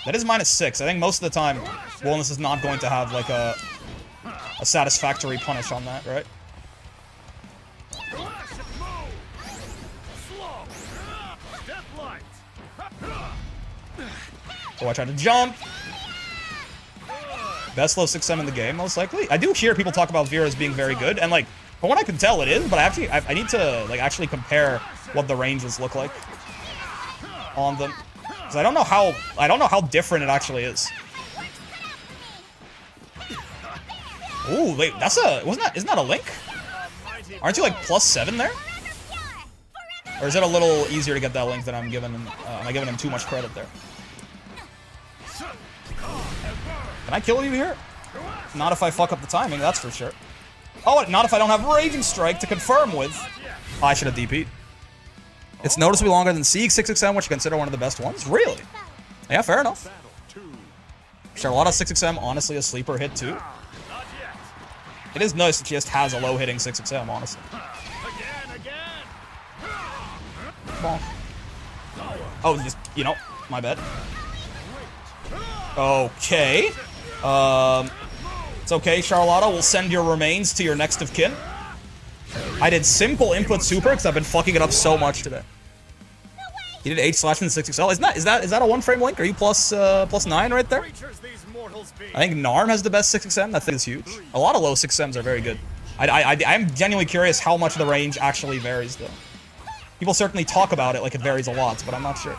That is -6. I think most of the time, Wilnas is not going to have like a satisfactory punish on that, right? Oh, I tried to jump. Best low 6M in the game, most likely. I do hear people talk about Vera as being very good, and like, from what I can tell, it is. But I need to like actually compare what the ranges look like on them, because I don't know how different it actually is. Ooh, wait, isn't that a link? Aren't you like +7 there? Or is it a little easier to get that link than I'm giving him? Am I giving him too much credit there? Can I kill you here? Not if I fuck up the timing, that's for sure. Oh, not if I don't have Raging Strike to confirm with. Oh, I should have DP'd. It's noticeably longer than Siege 6XM, which you consider one of the best ones? Really? Yeah, fair enough. Charlotta 6XM, honestly, a sleeper hit too. It is nice that she just has a low-hitting 6XM, honestly. Bonk. Oh, just, you know, my bad. Okay. It's okay, Charlotta. We'll send your remains to your next of kin. I did simple input super because I've been fucking it up so much today. He did H/ in 6XL. Is that a one-frame link? Are you +9 right there? I think Narm has the best 6XM. That thing is huge. A lot of low 6XMs are very good. I'm genuinely curious how much the range actually varies, though. People certainly talk about it like it varies a lot, but I'm not sure.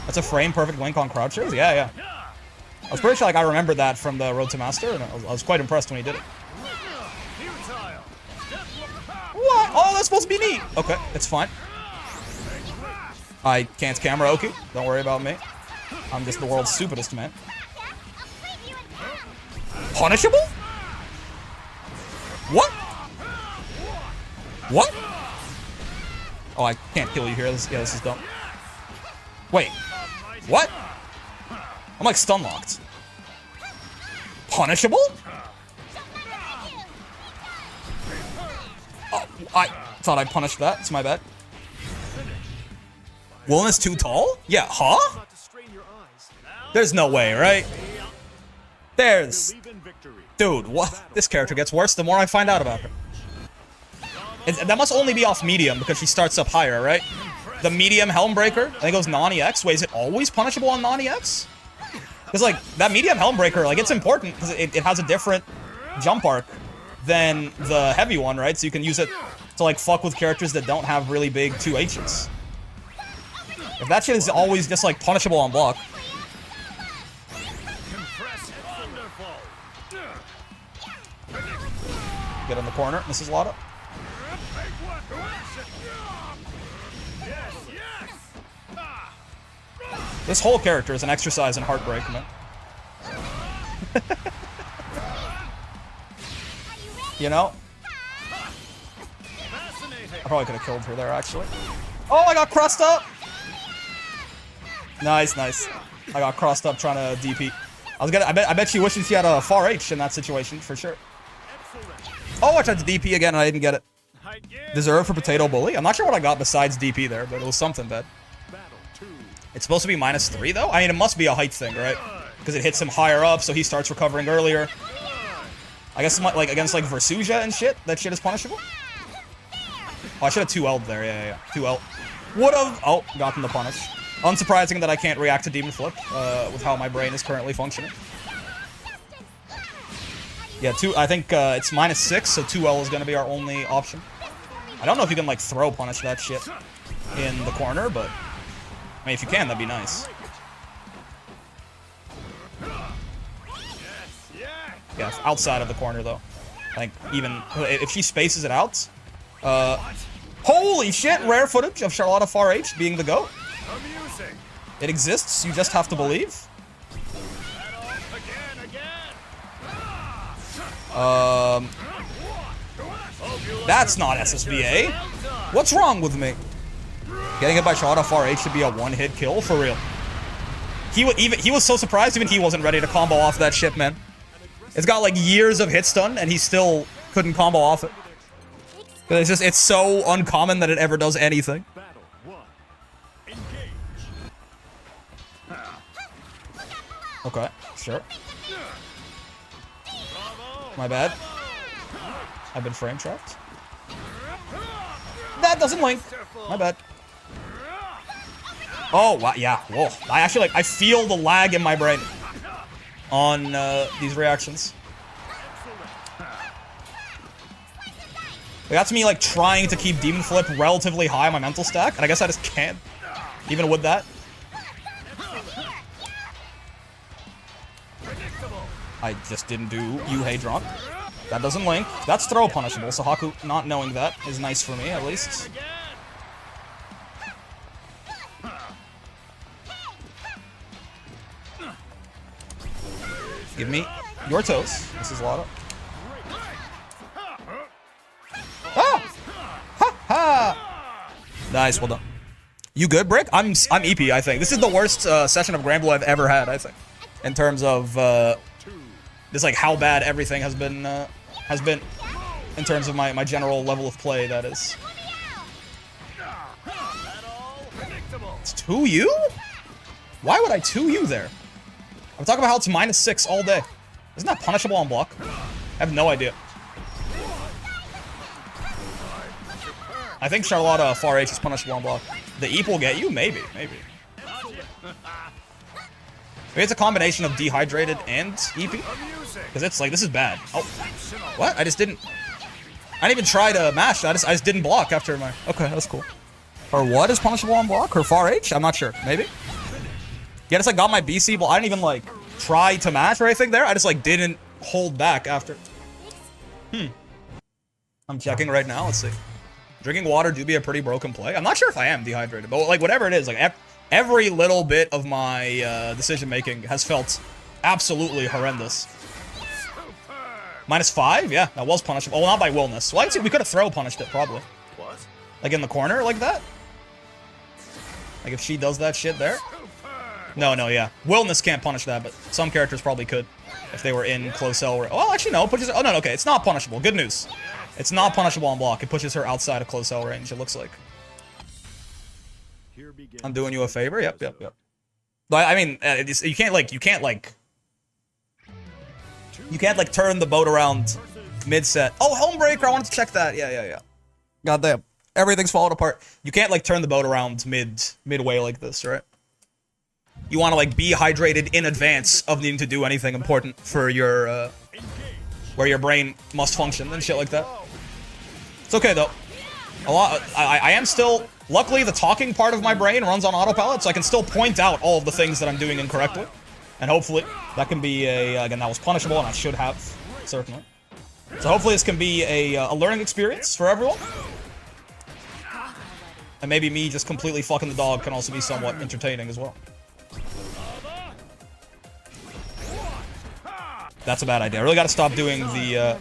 That's a frame-perfect link on crowd shares? Yeah. I was pretty sure like I remember that from the Road to Master, and I was quite impressed when he did it. What? Oh, that's supposed to be neat. Okay, it's fine. I can't camera Oki. Don't worry about me. I'm just the world's stupidest man. Punishable? What? What? Oh, I can't kill you here. This is dumb. Wait. What? I'm like stun locked. Punishable? Oh, I thought I punished that. It's my bad. Wilnas too tall? Yeah, huh? There's no way, right? Dude, what? This character gets worse the more I find out about her. That must only be off medium because she starts up higher, right? The medium Helmbreaker, I think it was non-EX. Wait, is it always punishable on non-EX? Because, like, that medium Helmbreaker, like, it's important because it has a different jump arc than the heavy one, right? So you can use it to, like, fuck with characters that don't have really big 2Hs. If that shit is always just, like, punishable on block. Get in the corner, Mrs. Lotta. This whole character is an exercise in heartbreak, man. You know? I probably could have killed her there, actually. Oh, I got crossed up! Nice. I got crossed up trying to DP. I bet she wishes she had a far H in that situation, for sure. Oh, I tried to DP again and I didn't get it. Deserve for Potato Bully? I'm not sure what I got besides DP there, but it was something bad. It's supposed to be -3, though? I mean, it must be a height thing, right? Because it hits him higher up, so he starts recovering earlier. I guess, like, against, like, Versusia and shit, that shit is punishable? Oh, I should have 2L'd there, yeah. 2L. Would've... Oh, gotten the punish. Unsurprising that I can't react to Demon Flip, with how my brain is currently functioning. Yeah, I think, it's -6, so 2L is gonna be our only option. I don't know if you can, like, throw punish that shit in the corner, but... I mean, if you can, that'd be nice. Yeah, outside of the corner, though. I think even if she spaces it out. Holy shit, rare footage of Charlotta Far H being the GOAT. Amusing. It exists, you just have to believe. That's not SSBA. What's wrong with me? Getting hit by Charlotta Far H should be a one-hit kill, for real. He was so surprised, even he wasn't ready to combo off that shit, man. It's got like years of hit stun, and he still couldn't combo off it. It's so uncommon that it ever does anything. Battle 1. Engage. Okay, sure. My bad. I've been frame trapped. That doesn't link. My bad. Oh, wow, yeah, whoa. I actually, like, I feel the lag in my brain on these reactions. That's me, like, trying to keep Demon Flip relatively high on my mental stack, and I guess I just can't, even with that. I just didn't do Yuhei drunk. That doesn't link. That's throw punishable, so Haku not knowing that is nice for me, at least. Give me your toes. This is Lotta. Ah! Ha ha! Nice, well done. You good, Brick? I'm EP, I think. This is the worst session of Granblue I've ever had, I think. In terms of just like how bad everything has been in terms of my general level of play, that is. It's 2U? Why would I 2U there? I'm talking about how it's -6 all day. Isn't that punishable on block? I have no idea. I think Charlotta Far H is punishable on block. The Eep will get you? Maybe. Maybe it's a combination of dehydrated and EP. Because it's like, this is bad. Oh. What? I didn't even try to mash. I just didn't block after my... Okay, that's cool. Or what is punishable on block? Or Far H? I'm not sure. Maybe? Yeah, I just like got my BC, but I didn't even like try to mash or anything there. I just like didn't hold back after. I'm checking right now. Let's see. Drinking water do be a pretty broken play. I'm not sure if I am dehydrated, but like whatever it is, like every little bit of my decision making has felt absolutely horrendous. -5? Yeah, that was punishable. Oh, not by Wilnas. Well, we could have throw punished it probably. What? Like in the corner like that. Like if she does that shit there. No, yeah. Wilnas can't punish that, but some characters probably could if they were in close cell. Well, actually, no. Pushes. Oh, no, okay. It's not punishable. Good news. It's not punishable on block. It pushes her outside of close cell range, it looks like. I'm doing you a favor? Yep. But, I mean, you can't turn the boat around mid-set. Oh, Helmbreaker! I wanted to check that. Yeah. Goddamn. Everything's falling apart. You can't, like, turn the boat around midway like this, right? You want to, like, be hydrated in advance of needing to do anything important for your, where your brain must function and shit like that. It's okay, though. I am still... Luckily, the talking part of my brain runs on autopilot, so I can still point out all of the things that I'm doing incorrectly. And hopefully, that can be a... Again, that was punishable, and I should have, certainly. So hopefully this can be a learning experience for everyone. And maybe me just completely fucking the dog can also be somewhat entertaining as well. That's a bad idea. I really gotta stop doing the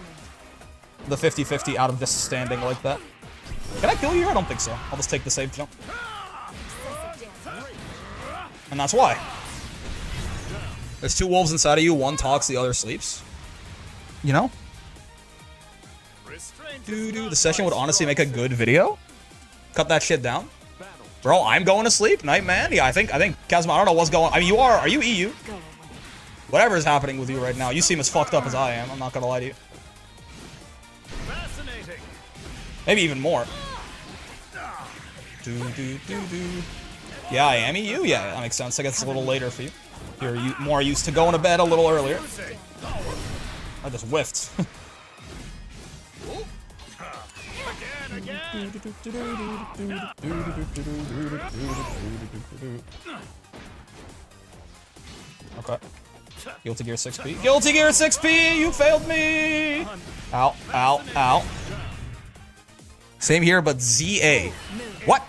50-50 out of this standing like that. Can I kill you here? I don't think so. I'll just take the safe jump. And that's why. There's 2 wolves inside of you. One talks, the other sleeps. You know? The session would honestly make a good video. Cut that shit down. Bro, I'm going to sleep. Night man. Yeah, I think Kazuma, I don't know what's going on. I mean, are you EU? Whatever is happening with you right now, you seem as fucked up as I am. I'm not gonna lie to you. Maybe even more. Yeah, I am EU? Yeah, that makes sense. I guess it's a little later for you. You're more used to going to bed a little earlier. I just whiffed. Okay. Guilty Gear 6P. Guilty Gear 6P! You failed me! Ow, ow, ow. Same here, but ZA. What?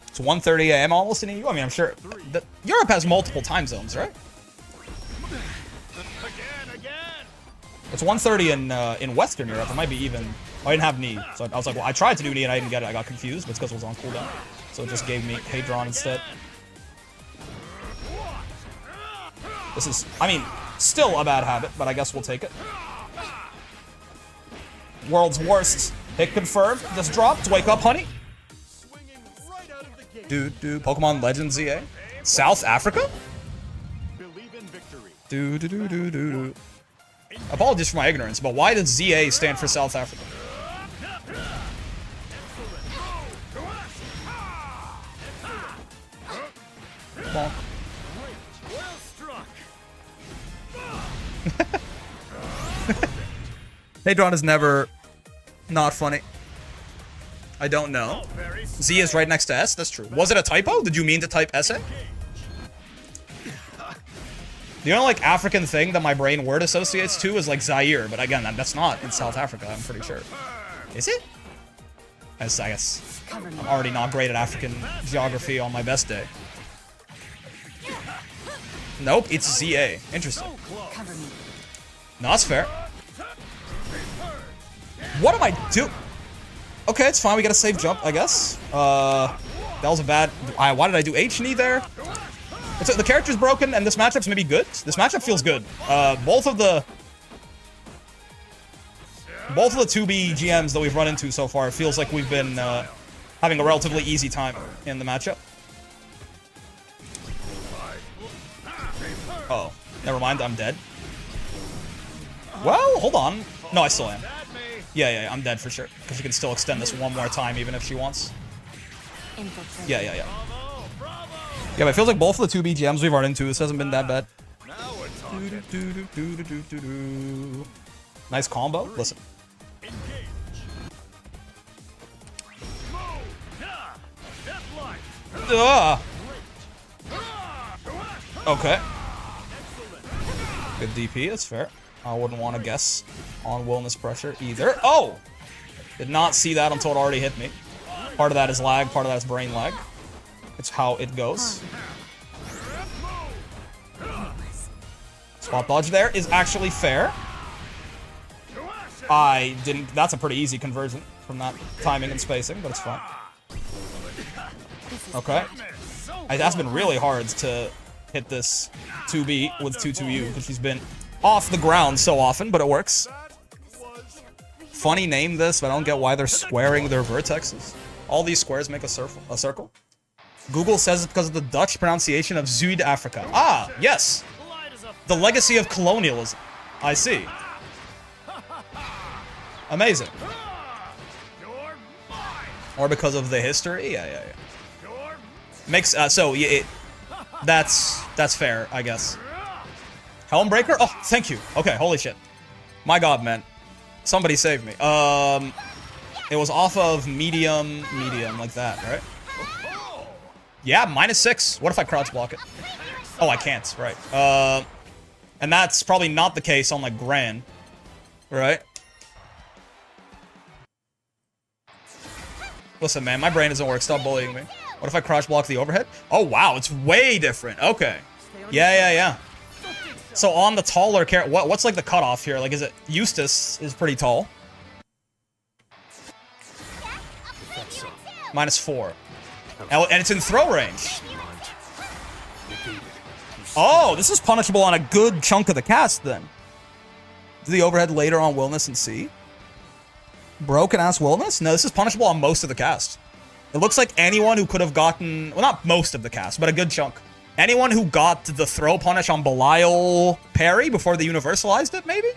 It's 1:30 a.m. almost in EU? I mean, I'm sure. Europe has multiple time zones, right? It's 1:30 in Western Europe. It might be even. Oh, I didn't have knee. So I was like, well, I tried to do knee and I didn't get it. I got confused, but it's because it was on cooldown. So it just gave me Hadron instead. This is, I mean, still a bad habit, but I guess we'll take it. World's worst. Hit confirmed. Just dropped. Wake up, honey. Dude. Pokemon Legends ZA. South Africa? Do. Apologies for my ignorance, but why does ZA stand for South Africa? Bonk. Hadron is never not funny. I don't know. Z is right next to S, that's true. Was it a typo? Did you mean to type SA? The only like African thing that my brain word associates to is like Zaire, but again, that's not in South Africa, I'm pretty sure. Is it? As I guess I'm already not great at African geography on my best day. Nope, it's ZA. Interesting. No, that's fair. What am I doing? Okay, it's fine. We got a safe jump, I guess. That was a bad... why did I do H-knee there? The character's broken, and this matchup's maybe good. This matchup feels good. Both of the 2B GMs that we've run into so far, it feels like we've been having a relatively easy time in the matchup. Oh, never mind. I'm dead. Well, hold on. No, I still am. Yeah, I'm dead for sure. Because she can still extend this one more time, even if she wants. Yeah. Yeah, but it feels like both of the 2B GMs we've run into, this hasn't been that bad. Nice combo. Listen. Okay. Good DP, that's fair. I wouldn't want to guess on Wilnas pressure either. Oh! Did not see that until it already hit me. Part of that is lag, part of that is brain lag. It's how it goes. Spot dodge there is actually fair. I didn't... That's a pretty easy conversion from that timing and spacing, but it's fine. Okay. It has been really hard to hit this 2B with 2-2U because she's been off the ground so often, but it works. Funny name this, but I don't get why they're squaring their vertexes. All these squares make a circle. Google says it's because of the Dutch pronunciation of Zuid-Afrika. Ah, yes. The legacy of colonialism. I see. Amazing. Or because of the history? Yeah. Makes, that's fair, I guess. Helmbreaker? Oh, thank you. Okay, holy shit. My god, man. Somebody save me. It was off of medium, like that, right? Yeah, -6. What if I crouch block it? Oh, I can't, right. And that's probably not the case on, like, Gran, right? Listen, man, my brain doesn't work. Stop bullying me. What if I crouch block the overhead? Oh, wow, it's way different. Okay. Yeah. So on the taller character, what's like the cutoff here? Like, is it Eustace is pretty tall? -4. And it's in throw range. Oh, this is punishable on a good chunk of the cast then. Do the overhead later on Wilnas and C? Broken ass Wilnas? No, this is punishable on most of the cast. It looks like anyone who could have gotten, well, not most of the cast, but a good chunk. Anyone who got the throw punish on Belial parry before they universalized it, maybe?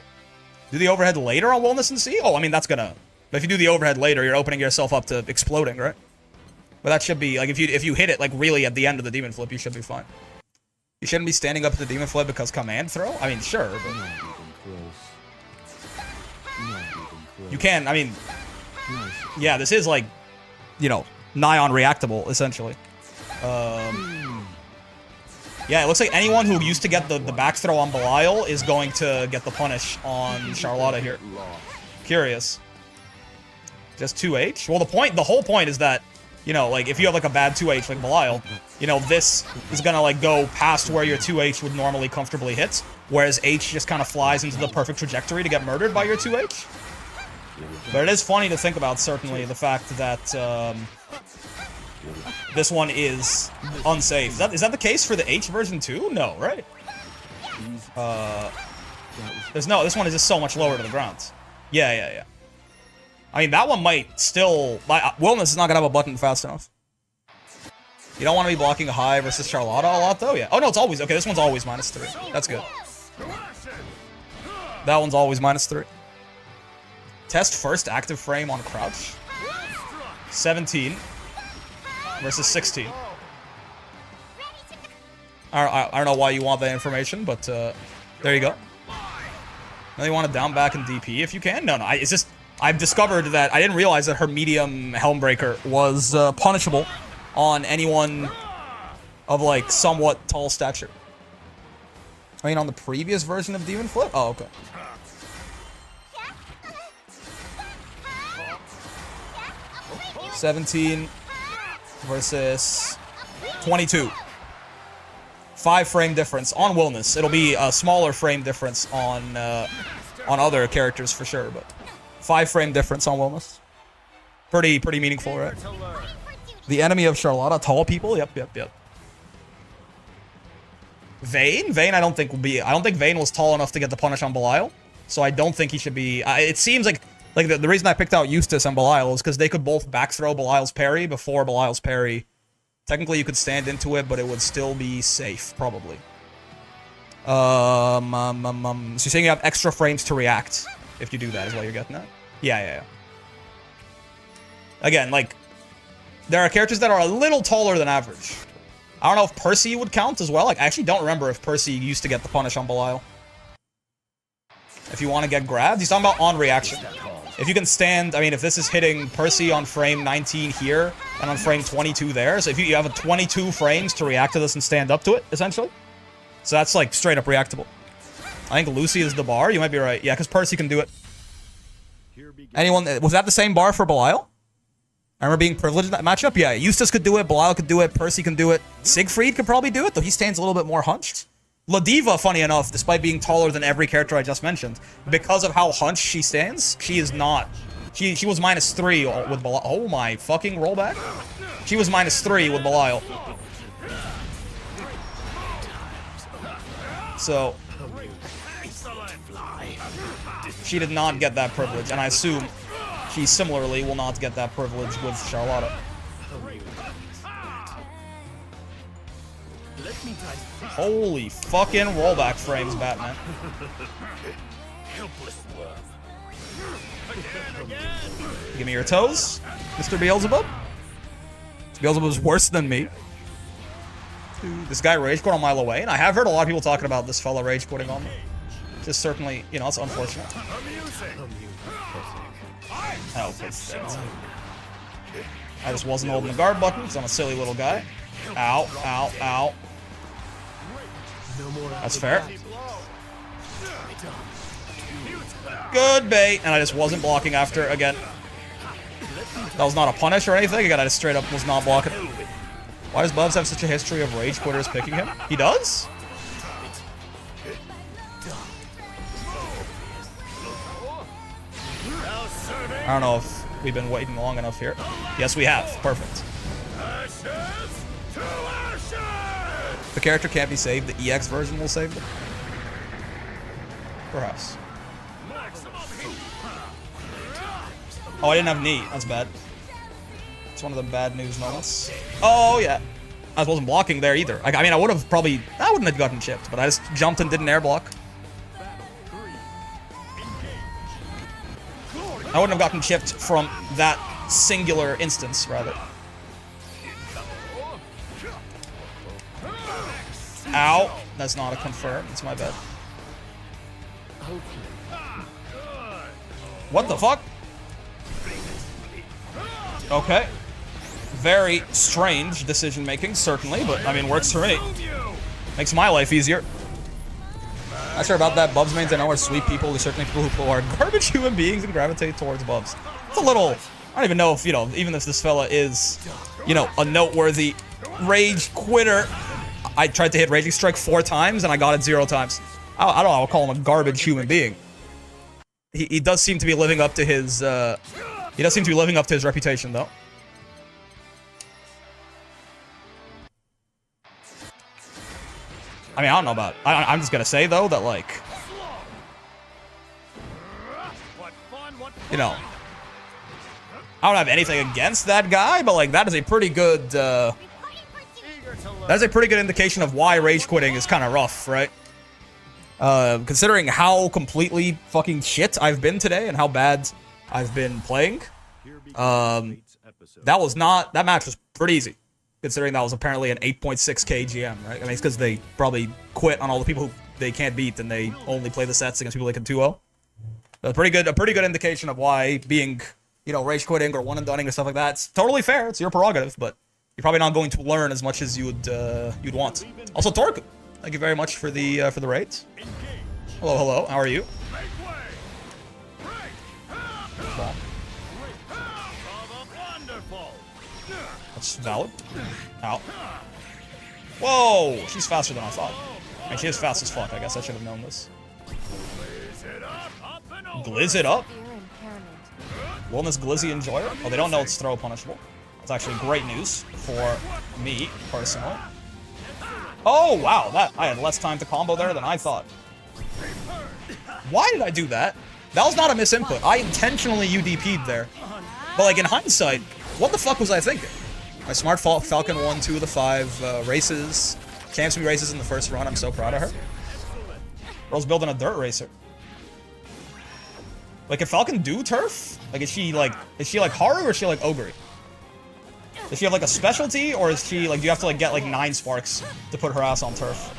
Do the overhead later on Wilnas and C? Oh, I mean, that's gonna... But if you do the overhead later, you're opening yourself up to exploding, right? But that should be, like, if you hit it, like, really at the end of the demon flip, you should be fine. You shouldn't be standing up at the demon flip because command throw? I mean, sure, but... You can, I mean... Yeah, this is, like, you know, nigh on reactable, essentially. Yeah, it looks like anyone who used to get the back throw on Belial is going to get the punish on Charlotta here. Curious. Just 2H? Well, the whole point is that, you know, like, if you have, like, a bad 2H like Belial, you know, this is gonna, like, go past where your 2H would normally comfortably hit, whereas H just kind of flies into the perfect trajectory to get murdered by your 2H. But it is funny to think about, certainly, the fact that, this one is unsafe. Is that the case for the H version too? No, right? This one is just so much lower to the ground. Yeah. I mean, that one might still... Wilnas is not going to have a button fast enough. You don't want to be blocking high versus Charlotta a lot, though? Yeah. Oh, no, it's always... Okay, this one's always -3. That's good. That one's always -3. Test first active frame on crouch. 17 versus 16. I don't know why you want that information, but there you go. Now you want to down back and DP if you can? No, it's just... I've discovered that I didn't realize that her medium Helmbreaker was punishable on anyone of, like, somewhat tall stature. I mean, on the previous version of Demon Flip? Oh, okay. $17 versus 22. 5 frame difference on Wilnas. It'll be a smaller frame difference on other characters for sure, but 5 frame difference on Wilnas. Pretty meaningful, right? The enemy of Charlotta, tall people. Yep. Vayne, I don't think will be. I don't think Vayne was tall enough to get the punish on Belial, so I don't think he should be. It seems like the reason I picked out Eustace and Belial is because they could both back throw Belial's parry before Belial's parry. Technically, you could stand into it, but it would still be safe, probably. So you're saying you have extra frames to react if you do that, is what you're getting at? Yeah. Again, like, there are characters that are a little taller than average. I don't know if Percy would count as well. Like, I actually don't remember if Percy used to get the punish on Belial. If you want to get grabbed, he's talking about on reaction. If you can stand, I mean, if this is hitting Percy on frame 19 here and on frame 22 there, so if you have a 22 frames to react to this and stand up to it, essentially. So that's, like, straight up reactable. I think Lucy is the bar. You might be right. Yeah, because Percy can do it. Anyone, was that the same bar for Belial? I remember being privileged in that matchup. Yeah, Eustace could do it, Belial could do it, Percy can do it. Siegfried could probably do it, though he stands a little bit more hunched. Ladiva, funny enough, despite being taller than every character I just mentioned, because of how hunched she stands, she is not. She was -3 with Belial. Oh my fucking rollback. She was -3 with Belial. So she did not get that privilege, and I assume she similarly will not get that privilege with Charlotta. Holy fucking rollback frames, Batman. Give me your toes, Mr. Beelzebub. Beelzebub's worse than me. This guy rage quit a mile away, and I have heard a lot of people talking about this fella rage quitting on me. Just certainly, you know, it's unfortunate. Oh, I just wasn't holding the guard button because I'm a silly little guy. Ow. That's fair. Good bait, and I just wasn't blocking after again. That was not a punish or anything. Again, I just straight up was not blocking. Why does Bubs have such a history of rage quitters picking him? He does? I don't know if we've been waiting long enough here. Yes, we have. Perfect. The character can't be saved. The EX version will save them. Perhaps. Oh, I didn't have knee. That's bad. It's one of the bad news moments. Oh, yeah. I wasn't blocking there either. I mean, I would have probably... I wouldn't have gotten chipped, but I just jumped and didn't air block. I wouldn't have gotten chipped from that singular instance, rather. Ow. That's not a confirm. It's my bad. What the fuck? Okay. Very strange decision-making, certainly, but, I mean, works for me. Makes my life easier. Not sure about that. Bubs mains I know are sweet people. There's certainly people who are garbage human beings and gravitate towards Bubs. It's a little... I don't even know if, you know, even if this fella is, you know, a noteworthy rage quitter. I tried to hit Raging Strike 4 times and I got it 0 times. I don't know, I'll call him a garbage human being. He does seem to be living up to his, reputation, though. I mean, I don't know about... I'm just gonna say, though, that, like... You know... I don't have anything against that guy, but, like, that is a pretty good, that's a pretty good indication of why rage quitting is kind of rough, right? Considering how completely fucking shit I've been today and how bad I've been playing, that match was pretty easy, considering that was apparently an 8.6k GM, right? I mean, it's because they probably quit on all the people who they can't beat and they only play the sets against people they can 2-0. A pretty good indication of why being, you know, rage quitting or one and dunning or stuff like that, it's totally fair. It's your prerogative, but you're probably not going to learn as much as you'd want. Also, Torque, thank you very much for the raids. Hello, hello. How are you? That's valid. Ow. Whoa! She's faster than I thought. And she is fast as fuck. I guess I should have known this. Glizz it up? Wilnas Glizzy Enjoyer? Oh, they don't know it's throw punishable. That's actually great news for me, personally. Oh, wow. I had less time to combo there than I thought. Why did I do that? That was not a misinput. I intentionally UDP'd there. But, like, in hindsight, what the fuck was I thinking? My smart Falcon won 2 of the 5 races. Camps me races in the first run. I'm so proud of her. Girl's building a dirt racer. Like, can Falcon do turf? Like, is she like Haru or is she like Ogre? Does she have like a specialty, or is she like, do you have to like get like 9 sparks to put her ass on turf?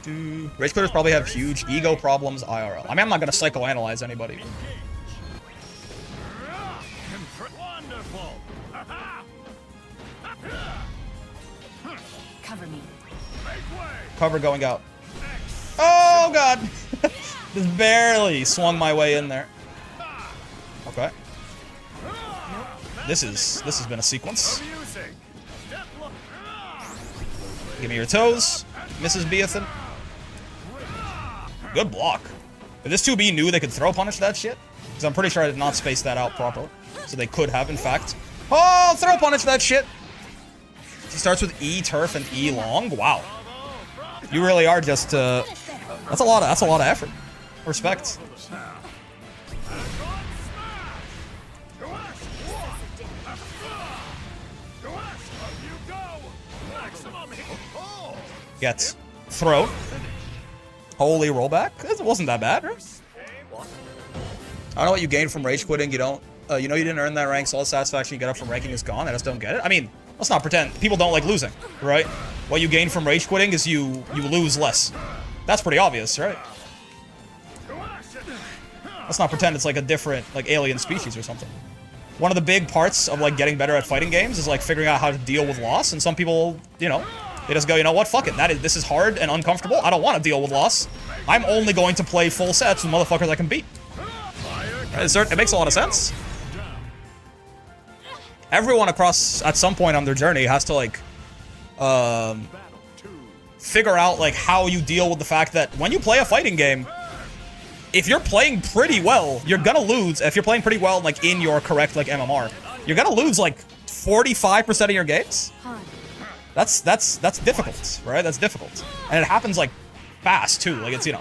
Rage quitters probably have huge ego problems IRL. I mean, I'm not gonna psychoanalyze anybody. Cover me. Cover going out. Oh god! Just barely swung my way in there. Okay. This has been a sequence. Give me your toes, Mrs. Beathan. Good block. If this 2B knew they could throw punish that shit, because I'm pretty sure I did not space that out properly. So they could have, in fact. Oh, throw punish that shit! He starts with E turf and E long. Wow. You really are just that's a lot of effort. Respect. Gets throw. Holy rollback. It wasn't that bad, right? I don't know what you gain from rage quitting. You don't you know you didn't earn that rank, so all the satisfaction you get up from ranking is gone. I just don't get it. I mean, let's not pretend. People don't like losing, right? What you gain from rage quitting is you lose less. That's pretty obvious, right? Let's not pretend it's like a different, like, alien species or something. One of the big parts of, like, getting better at fighting games is, like, figuring out how to deal with loss, and some people, you know, they just go, you know what, fuck it, this is hard and uncomfortable, I don't want to deal with loss. I'm only going to play full sets with motherfuckers I can beat. It makes a lot of sense. Everyone across, at some point on their journey, has to, like, figure out, like, how you deal with the fact that when you play a fighting game, if you're playing pretty well, you're gonna lose. If you're playing pretty well, like, in your correct, like, MMR, you're gonna lose, like, 45% of your games. That's difficult, right? That's difficult. And it happens, like, fast, too. Like, it's, you know,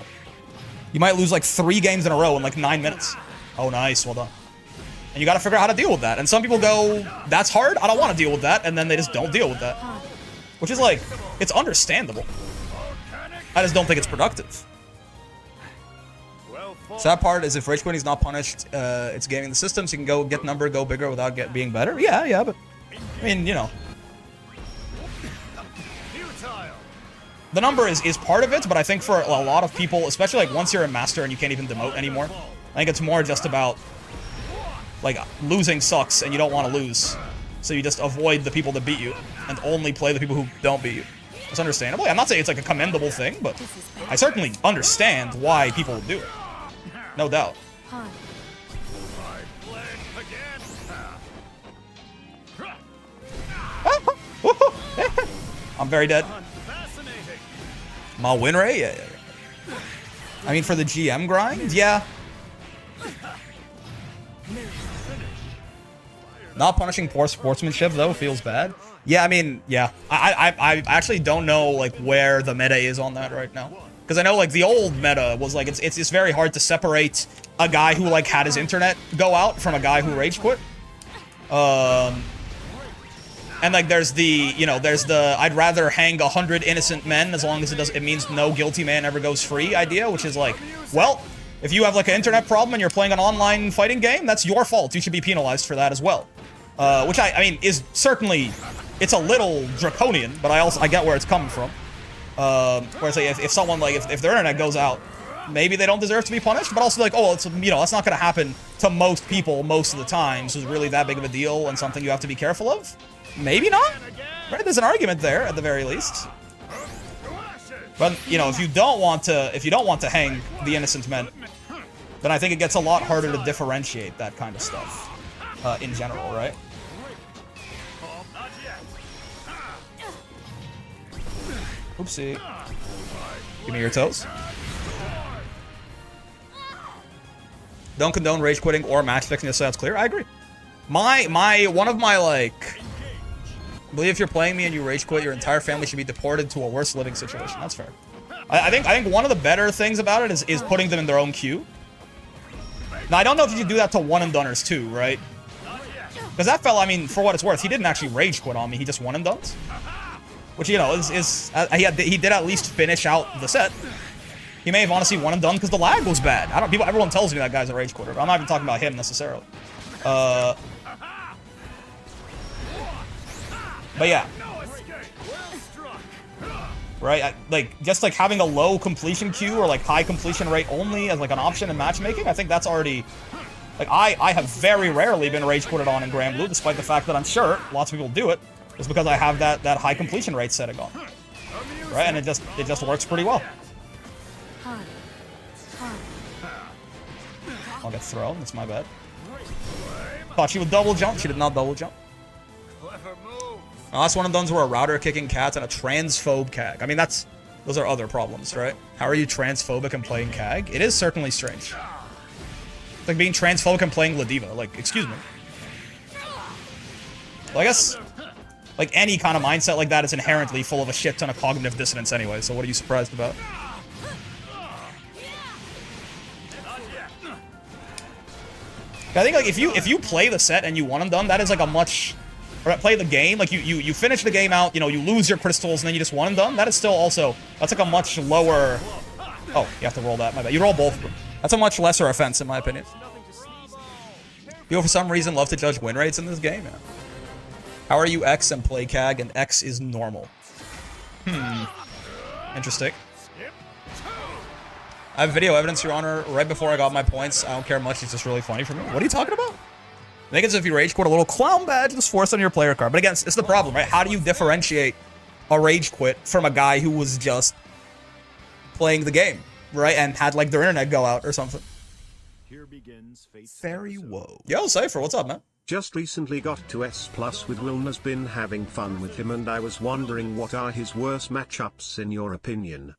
you might lose, like, 3 games in a row in, like, 9 minutes. Oh, nice. Well done. And you gotta figure out how to deal with that. And some people go, that's hard, I don't want to deal with that, and then they just don't deal with that. Which is, like, it's understandable. I just don't think it's productive. Sad part is if rage quitting is not punished, it's gaming the system, so you can go get number, go bigger without being better. Yeah, but I mean, you know, the number is part of it, but I think for a lot of people, especially like once you're a master and you can't even demote anymore, I think it's more just about like losing sucks and you don't want to lose. So you just avoid the people that beat you and only play the people who don't beat you. It's understandable. I'm not saying it's like a commendable thing, but I certainly understand why people would do it. No doubt. I'm very dead. My win rate? Yeah. I mean, for the GM grind? Yeah. Not punishing poor sportsmanship, though, feels bad. Yeah, I mean, yeah. I actually don't know, like, where the meta is on that right now. Because I know, like, the old meta was, like, it's just very hard to separate a guy who, like, had his internet go out from a guy who rage quit. And, like, there's the, you know, there's the I'd rather hang 100 innocent men as long as it means no guilty man ever goes free idea, which is like, well, if you have, like, an internet problem and you're playing an online fighting game, that's your fault. You should be penalized for that as well. Which I mean, is certainly, it's a little draconian, but I get where it's coming from. Where it's like, if someone, like, if their internet goes out, maybe they don't deserve to be punished, but also, like, oh, it's, you know, that's not going to happen to most people most of the time, so it's really that big of a deal and something you have to be careful of? Maybe not, right? There's an argument there at the very least. But you know, if you don't want to hang the innocent men, then I think it gets a lot harder to differentiate that kind of stuff in general, right? Oopsie. Give me your toes. Don't condone rage quitting or match fixing, just so that's clear. I agree. One of my, like, I believe if you're playing me and you rage quit, your entire family should be deported to a worse living situation. That's fair. I think one of the better things about it is putting them in their own queue. Now, I don't know if you can do that to one-and-doners too, right? Because that fella, I mean, for what it's worth, he didn't actually rage quit on me. He just one-and-dones. Which, you know, he did at least finish out the set. He may have honestly one-and-done because the lag was bad. Everyone tells me that guy's a rage quitter. I'm not even talking about him necessarily. But yeah, right? Like, just like having a low completion queue or like high completion rate only as like an option in matchmaking, I think that's already, like, I have very rarely been rage quitted on in Grand Blue, despite the fact that I'm sure lots of people do it, just because I have that high completion rate setting on, right? And it just works pretty well. I'll get thrown. That's my bad. Thought she would double jump. She did not double jump. Last one of those were a router kicking cats and a transphobe CAG. I mean, those are other problems, right? How are you transphobic and playing CAG? It is certainly strange. It's like being transphobic and playing Ladiva. Like, excuse me. Well, I guess, like, any kind of mindset like that is inherently full of a shit ton of cognitive dissonance anyway, so what are you surprised about? I think, like, if you play the set and you want them done, that is like a much... Or play the game, like you finish the game out, you know, you lose your crystals and then you just want them done. That is still also, that's like a much lower... Oh, you have to roll that, my bad. You roll both of them. That's a much lesser offense, in my opinion. People, for some reason, love to judge win rates in this game, man. How are you X and play CAG and X is normal? Interesting. I have video evidence, Your Honor, right before I got my points. I don't care much, it's just really funny for me. What are you talking about? I think it's if you rage quit, a little clown badge just forced on your player card. But again, it's the problem, right? How do you differentiate a rage quit from a guy who was just playing the game, right? And had, like, their internet go out or something. Here begins Very whoa. Yo, Cypher, what's up, man? Just recently got to S+ with Wilnas, been having fun with him, and I was wondering what are his worst matchups in your opinion?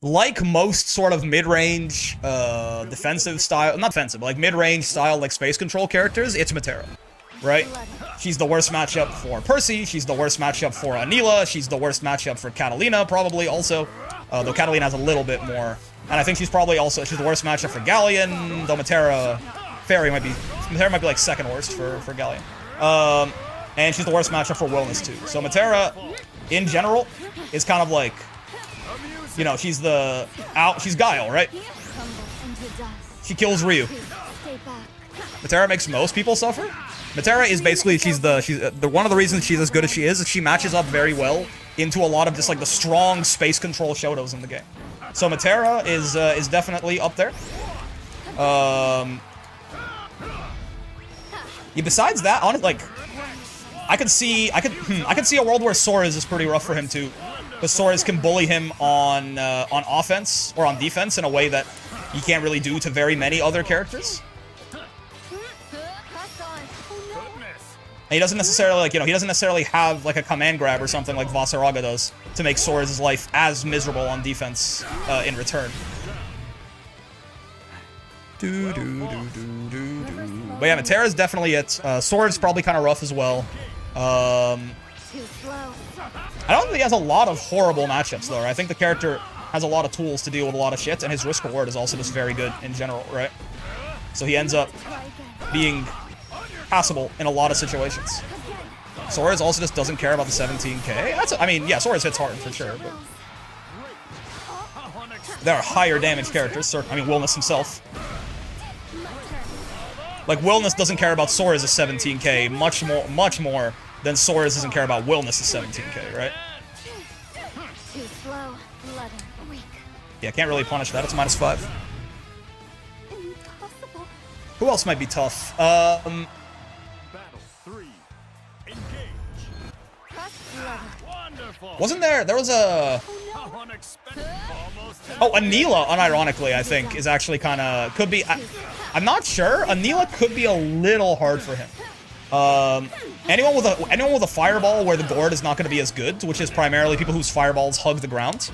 Like most sort of mid-range, defensive style, not defensive, but like mid-range style, like space control characters, it's Matera, right? She's the worst matchup for Percy, she's the worst matchup for Anila, she's the worst matchup for Catalina, probably also, though Catalina has a little bit more, and I think she's probably also, she's the worst matchup for Galleon, though Matera might be like second worst for Galleon. And she's the worst matchup for Wilnas too. So Matera, in general, is kind of like, you know, she's Guile, right? She kills Ryu. Matera makes most people suffer. Matera is basically, she's one of the reasons she's as good as she is she matches up very well into a lot of just like the strong space control Shotos in the game. So Matera is definitely up there. Yeah, besides that, on like, I could see a world where Soares is pretty rough for him too, because Soares can bully him on offense or on defense in a way that he can't really do to very many other characters. And he doesn't necessarily, like, you know, he doesn't necessarily have, like, a command grab or something like Vasaraga does to make Soares' life as miserable on defense in return. But yeah, Matera's definitely it. Soares probably kind of rough as well. I don't think he has a lot of horrible matchups, though. Right? I think the character has a lot of tools to deal with a lot of shit, and his risk reward is also just very good in general, right? So he ends up being passable in a lot of situations. Soares also just doesn't care about the 17k. I mean, yeah, Soares hits hard for sure, but there are higher damage characters. I mean, Wilnas himself. Like, Wilnas doesn't care about Soares' 17k much more than Soares doesn't care about Wilnas' 17k, right? Yeah, can't really punish that. It's -5. Who else might be tough? Wasn't there was a... Oh, Anila, unironically, I think, is actually kind of... Could be... I'm not sure. Anila could be a little hard for him. Anyone with a fireball where the gourd is not going to be as good, which is primarily people whose fireballs hug the ground.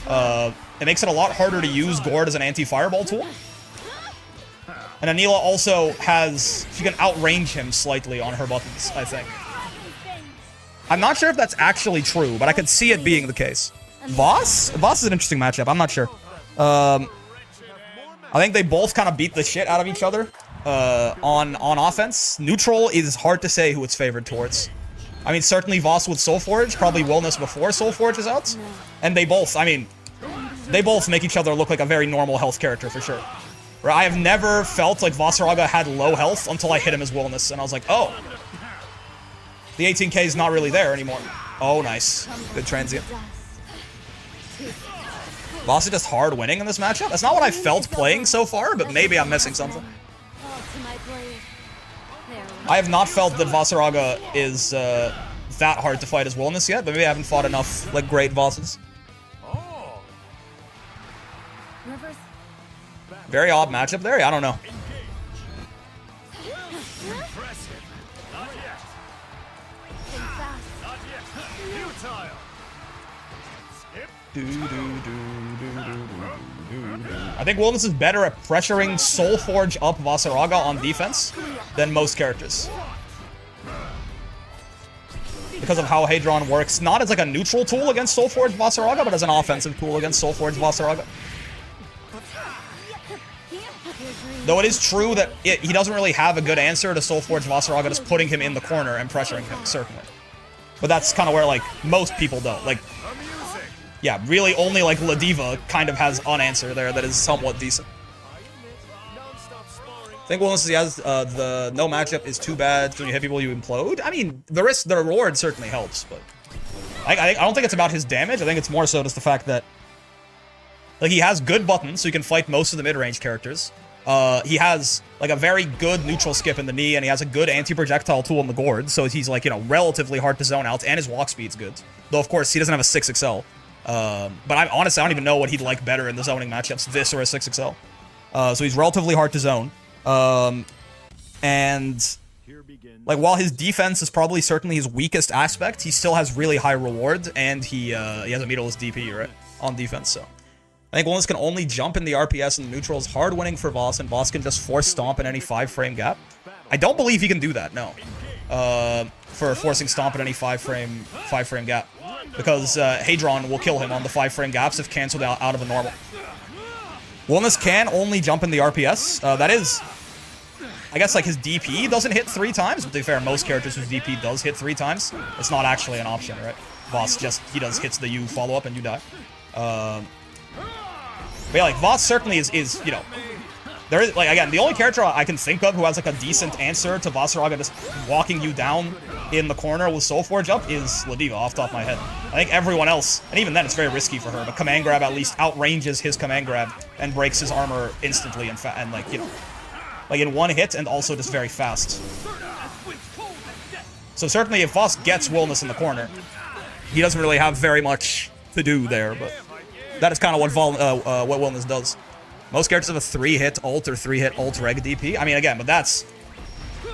It makes it a lot harder to use gourd as an anti-fireball tool. And Anila also has... She can outrange him slightly on her buttons, I think. I'm not sure if that's actually true, but I could see it being the case. Voss? Voss is an interesting matchup. I'm not sure. I think they both kind of beat the shit out of each other on offense. Neutral is hard to say who it's favored towards. I mean, certainly Voss with Soulforge, probably Wilnas before Soulforge is out. And they both, I mean, they both make each other look like a very normal health character for sure. Right? I have never felt like Vasaraga had low health until I hit him as Wilnas, and I was like, oh. The 18k is not really there anymore. Oh, nice. Good transient. Voss is just hard winning in this matchup? That's not what I felt playing so far, but maybe I'm missing something. I have not felt that Vasaraga is that hard to fight as Wilnas yet, but maybe I haven't fought enough, like, great Vosses. Very odd matchup there? Yeah, I don't know. I think Wilnas is better at pressuring Soulforge up Vasaraga on defense than most characters. Because of how Hadron works, not as like a neutral tool against Soulforge Vasaraga, but as an offensive tool against Soulforge Vasaraga. Though it is true that he doesn't really have a good answer to Soulforge Vasaraga just putting him in the corner and pressuring him, certainly. But that's kind of where, like, most people don't. Like, yeah, really only, like, Ladiva kind of has an answer there that is somewhat decent. I think Wilnas has the no matchup is too bad. When you hit people, you implode. I mean, the reward certainly helps, but I don't think it's about his damage. I think it's more so just the fact that, like, he has good buttons, so he can fight most of the mid-range characters. He has, like, a very good neutral skip in the knee, and he has a good anti-projectile tool in the gourd, so he's, like, you know, relatively hard to zone out, and his walk speed's good. Though, of course, he doesn't have a 6XL. But honestly, I don't even know what he'd like better in the zoning matchups, this or a 6XL. So he's relatively hard to zone. And, like, while his defense is probably certainly his weakest aspect, he still has really high rewards, and he has a meterless DP, right, on defense, so. I think Wilnas can only jump in the RPS and the neutral is hard winning for Voss, and Voss can just force stomp in any 5-frame gap. I don't believe he can do that, no. For forcing stomp in any 5-frame gap. Because Hadron will kill him on the 5-frame gaps if cancelled out of a normal. Wilnas can only jump in the RPS. That is, I guess, like, his DP doesn't hit 3 times. But to be fair, most characters whose DP does hit 3 times, it's not actually an option, right? Voss just, he does hits the U follow-up and you die. But yeah, like, Voss certainly is, you know, there is, like, again, the only character I can think of who has, like, a decent answer to Vasaraga just walking you down in the corner with Soulforge up is Ladiva, off the top of my head. I think everyone else, and even then it's very risky for her, but Command Grab at least outranges his Command Grab and breaks his armor instantly and like, you know, like in one hit and also just very fast. So certainly if Voss gets Wilnas in the corner, he doesn't really have very much to do there, but that is kind of what Wilnas does. Most characters have a 3-hit ult or 3-hit ult reg DP. I mean, again, but that's...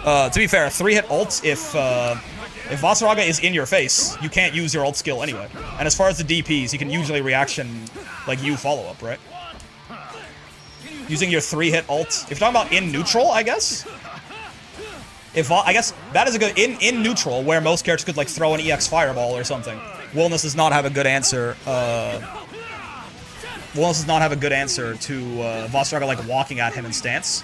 to be fair, 3-hit ult, if Vasaraga is in your face, you can't use your ult skill anyway. And as far as the DPs, you can usually reaction, like, you follow-up, right? Using your 3-hit ult. If you're talking about in neutral, I guess? I guess that is a good... In neutral, where most characters could, like, throw an EX Fireball or something, Wilnas does not have a good answer, Wilnas does not have a good answer to Vasaraga, like, walking at him in stance.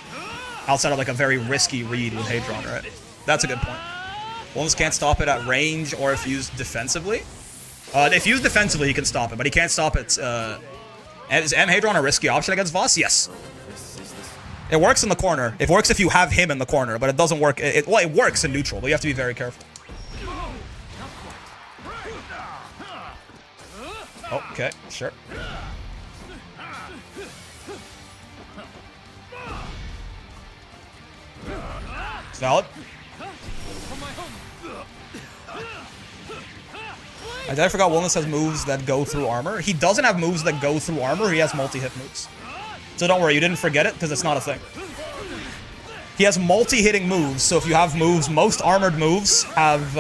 Outside of, like, a very risky read with Hadron, right? That's a good point. Wilnas can't stop it at range or if used defensively. If used defensively, he can stop it, but he can't stop it. Is M Hadron a risky option against Voss? Yes. It works in the corner. It works if you have him in the corner, but it doesn't work. Well, it works in neutral, but you have to be very careful. Oh, okay, sure. It's valid. I forgot Wilnas has moves that go through armor. He doesn't have moves that go through armor. He has multi-hit moves. So don't worry, you didn't forget it, because it's not a thing. He has multi-hitting moves, so if you have moves, most armored moves have,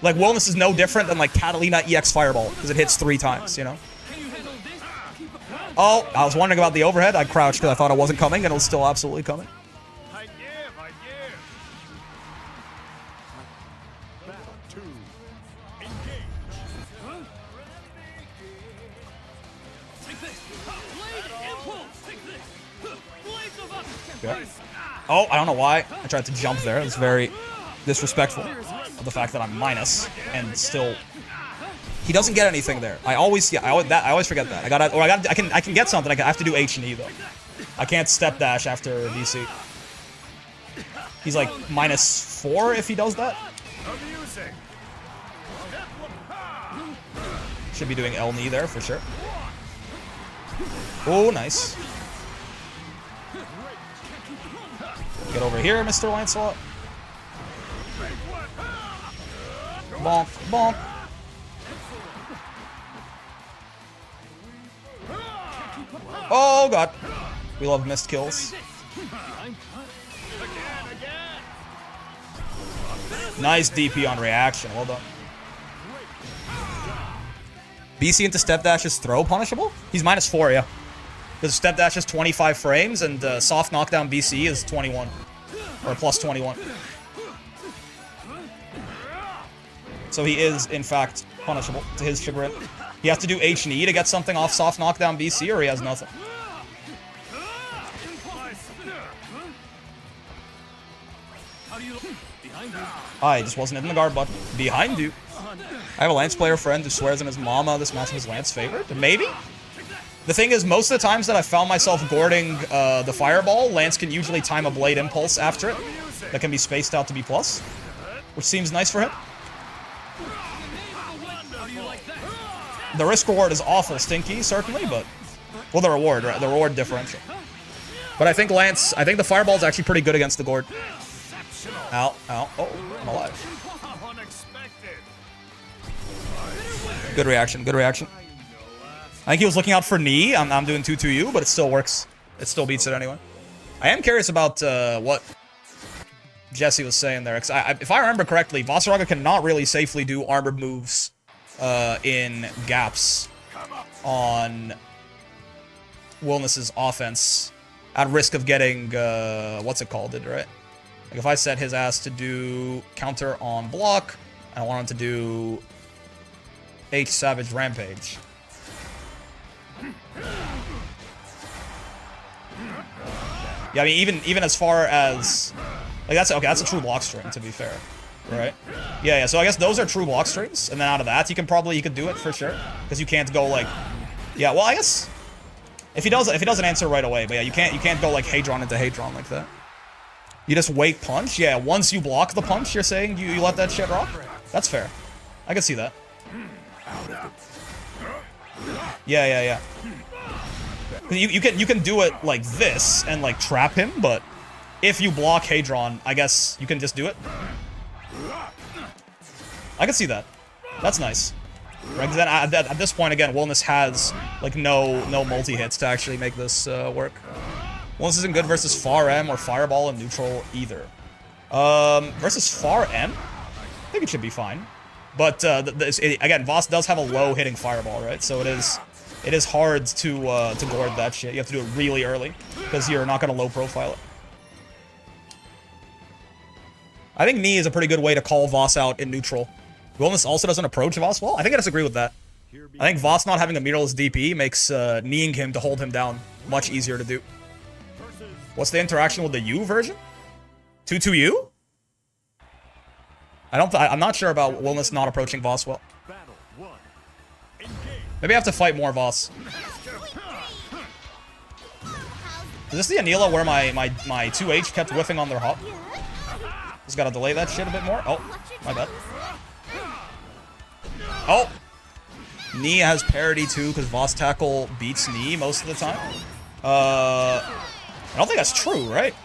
like, Wilnas is no different than, like, Catalina EX Fireball, because it hits 3 times, you know? Oh, I was wondering about the overhead. I crouched because I thought it wasn't coming, and it was still absolutely coming. Okay. Oh, I don't know why I tried to jump there. It's very disrespectful of the fact that I'm minus and still. He doesn't get anything there. I always forget that. I can get something. I have to do H and E though. I can't step dash after DC. He's like -4 if he does that. Should be doing L knee there for sure. Oh, nice. Get over here, Mr. Lancelot. Bonk, bonk. Oh, God. We love missed kills. Nice DP on reaction. Well done. BC into step dash is throw punishable? He's -4, yeah. Because step dash is 25 frames and soft knockdown BC is 21. Or +21. So he is, in fact, punishable to his chagrin. He has to do H and E to get something off soft knockdown BC, or he has nothing. I just wasn't in the guard button. Behind you. I have a Lance player friend who swears in his mama this matchup is Lance favored. Maybe? The thing is, most of the times that I found myself gourding the Fireball, Lance can usually time a Blade Impulse after it. That can be spaced out to B+, which seems nice for him. The risk reward is awful stinky, certainly, but... Well, the reward, right? The reward differential. But I think the Fireball is actually pretty good against the gourd. Ow, ow. Oh, I'm alive. Good reaction, good reaction. I think he was looking out for knee. I'm doing 2-2-U, but it still works. It still beats it anyway. I am curious about what Jesse was saying there. If I remember correctly, Vasaraga cannot really safely do armored moves in gaps on Wilnas' offense at risk of getting, what's it called, right? Like if I set his ass to do counter on block, and I want him to do H Savage Rampage. Yeah, I mean, even as far as like that's okay. That's a true block string, to be fair, right? Yeah. So I guess those are true block strings, and then out of that, you could do it for sure, because you can't go like, yeah. Well, I guess if he doesn't answer right away, but yeah, you can't go like Hadron into Hadron like that. You just wait punch. Yeah, once you block the punch, you're saying you let that shit rock. That's fair. I can see that. Yeah. You can do it like this and like trap him, but if you block Hadron, I guess you can just do it. I can see that. That's nice. Right, 'cause then at this point, again, Wilnas has, like, no multi-hits to actually make this work. Wilnas isn't good versus Far M or Fireball in neutral either. Versus Far M? I think it should be fine. But, again, Voss does have a low-hitting Fireball, right? So it is hard to gourd that shit. You have to do it really early, because you're not going to low-profile it. I think Knee is a pretty good way to call Voss out in neutral. Wilnas also doesn't approach Voss well. I think I disagree with that. I think Voss not having a mirrorless DP makes kneeing him to hold him down much easier to do. What's the interaction with the U version? 2-2U? I'm not sure about Wilnas not approaching Voss well. Maybe I have to fight more Voss. Is this the Anila where my 2H kept whiffing on their hop? Just gotta delay that shit a bit more. Oh, my bad. Oh! Knee has parity too, because Voss tackle beats Knee most of the time. I don't think that's true, right?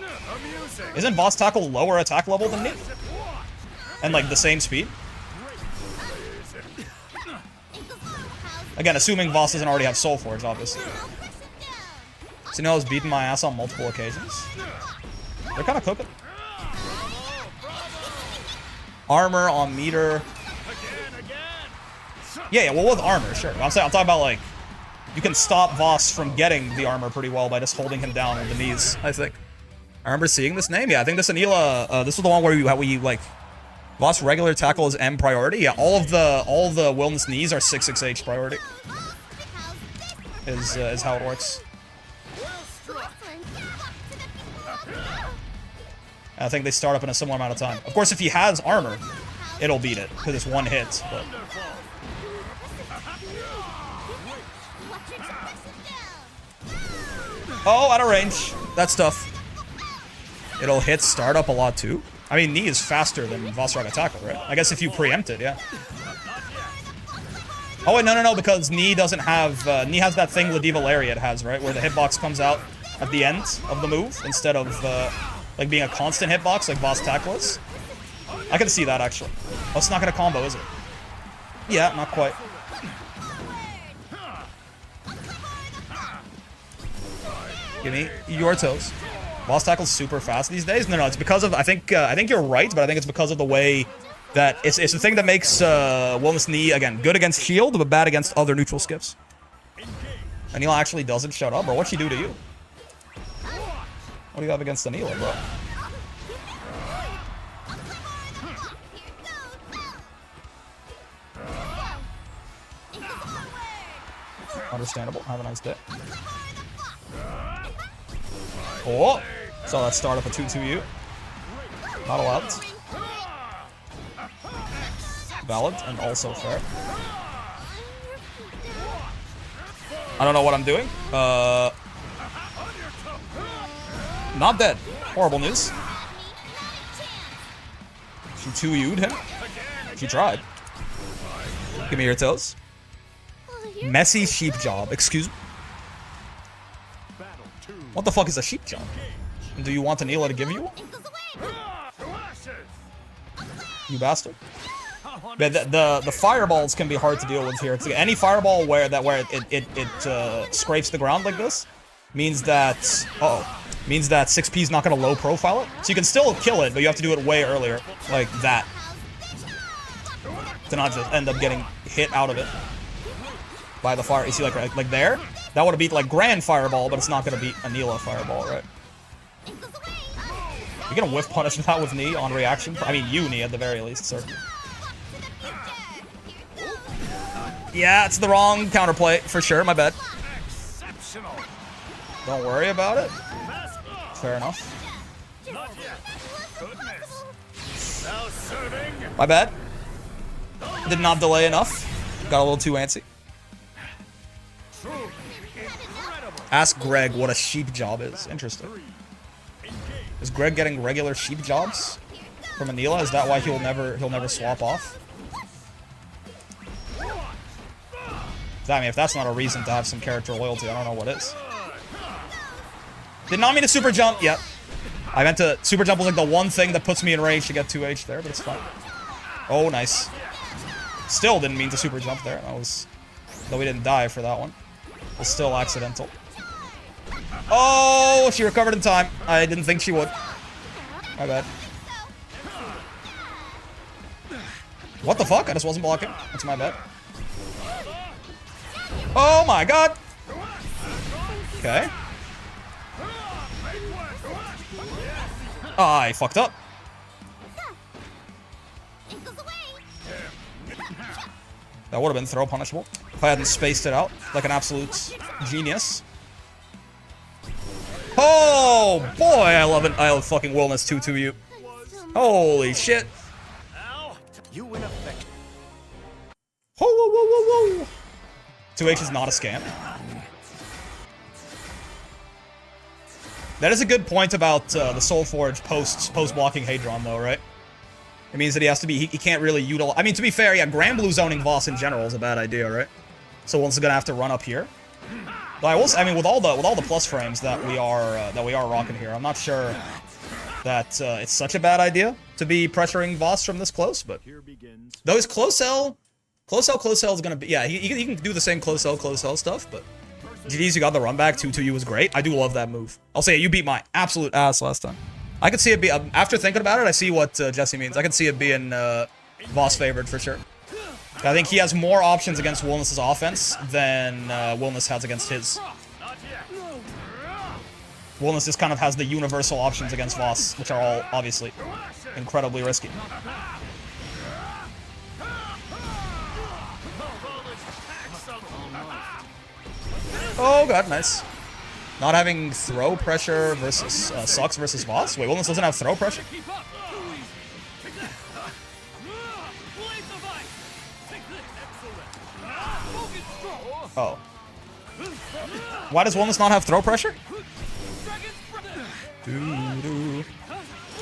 Isn't Voss tackle lower attack level than Knee? And like the same speed? Again, assuming Voss doesn't already have Soul Forge, obviously. Sinnoh's beaten my ass on multiple occasions. They're kind of cooking. Armor on meter. Yeah, well, with armor, sure. I'm talking about, like, you can stop Voss from getting the armor pretty well by just holding him down with the knees, I think. I remember seeing this name. Yeah, I think this Anila, this was the one where we like, Voss regular tackle is M priority. Yeah, all of the Wilnas knees are 6-6H priority. Is how it works. I think they start up in a similar amount of time. Of course, if he has armor, it'll beat it, because it's one hit, but... Oh, out of range. That's tough. It'll hit startup a lot too. I mean, Knee is faster than Voss Raga Tackle, right? I guess if you preempt it, yeah. Oh wait, no, because Knee doesn't have... Knee has that thing Ladiva Lariat has, right? Where the hitbox comes out at the end of the move, instead of, like, being a constant hitbox like Voss Tackle is. I can see that, actually. Oh, it's not gonna combo, is it? Yeah, not quite. Give me your toes. Voss Tackle's super fast these days. No, it's because of... I think you're right, but I think it's because of the way that... It's the thing that makes Wilnas Knee, again, good against shield, but bad against other neutral skips. Anila actually doesn't shut up, bro. What'd she do to you? What do you have against Anila, bro? Understandable. Have a nice day. Oh! So let's start up a 2-2U. Not allowed. Valid and also fair. I don't know what I'm doing. Not dead. Horrible news. She 2U'd him. She tried. Give me your toes. Messy sheep job. Excuse me. What the fuck is a sheep job? And do you want Anila to give you one? You bastard. The fireballs can be hard to deal with here. It's any fireball where it scrapes the ground like this means that 6P is not going to low profile it. So you can still kill it, but you have to do it way earlier, like that, to not just end up getting hit out of it by the fire. You see, like there, that would have beat like Grand Fireball, but it's not going to beat Anila Fireball, right? You're gonna whiff punish that with Knee on reaction. I mean, you Knee at the very least, sir. Yeah, it's the wrong counterplay for sure. My bad. Don't worry about it. Fair enough. My bad. Did not delay enough. Got a little too antsy. Ask Greg what a sheep job is. Interesting. Is Greg getting regular sheep jobs from Anila? Is that why he'll never swap off? I mean, if that's not a reason to have some character loyalty, I don't know what is. Did not mean to super jump. Yep. I meant to... Super jump was like the one thing that puts me in range to get 2H there, but it's fine. Oh, nice. Still didn't mean to super jump there. That was... Though we didn't die for that one. It was still accidental. Oh, she recovered in time. I didn't think she would. My bad. What the fuck? I just wasn't blocking. That's my bad. Oh my god! Okay. I fucked up. That would have been throw punishable if I hadn't spaced it out like an absolute genius. Oh boy, I love it. I love fucking Wilnas 2-2-U. Holy shit. You in effect. Whoa, whoa, whoa, whoa, whoa. 2H is not a scam. That is a good point about the Soulforge post-blocking Hadron, though, right? It means that he has to be, he can't really utilize, I mean, to be fair, yeah, Grand Blue zoning Voss in general is a bad idea, right? So one's gonna have to run up here. But I will say, I mean, with all the plus frames that we are rocking here, I'm not sure that it's such a bad idea to be pressuring Voss from this close, but though his close L is gonna be, yeah, he can do the same close L stuff, but GDs, you got the run back, 2-2-U was great. I do love that move. I'll say it, you beat my absolute ass last time. I could see it be, after thinking about it, I see what Jesse means. I could see it being Voss favored for sure. I think he has more options against Wilnas' offense than Wilnas has against his. Wilnas just kind of has the universal options against Voss, which are all, obviously, incredibly risky. Oh god, nice. Not having throw pressure versus sucks versus Voss. Wait, Wilnas doesn't have throw pressure? Oh. Why does Wilnas not have throw pressure?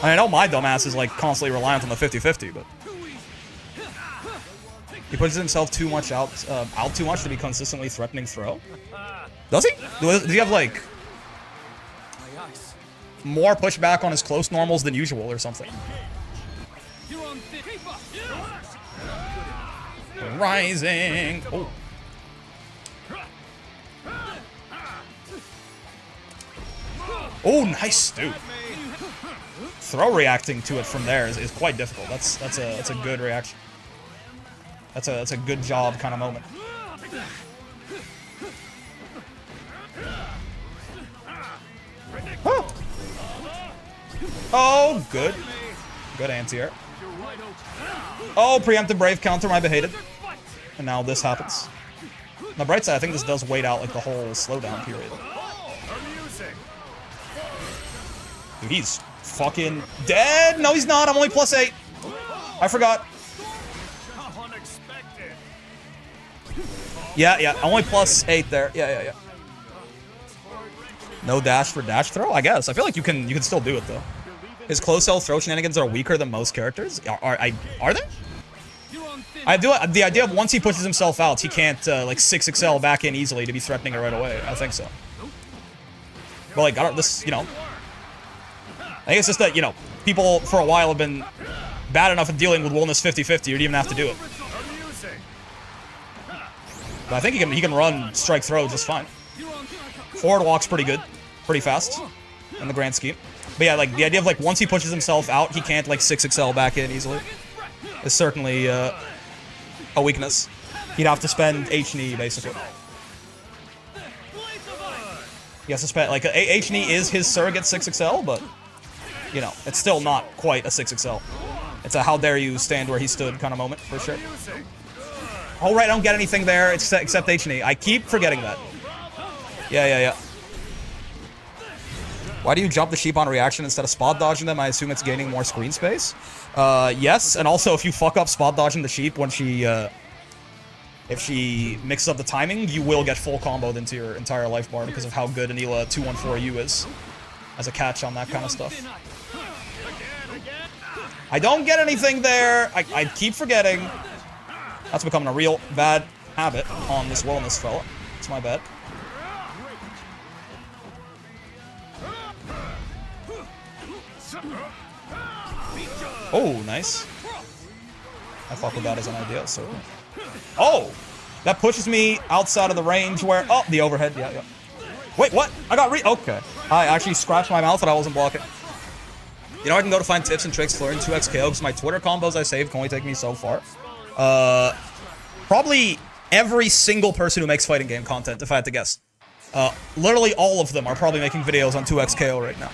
I know my dumbass is like constantly reliant on the 50-50, but he pushes himself too much out too much to be consistently threatening throw. Does he? Does he have like more pushback on his close normals than usual or something? Rising. Oh. Oh, nice, dude. Throw reacting to it from there is quite difficult. That's a good reaction. That's a good job kind of moment. Oh, oh good. Good anti-air. Oh, preemptive brave counter my behated. And now this happens. On the bright side, I think this does wait out like the whole slowdown period. Dude, he's fucking dead. No, he's not. I'm only +8. I forgot. Yeah, I'm only +8 there. Yeah. No dash for dash throw? I guess. I feel like you can still do it though. His close L throw shenanigans are weaker than most characters. Are they? The idea of once he pushes himself out, he can't like 6XL back in easily to be threatening it right away. I think so. But like, I don't, this, you know, I think it's just that, you know, people for a while have been bad enough at dealing with Wilnas 50-50. You don't even have to do it. But I think he can run strike throw just fine. Forward walk's pretty good, pretty fast in the grand scheme. But yeah, like the idea of like once he pushes himself out, he can't like 6XL back in easily. Is certainly a weakness. He'd have to spend H-knee basically. He has to spend like H-knee is his surrogate 6XL, but you know it's still not quite a 6XL. It's a how dare you stand where he stood kind of moment for sure. Oh right, I don't get anything there except H-knee. I keep forgetting that. Yeah. Why do you jump the sheep on reaction instead of spot dodging them? I assume it's gaining more screen space. Yes, and also if you fuck up spot dodging the sheep when she, if she mixes up the timing, you will get full comboed into your entire life bar because of how good Anila 214U is as a catch on that kind of stuff. I don't get anything there. I keep forgetting. That's becoming a real bad habit on this Wilnas fella. It's my bad. Oh, nice. I fuck with that as an idea, certainly. Oh! That pushes me outside of the range where... Oh, the overhead. Yeah, yeah. Wait, what? I got Okay. I actually scratched my mouth and I wasn't blocking. You know, I can go to find tips and tricks to learn 2x KO because my Twitter combos I saved can only take me so far. Probably every single person who makes fighting game content, if I had to guess. Literally all of them are probably making videos on 2x KO right now.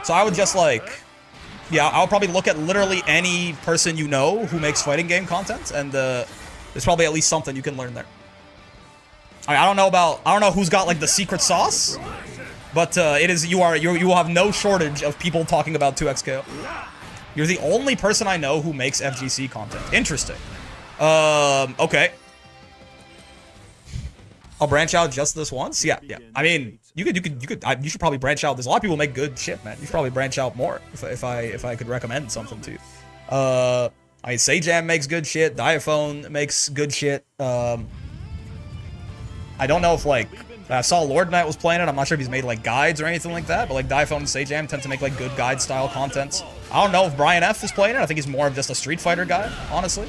So I would just like... Yeah, I'll probably look at literally any person you know who makes fighting game content, and there's probably at least something you can learn there. I don't know who's got like the secret sauce, but you will have no shortage of people talking about 2x KO. You're the only person I know who makes FGC content. Interesting. Okay. I'll branch out just this once. Yeah, yeah. I mean, you should probably branch out. There's a lot of people who make good shit, man. You should probably branch out more if I could recommend something to you. I mean, Sajam makes good shit. Diaphone makes good shit. I don't know if like I saw Lord Knight was playing it. I'm not sure if he's made like guides or anything like that. But like Diaphone and Sajam tend to make like good guide style content. I don't know if Brian F is playing it. I think he's more of just a Street Fighter guy, honestly.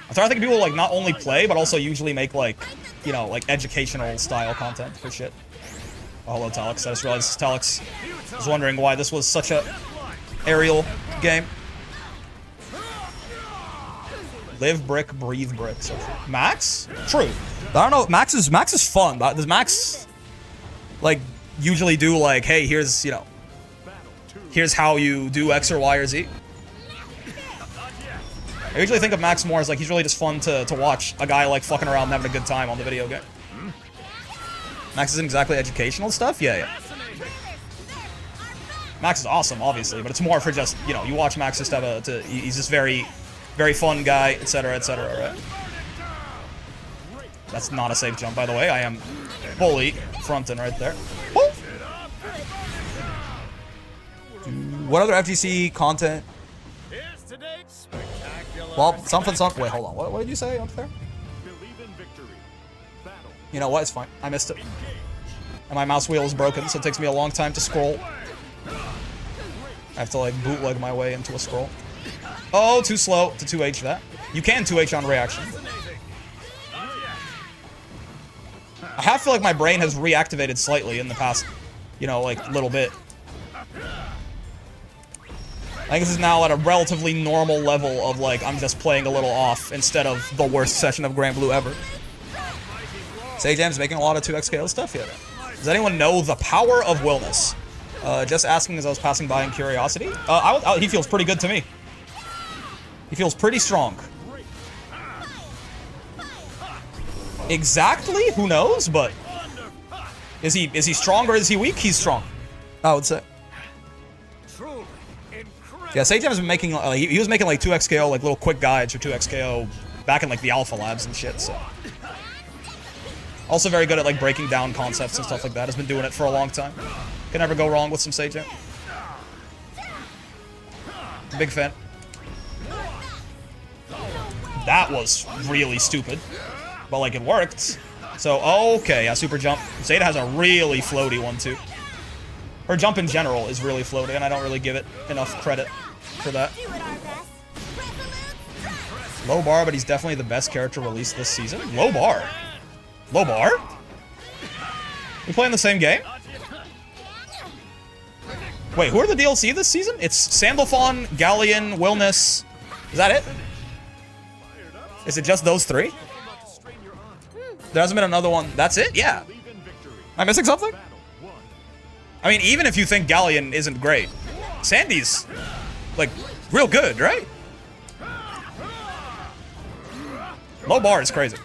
I'm trying to think of people like not only play, but also usually make like, you know, like educational style content for shit. Oh, hello, Talix. I just realized it's Talix. I was wondering why this was such a aerial game. Live brick, breathe brick. So Max? True. I don't know. Max is fun. Does Max like usually do like, hey, here's, you know, here's how you do X or Y or Z? I usually think of Max more as like he's really just fun to watch a guy like fucking around and having a good time on the video game. Max isn't exactly educational stuff? Yeah, yeah. Max is awesome, obviously, but it's more for just, you know, you watch Max just he's just very fun guy, etc., right? That's not a safe jump, by the way. I am fully fronting right there. Woo! What other FGC content? Well, something. Wait, hold on. What did you say up there? You know what? It's fine. I missed it. And my mouse wheel is broken, so it takes me a long time to scroll. I have to, like, bootleg my way into a scroll. Oh, too slow to 2H that. You can 2H on reaction. I have to feel like my brain has reactivated slightly in the past, you know, like, little bit. I think this is now at a relatively normal level of, like, I'm just playing a little off instead of the worst session of Grand Blue ever. Sajam's making a lot of 2x KO stuff here. Does anyone know the power of Wilnas? Just asking as I was passing by in curiosity. He feels pretty good to me. He feels pretty strong. Exactly? Who knows? But is he strong or is he weak? He's strong, I would say. Yeah, Sajam has been making, he was making like 2x KO, like little quick guides for 2x KO back in like the Alpha Labs and shit, so. Also very good at like breaking down concepts and stuff like that. Has been doing it for a long time. Can never go wrong with some Sajam. Big fan. That was really stupid. But like it worked. So, okay, yeah, super jump. Zeta has a really floaty one too. Her jump in general is really floaty, and I don't really give it enough credit for that. Low bar, but he's definitely the best character released this season. Low bar? Low bar? We playing the same game? Wait, who are the DLC this season? It's Sandalphon, Galleon, Wilnas. Is that it? Is it just those three? There hasn't been another one. That's it? Yeah. Am I missing something? I mean, even if you think Galleon isn't great, Sandy's, like, real good, right? Low bar is crazy.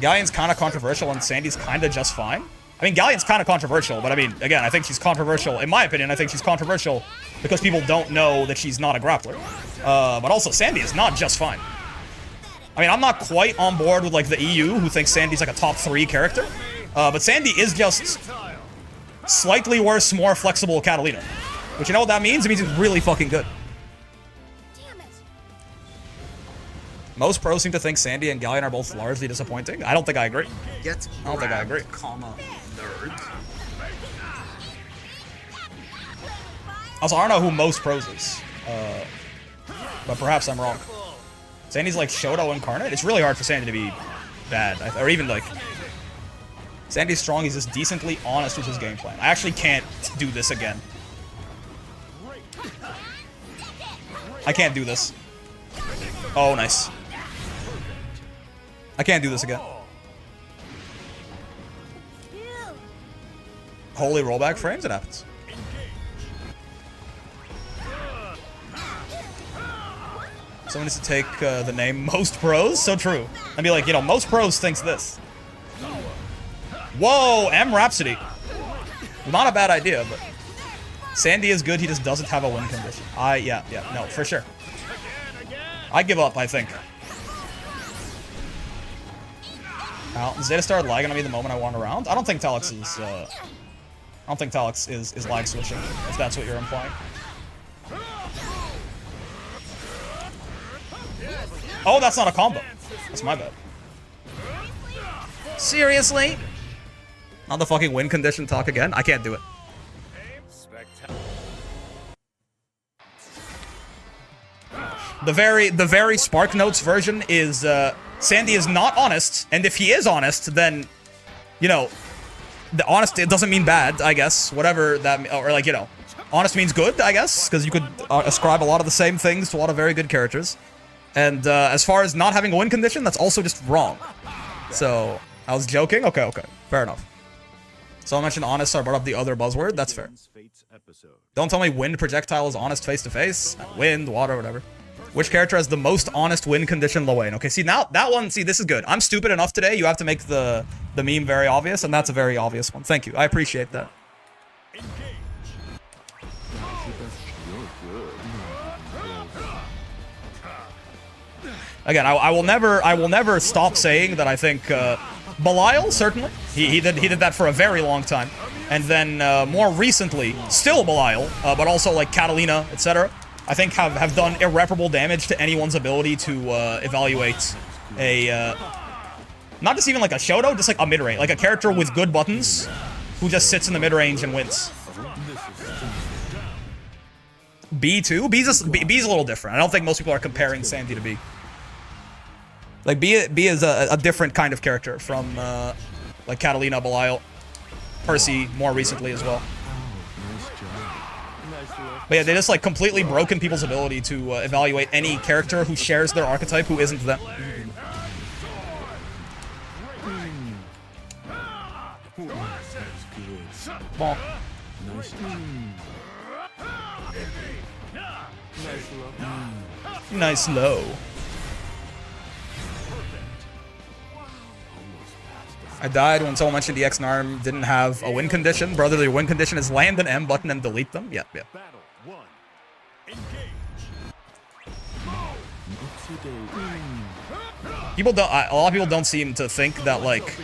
Galleon's kind of controversial and Sandy's kind of just fine. I mean, Galleon's kind of controversial, but I mean, again, I think she's controversial. In my opinion, I think she's controversial because people don't know that she's not a grappler. But also, Sandy is not just fine. I mean, I'm not quite on board with, like, the EU, who thinks Sandy's, like, a top 3 character. But Sandy is just slightly worse, more flexible Catalina. But you know what that means? It means it's really fucking good. Most pros seem to think Sandy and Galleon are both largely disappointing. I don't think I agree. I don't think I agree. Comma, nerd. Also, I don't know who most pros is. But perhaps I'm wrong. Sandy's like Shoto incarnate. It's really hard for Sandy to be bad. Or even like... Sandy's strong, he's just decently honest with his game plan. I actually can't do this again. I can't do this. Oh, nice. I can't do this again. Holy rollback frames, it happens. Someone needs to take the name Most Pros. So true. I'd be like, you know, Most Pros thinks this. Whoa, M Rhapsody. Not a bad idea, but Sandy is good. He just doesn't have a win condition. Yeah, no, for sure. I give up, I think. Now, Zeta started lagging on me the moment I won around. I don't think Talix is, is lag switching, if that's what you're implying. Oh, that's not a combo. That's my bad. Seriously? Not the fucking win condition talk again? I can't do it. The very Spark Notes version is, Sandy is not honest, and if he is honest, then, you know, the honest, it doesn't mean bad, I guess. Whatever that, or like, you know, honest means good, I guess, because you could ascribe a lot of the same things to a lot of very good characters. And as far as not having a win condition, that's also just wrong. So, I was joking? Okay, fair enough. Someone mentioned honest, so I brought up the other buzzword. That's fair. Don't tell me wind projectile is honest face-to-face. Wind, water, whatever. Which character has the most honest win condition, Lowain? Okay, see, now, that one, see, this is good. I'm stupid enough today, you have to make the meme very obvious, and that's a very obvious one. Thank you, I appreciate that. Again, I will never stop saying that I think Belial, certainly. He did that for a very long time. And then more recently, still Belial, but also like Catalina, etc. I think have done irreparable damage to anyone's ability to evaluate a not just even like a Shoto, just like a mid-range, like a character with good buttons who just sits in the mid-range and wins. B too? B's a little different. I don't think most people are comparing Sandy to B. Like, B is a different kind of character from, like, Catalina, Belial, Percy, more recently as well. But yeah, they just, like, completely broken people's ability to evaluate any character who shares their archetype who isn't them. Bonk. Nice low. I died when someone mentioned EX Narm didn't have a win condition. Brother, your win condition is land an M button and delete them. Yeah. People don't. A lot of people don't seem to think that like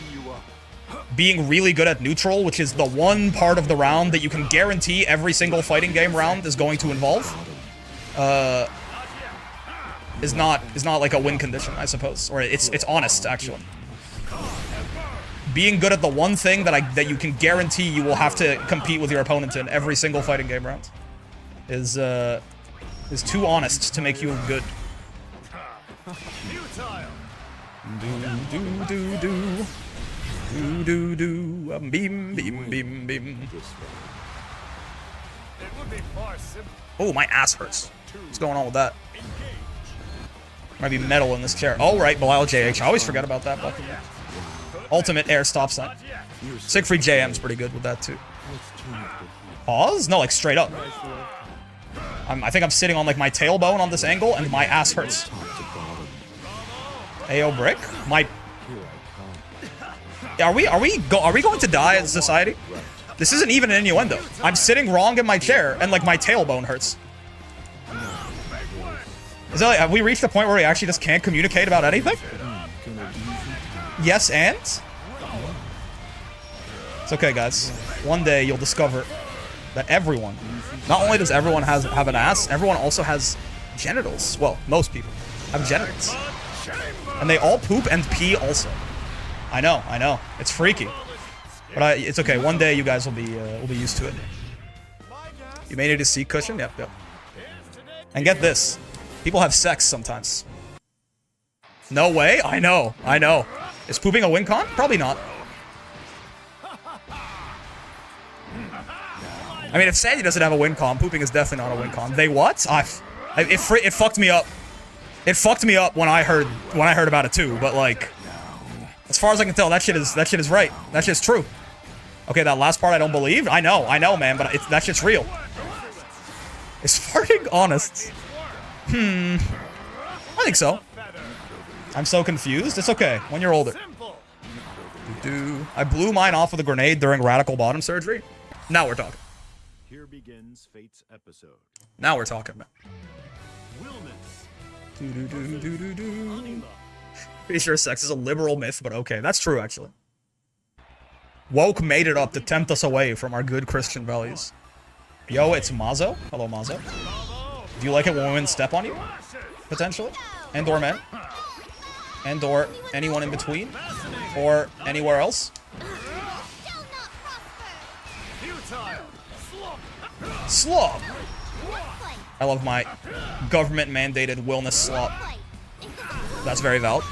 being really good at neutral, which is the one part of the round that you can guarantee every single fighting game round is going to involve, is not like a win condition, I suppose, or it's honest actually. Being good at the one thing that you can guarantee you will have to compete with your opponent in every single fighting game round is too honest to make you good. Beam. Oh, my ass hurts. What's going on with that? Might be metal in this chair. Oh, right, Belial JH. I always forget about that button. Ultimate air stop sign. Siegfried JM's pretty good with that too. Pause? No, like straight up. I think I'm sitting on like my tailbone on this angle and my ass hurts. AO brick? Are we going to die as a society? This isn't even an innuendo. I'm sitting wrong in my chair and like my tailbone hurts. Is that like, have we reached a point where we actually just can't communicate about anything? Yes, and? It's okay, guys. One day you'll discover that everyone, not only does everyone have an ass, everyone also has genitals. Well, most people have genitals. And they all poop and pee also. I know. It's freaky. But it's okay. One day you guys will be used to it. You may need a seat cushion. Yep, yep. And get this. People have sex sometimes. No way? I know. I know. Is pooping a win con? Probably not. I mean, if Sandy doesn't have a win con, pooping is definitely not a win con. They what? It fucked me up. It fucked me up when I heard about it too. But like, as far as I can tell, that shit is right. That shit's true. Okay, that last part I don't believe. I know, man. But that shit's real. Is farting honest? I think so. I'm so confused. It's okay. When you're older. I blew mine off with a grenade during radical bottom surgery. Now we're talking. Here begins Fate's episode. Now we're talking, man. Wilnas. Pretty sure sex is a liberal myth, but okay. That's true, actually. Woke made it up to tempt us away from our good Christian values. Yo, it's Mazo. Hello, Mazo. Do you like it when women step on you? Potentially? And/or men? And/or anyone in between? Or anywhere else? Slop! I love my government-mandated Wilnas slop. That's very valid.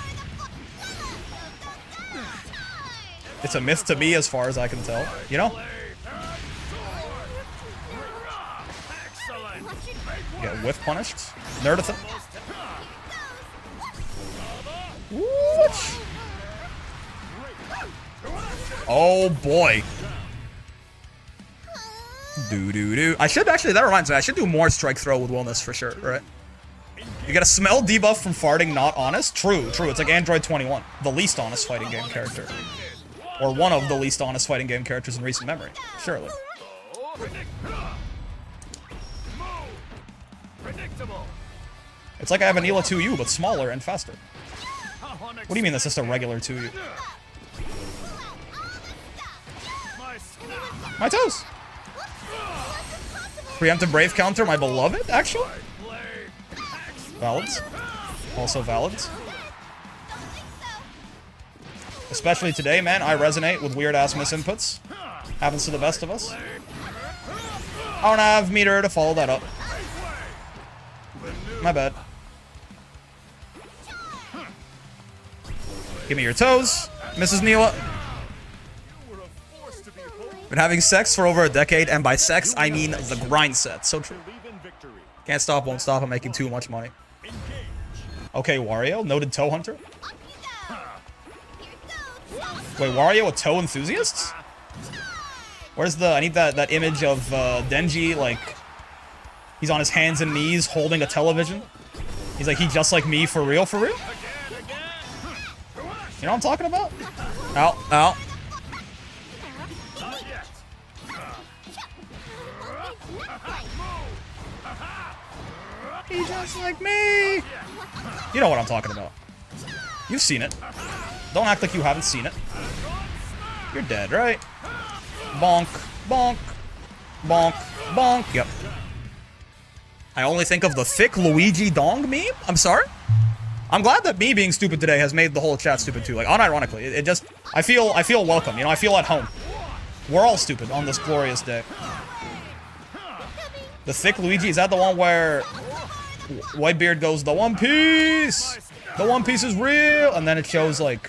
It's a myth to me as far as I can tell. You know? Get whiff punished. Nerdathan. What? Oh boy. Do. I should actually, that reminds me, I should do more strike throw with Wilnas for sure, right? You get a smell debuff from farting not honest? True. It's like Android 21, the least honest fighting game character. Or one of the least honest fighting game characters in recent memory. Surely. It's like I have an Ela 2U, but smaller and faster. What do you mean that's just a regular 2U? My toes! Preemptive Brave counter, my beloved, actually? Valid. Also valid. Especially today, man, I resonate with weird-ass misinputs. Happens to the best of us. I don't have meter to follow that up. My bad. Give me your toes, Mrs. Neela. Been having sex for over a decade, and by sex, I mean the grind set. So true. Can't stop, won't stop, I'm making too much money. Okay, Wario, noted toe hunter. Wait, Wario a toe enthusiast? Where's the... I need that image of Denji, like... He's on his hands and knees holding a television. He's like, he just like me for real, for real? You know what I'm talking about? Ow. He just like me. You know what I'm talking about. You've seen it. Don't act like you haven't seen it. You're dead, right? Bonk, bonk, bonk, bonk. Yep. I only think of the thick Luigi dong meme. I'm sorry. I'm glad that me being stupid today has made the whole chat stupid too. Like, unironically, it just... I feel welcome, you know? I feel at home. We're all stupid on this glorious day. The thick Luigi, is that the one where Whitebeard goes, the One Piece! The One Piece is real! And then it shows, like,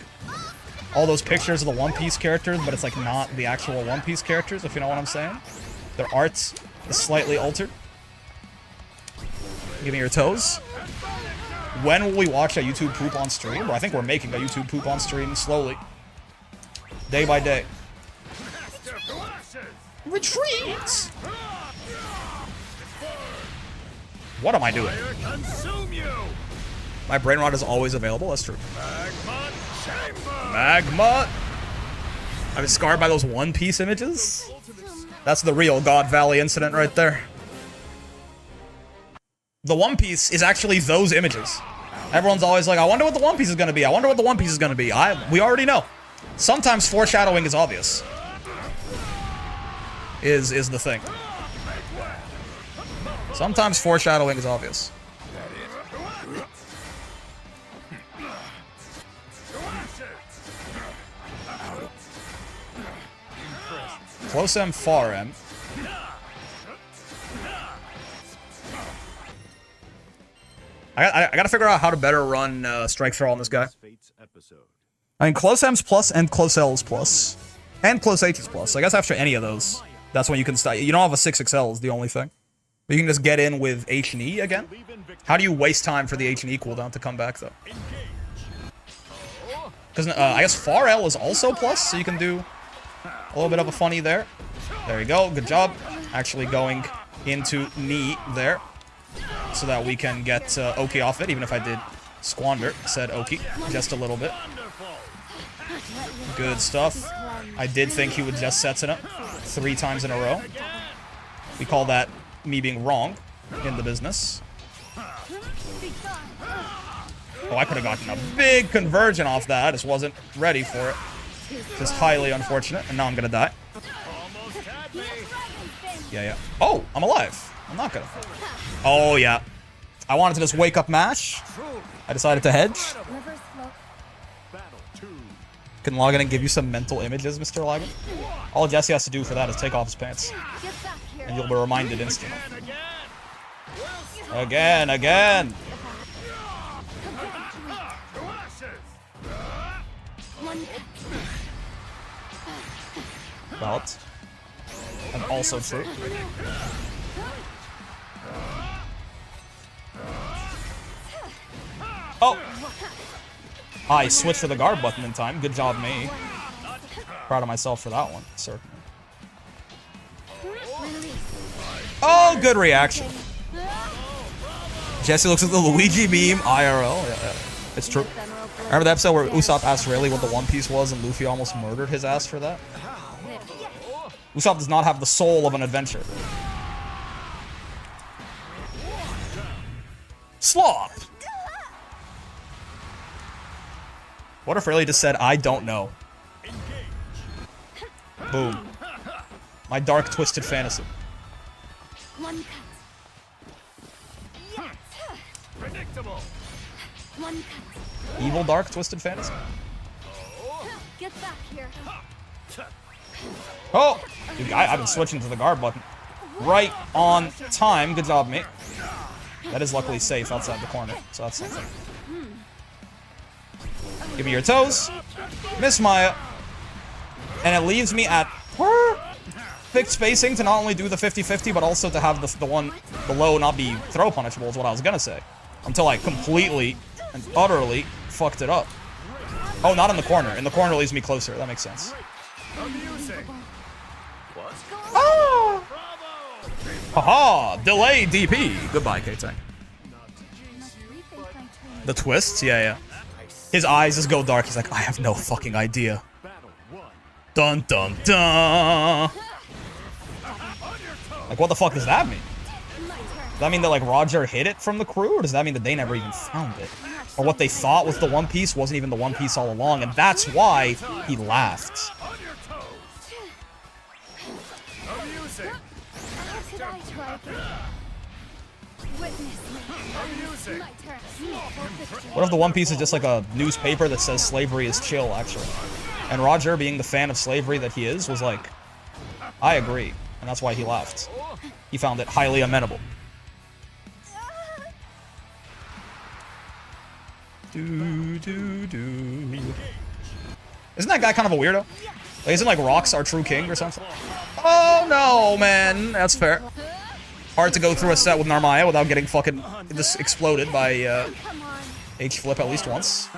all those pictures of the One Piece characters, but it's, like, not the actual One Piece characters, if you know what I'm saying. Their art is slightly altered. Give me your toes. When will we watch a YouTube poop on stream? Well, I think we're making a YouTube poop on stream slowly. Day by day. Retreat! What am I doing? My brain rot is always available, that's true. Magma! I've been scarred by those One Piece images. That's the real God Valley incident right there. The One Piece is actually those images. Everyone's always like, I wonder what the One Piece is gonna be. I wonder what the One Piece is gonna be. We already know. Sometimes foreshadowing is obvious. Is the thing. Sometimes foreshadowing is obvious. Close M, far M. I gotta figure out how to better run strike throw on this guy. Fates episode. I mean, close M's plus and close L's plus. And close H's plus. I guess after any of those, that's when you can start. You don't have a 6XL is the only thing. But you can just get in with H and E again. How do you waste time for the H and E cooldown to come back, though? Because I guess far L is also plus, so you can do a little bit of a funny there. There you go. Good job. Actually going into knee there. So that we can get Oki off it, even if I did squander said Oki just a little bit. Good stuff. I did think he would just sets it up 3 times in a row. We call that me being wrong in the business. Oh, I could have gotten a big conversion off that. I just wasn't ready for it. Just highly unfortunate. And now I'm going to die. Yeah. Oh, I'm alive. I'm not gonna. Oh, yeah. I wanted to just wake up mash. I decided to hedge. Can log in and give you some mental images, Mr. Login? All Jesse has to do for that is take off his pants. And you'll be reminded instantly. Again. Belt. And also true. Oh! I switched to the guard button in time. Good job, me. Proud of myself for that one, certainly. Oh, good reaction. Jesse looks at the Luigi meme, IRL. Yeah, it's true. Remember the episode where Usopp asked Rayleigh what the One Piece was and Luffy almost murdered his ass for that? Usopp does not have the soul of an adventurer. Slop! What if Rayleigh just said, I don't know? Boom. My dark, twisted fantasy. Evil, dark, twisted fantasy? Get back here. Oh! Dude, I've been switching to the guard button. Right on time. Good job, mate. That is luckily safe outside the corner, so that's something. Give me your toes. Miss Maya. And it leaves me at perfect spacing to not only do the 50-50, but also to have the one below not be throw punishable is what I was gonna say. Until I completely and utterly fucked it up. Oh, not in the corner. In the corner leaves me closer. That makes sense. Oh! Haha! Delay DP. Goodbye, K-Tank. The twists? Yeah. His eyes just go dark. He's like, I have no fucking idea. Dun dun dun. Like, what the fuck does that mean? Does that mean that, like, Roger hid it from the crew? Or does that mean that they never even found it? Or what they thought was the One Piece wasn't even the One Piece all along, and that's why he laughed. What if the One Piece is just like a newspaper that says slavery is chill, actually? And Roger, being the fan of slavery that he is, was like, I agree. And that's why he left. He found it highly amenable. Isn't that guy kind of a weirdo? Like, isn't like Rocks our true king or something? Oh no, man. That's fair. Hard to go through a set with Narmaya without getting fucking just exploded by H-flip at least once.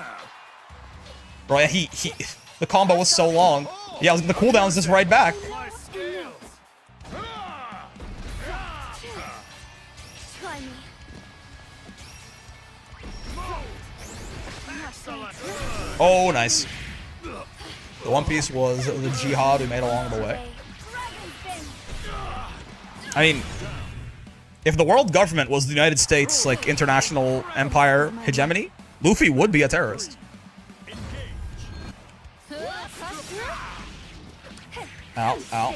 Bro, yeah, the combo was so long. Yeah, the cooldown's just right back. Oh, nice. The One Piece was the jihad we made along the way. I mean, if the world government was the United States, like, international empire hegemony, Luffy would be a terrorist. Ow, ow.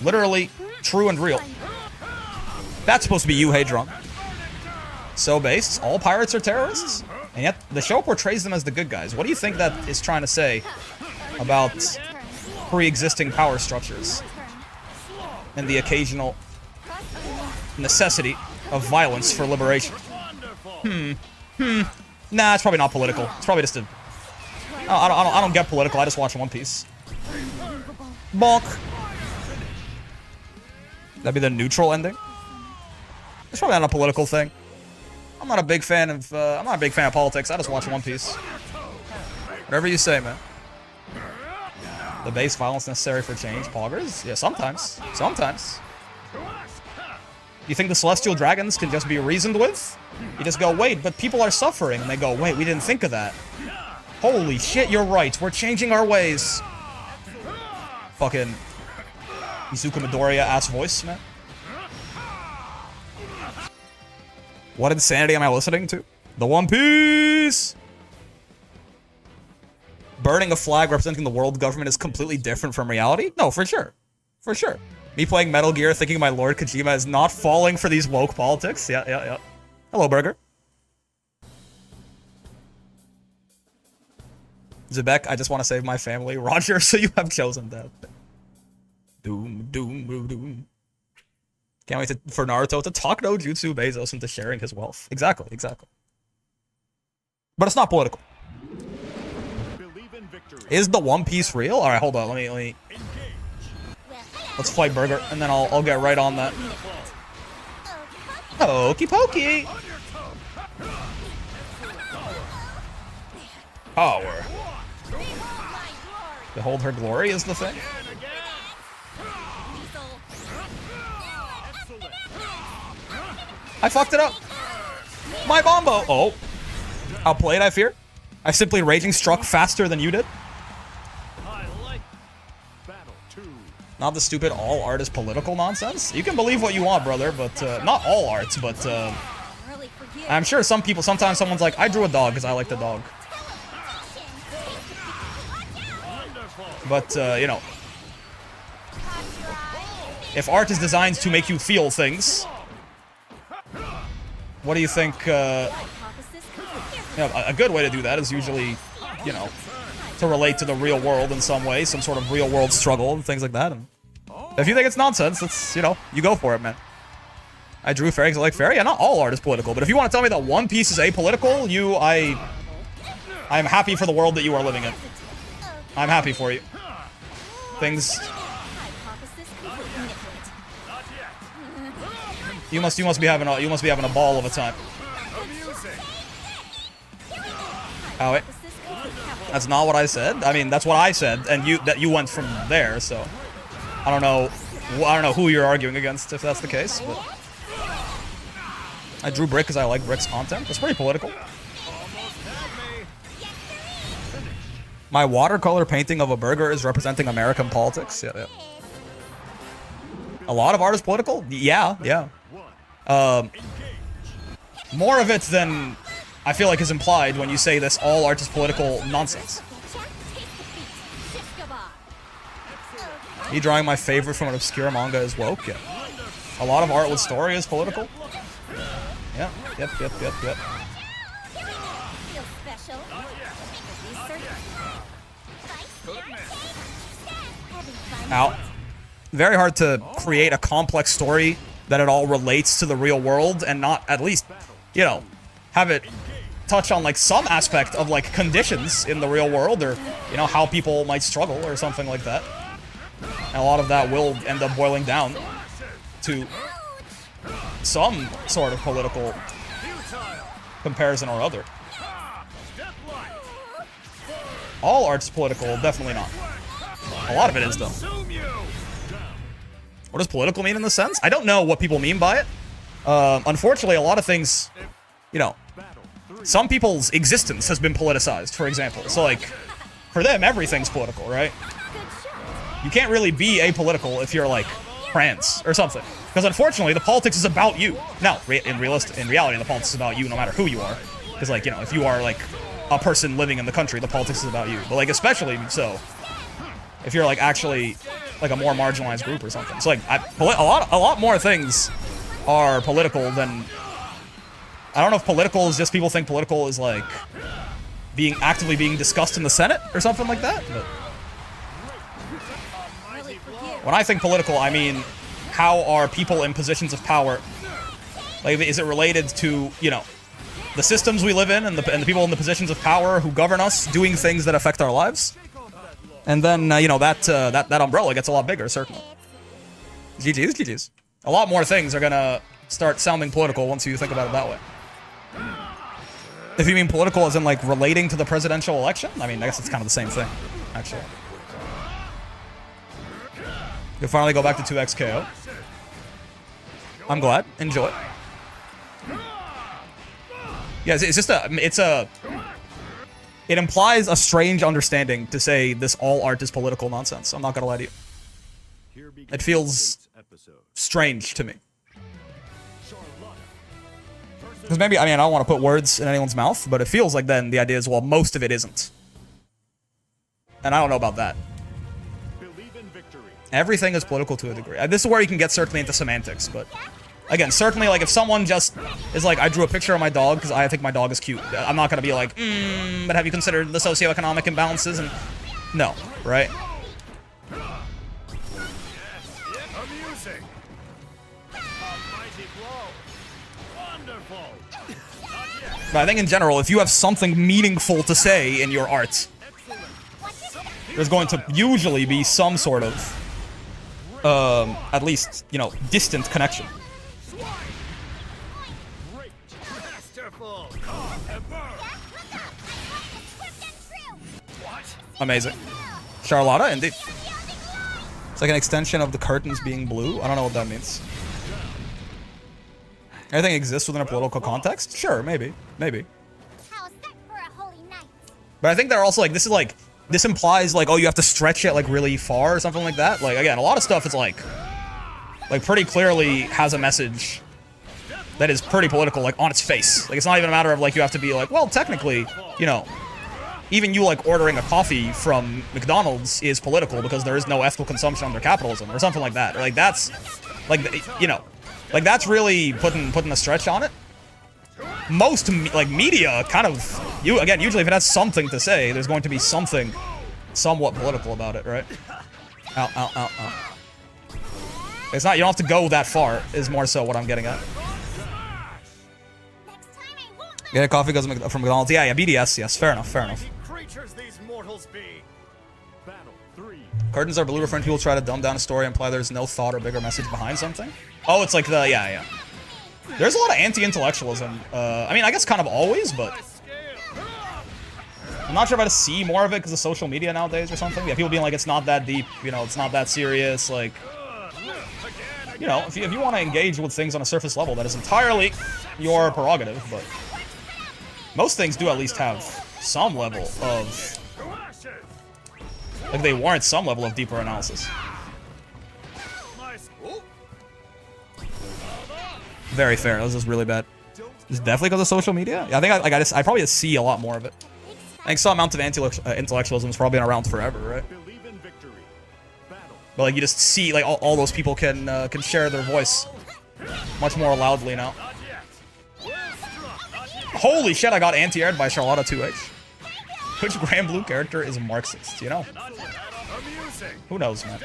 Literally, true and real. That's supposed to be you, Hadron. So based, all pirates are terrorists? And yet, the show portrays them as the good guys. What do you think that is trying to say about pre-existing power structures? And the occasional necessity of violence for liberation. Nah, it's probably not political. It's probably just a... I don't get political. I just watch One Piece. Bonk. That'd be the neutral ending. It's probably not a political thing. I'm not a big fan of politics. I just watch One Piece. Whatever you say, man. The base violence necessary for change, poggers? Yeah, sometimes. Sometimes. You think the celestial dragons can just be reasoned with? You just go, wait, but people are suffering. And they go, wait, we didn't think of that. Holy shit, you're right. We're changing our ways. Fucking Izuku Midoriya ass voice, man. What insanity am I listening to? The One Piece! Burning a flag representing the world government is completely different from reality? No, for sure. For sure. Me playing Metal Gear thinking my Lord Kojima is not falling for these woke politics? Yeah. Hello, Burger. Zebek, I just want to save my family. Roger, so you have chosen death. Doom, doom, doom, doom. Can't wait for Naruto to talk no Jutsu Bezos into sharing his wealth. Exactly. But it's not political. Is the One Piece real? Alright, hold on. Let me... Let's fight Burger, and then I'll get right on that. Okey pokey! Power. Behold her glory is the thing? I fucked it up! My bombo! Oh. Outplayed, I fear. I simply raging struck faster than you did. Not the stupid all art is political nonsense. You can believe what you want, brother, but not all arts, but I'm sure some people, sometimes someone's like, I drew a dog because I like the dog. But, you know, if art is designed to make you feel things, what do you think, you know, a good way to do that is usually, you know, to relate to the real world in some way, some sort of real world struggle and things like that. And if you think it's nonsense, it's, you know, you go for it, man. I drew fairy because I like fairy. Yeah, not all art is political, but if you want to tell me that One Piece is apolitical, I am happy for the world that you are living in. I'm happy for you. Things. You must be having a ball of a time. Oh wait. That's not what I said. I mean, that's what I said, and you went from there. So I don't know who you're arguing against if that's the case. But I drew Brick because I like Brick's content. That's pretty political. My watercolor painting of a burger is representing American politics. Yeah. A lot of art is political. Yeah. More of it than I feel like is implied when you say this all art is political nonsense. Me drawing my favorite from an obscure manga is woke, yeah. A lot of art with story is political. Yeah, yep. Ow. Very hard to create a complex story that it all relates to the real world and not at least, you know, have it touch on like some aspect of like conditions in the real world or, you know, how people might struggle or something like that. And a lot of that will end up boiling down to some sort of political comparison or other. All art's political, definitely not. A lot of it is, though. What does political mean in this sense? I don't know what people mean by it. Unfortunately, a lot of things, you know, some people's existence has been politicized, for example. So, like, for them, everything's political, right? You can't really be apolitical if you're, like, trans or something. Because, unfortunately, the politics is about you. Now, in reality, the politics is about you no matter who you are. Because, like, you know, if you are, like, a person living in the country, the politics is about you. But, like, especially so if you're, like, actually, like, a more marginalized group or something. So, like, a lot more things are political than... I don't know if political is just people think political is, like, actively being discussed in the Senate or something like that. But when I think political, I mean, how are people in positions of power Like, is it related to, you know, the systems we live in and the people in the positions of power who govern us doing things that affect our lives? And then, you know, that umbrella gets a lot bigger, certainly. GG's, GG's. A lot more things are gonna start sounding political once you think about it that way. If you mean political as in, like, relating to the presidential election, I mean, I guess it's kind of the same thing, actually. You'll finally go back to 2x KO. I'm glad. Enjoy. Yeah, it's just it implies a strange understanding to say this all art is political nonsense. I'm not gonna lie to you. It feels strange to me. Because maybe, I mean, I don't want to put words in anyone's mouth, but it feels like then the idea is, well, most of it isn't. And I don't know about that. Everything is political to a degree. This is where you can get certainly into semantics, but again, certainly, like, if someone just is like, I drew a picture of my dog because I think my dog is cute, I'm not going to be like, but have you considered the socioeconomic imbalances? And no, right? Amusing. Almighty blow. Wonderful. But I think in general, if you have something meaningful to say in your art, there's going to usually be some sort of, at least, you know, distant connection. Amazing. Charlotta, indeed. It's like an extension of the curtains being blue. I don't know what that means. Anything exists within a political context? Sure, maybe. Maybe. But I think they're also like, this implies like, oh, you have to stretch it like really far or something like that. Like, again, a lot of stuff is like pretty clearly has a message that is pretty political, like on its face. Like, it's not even a matter of like, you have to be like, well, technically, you know, even you like ordering a coffee from McDonald's is political because there is no ethical consumption under capitalism or something like that. Or like that's like, you know, like that's really putting a stretch on it. Most like media kind of, usually if it has something to say, there's going to be something somewhat political about it, right? Ow, ow, ow, ow. It's not, you don't have to go that far, is more so what I'm getting at. Get a coffee goes from McDonald's. Yeah, BDS, yes, fair enough, fair enough. Curtains are blue, referring to people try to dumb down a story, imply there's no thought or bigger message behind something. Oh, it's like the, yeah. There's a lot of anti-intellectualism. I mean, I guess kind of always, but I'm not sure if I see more of it because of social media nowadays or something. Yeah, people being like, it's not that deep, you know, it's not that serious. Like, you know, if you want to engage with things on a surface level, that is entirely your prerogative, but most things do at least have some level of, like, they warrant some level of deeper analysis. Very fair. That was just really bad. It's definitely because of social media. Yeah, I think I probably just see a lot more of it. I think some amount of anti-intellectualism has probably been around forever, right? But like you just see like all those people can share their voice much more loudly now. Holy shit! I got anti-aired by Charlotta 2H. Which Grand Blue character is a Marxist? You know? Who knows, man?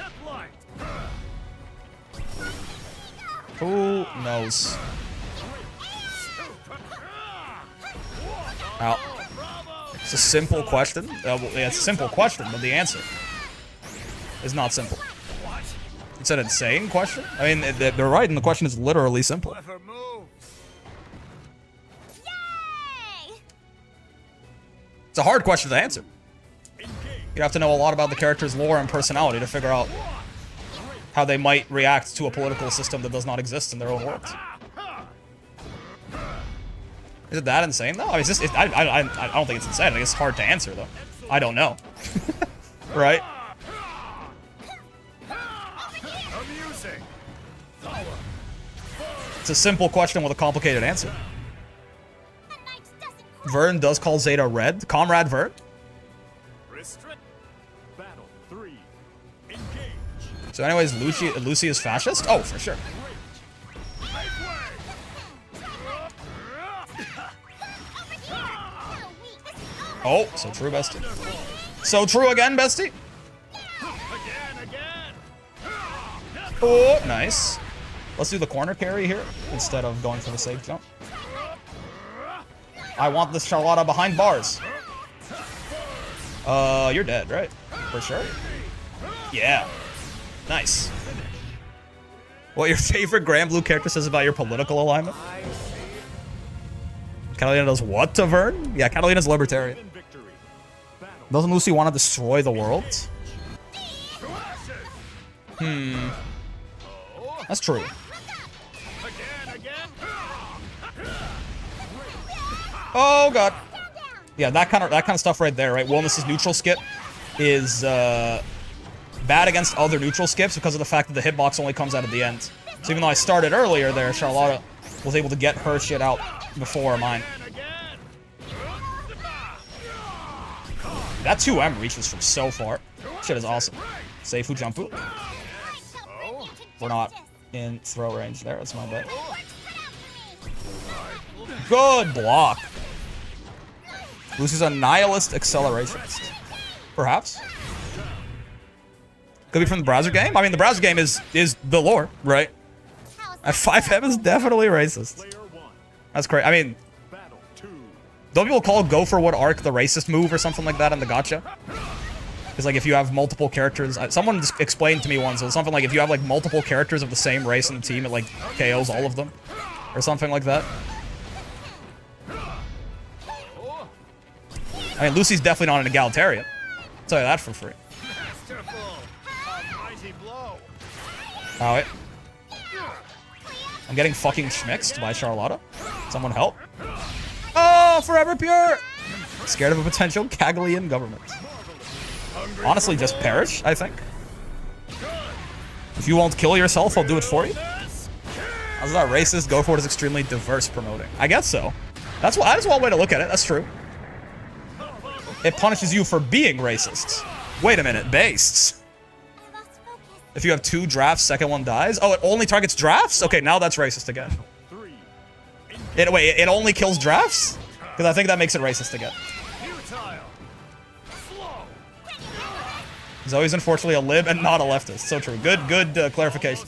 Who knows? Ow. It's a simple question. Yeah, it's a simple question, but the answer is not simple. It's an insane question. I mean, they're right, and the question is literally simple. It's a hard question to answer. You'd have to know a lot about the character's lore and personality to figure out how they might react to a political system that does not exist in their own worlds. Is it that insane, though? I mean, it's just, I don't think it's insane. I think it's hard to answer, though. I don't know. Right? It's a simple question with a complicated answer. Vern does call Zeta red. Comrade Vern? So anyways, Lucy is fascist? Oh, for sure. Oh, so true, bestie. So true again, bestie. Oh, nice. Let's do the corner carry here instead of going for the safe jump. I want this Charlotta behind bars. You're dead, right? For sure. Yeah. Nice. What your favorite Grand Blue character says about your political alignment? Catalina does what to Vern? Yeah, Catalina's libertarian. Doesn't Lucy want to destroy the world? That's true. Oh god. Yeah, that kind of stuff right there, right? Wilnas' neutral skip is bad against other neutral skips because of the fact that the hitbox only comes out at the end. So even though I started earlier there, Charlotta was able to get her shit out before mine. That 2M reaches from so far. Shit is awesome. Seifu Jumpu. We're not in throw range there. That's my bet. Good block. Lucy's a nihilist accelerationist. Perhaps. Could be from the browser game. I mean, the browser game is the lore, right? 5M is definitely racist. That's crazy. I mean, don't people call Go for What Arc the racist move or something like that in the gacha? Because, like, if you have multiple characters... Someone just explained to me once, it was something like if you have, like, multiple characters of the same race in the team, it, like, KOs all of them. Or something like that. I mean, Lucy's definitely not an egalitarian. I'll tell you that for free. Oh, wait. I'm getting fucking schmixed by Charlotta. Someone help. Oh, forever pure! Scared of a potential Caglian government. Honestly, just perish, I think. If you won't kill yourself, I'll do it for you. How's that racist? Go for it is extremely diverse promoting. I guess so. That is one way to look at it. That's true. It punishes you for being racist. Wait a minute, based. If you have 2 drafts, second one dies. Oh, it only targets drafts? Okay, now that's racist again. Wait, it only kills drafts? Because I think that makes it racist again. Zoe's unfortunately a lib and not a leftist. So true. Good clarification.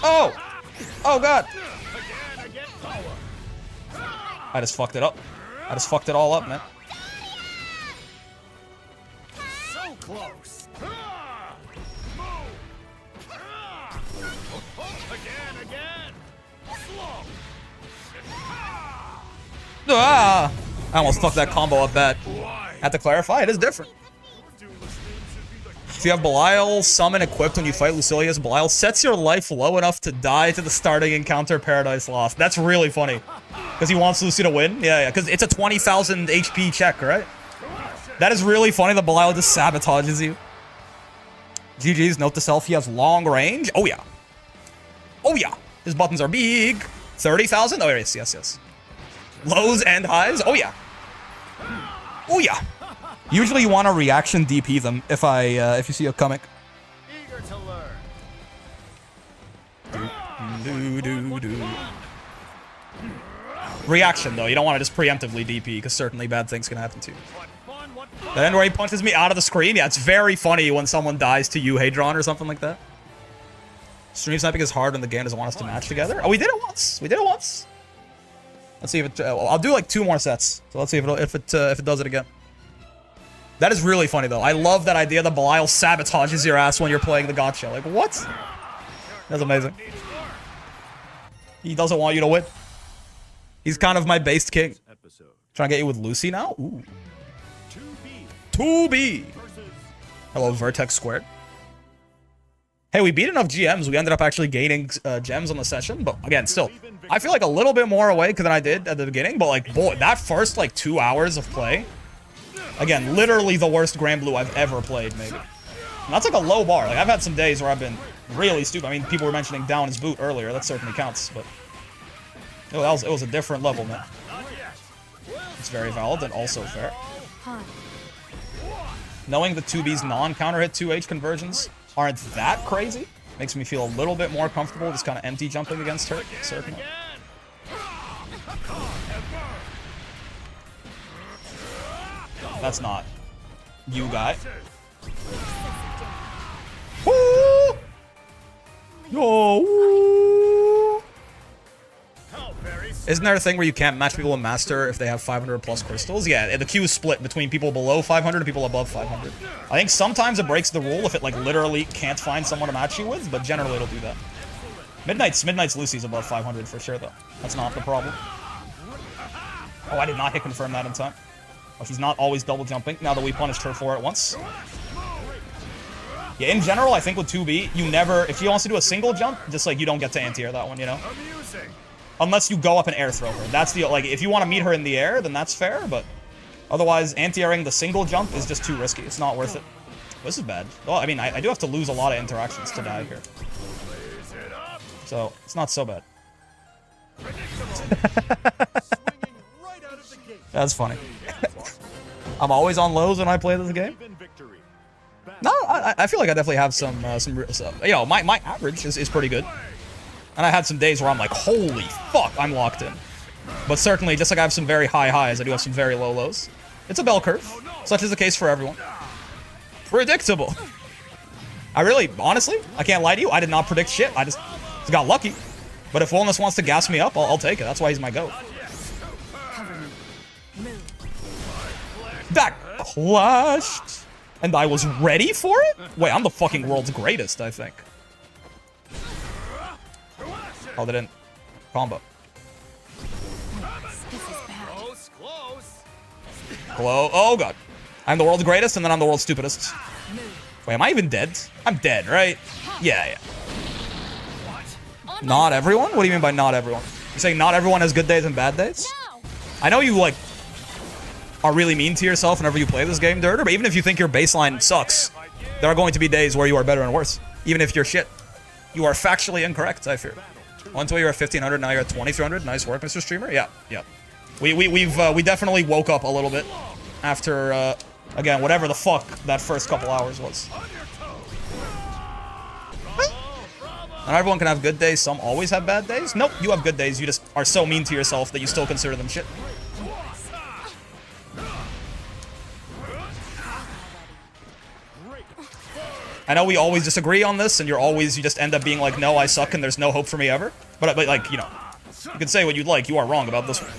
Oh! Oh god! I just fucked it up. I just fucked it all up, man. So close. Ah! I almost fucked that combo up bad. Had to clarify, it is different. If you have Belial summon equipped when you fight Lucilius, Belial sets your life low enough to die to the starting encounter Paradise Lost. That's really funny. Because he wants Lucy to win? Yeah, because it's a 20,000 HP check, right? That is really funny that Belial just sabotages you. GG's, note to self, he has long range. Oh yeah. Oh yeah. His buttons are big. 30,000? Oh yes, yes, yes. Lows and highs? Oh yeah. Oh yeah. Usually you want to reaction DP them if you see a comic. Eager to learn. Reaction though, you don't want to just preemptively DP because certainly bad things can happen to you. That end where he punches me out of the screen, yeah, it's very funny when someone dies to you, Hadron, or something like that. Stream sniping is hard when the game doesn't want us to match together. Oh, we did it once. We did it once. Let's see if it. I'll do like 2 more sets. So let's see if it does it again. That is really funny though. I love that idea that Belial sabotages your ass when you're playing the gacha. Like what? That's amazing. He doesn't want you to win. He's kind of my based king. Trying to get you with Lucy now? Ooh. 2B. Hello, Vertex Squared. Hey, we beat enough GMs. We ended up actually gaining gems on the session. But again, still, I feel like a little bit more awake than I did at the beginning. But like, boy, that first like 2 hours of play. Again, literally the worst Grand Blue I've ever played, maybe. And that's like a low bar. Like, I've had some days where I've been really stupid. I mean, people were mentioning down his boot earlier. That certainly counts, but it was a different level, man. It's very valid and also fair. Knowing the 2B's non-counter hit 2H conversions aren't that crazy makes me feel a little bit more comfortable just kind of empty jumping against her, certainly. That's not you, guy. Woo! Yo! Woo! Isn't there a thing where you can't match people in Master if they have 500 plus crystals? Yeah, the queue is split between people below 500 and people above 500. I think sometimes it breaks the rule if it like literally can't find someone to match you with, but generally it'll do that. Midnight's Lucy's above 500 for sure though. That's not the problem. Oh, I did not hit confirm that in time. Oh, she's not always double jumping now that we punished her for it once. Yeah, in general, I think with 2B, you never, if she wants to do a single jump, just like you don't get to anti-air that one, you know? Unless you go up and air throw her. That's the, like, if you want to meet her in the air, then that's fair, but otherwise, anti-airing the single jump is just too risky. It's not worth it. This is bad. Well, I mean, I do have to lose a lot of interactions to die here. So, it's not so bad. That's funny. I'm always on lows when I play this game. No, I feel like I definitely have some you know, my average is pretty good. And I had some days where I'm like, holy fuck, I'm locked in. But certainly, just like I have some very high highs, I do have some very low lows. It's a bell curve. Such is the case for everyone. Predictable. I really, honestly, I can't lie to you. I did not predict shit. I just got lucky. But if Wilnas wants to gas me up, I'll take it. That's why he's my GOAT. That clashed. And I was ready for it? Wait, I'm the fucking world's greatest, I think. Oh, they didn't combo. Hello? Oh, God. I'm the world's greatest, and then I'm the world's stupidest. Wait, am I even dead? I'm dead, right? Yeah. Not everyone? What do you mean by not everyone? You're saying not everyone has good days and bad days? I know you, like, are really mean to yourself whenever you play this game, Dirter, but even if you think your baseline sucks, there are going to be days where you are better and worse. Even if you're shit. You are factually incorrect, I fear. Until you're at 1500, now you're at 2300. Nice work, Mr. Streamer. Yeah. We definitely woke up a little bit after, again, whatever the fuck that first couple hours was. Not everyone can have good days. Some always have bad days. Nope, you have good days. You just are so mean to yourself that you still consider them shit. I know we always disagree on this, and you just end up being like, no, I suck, and there's no hope for me ever. But like, you know, you can say what you'd like. You are wrong about this one.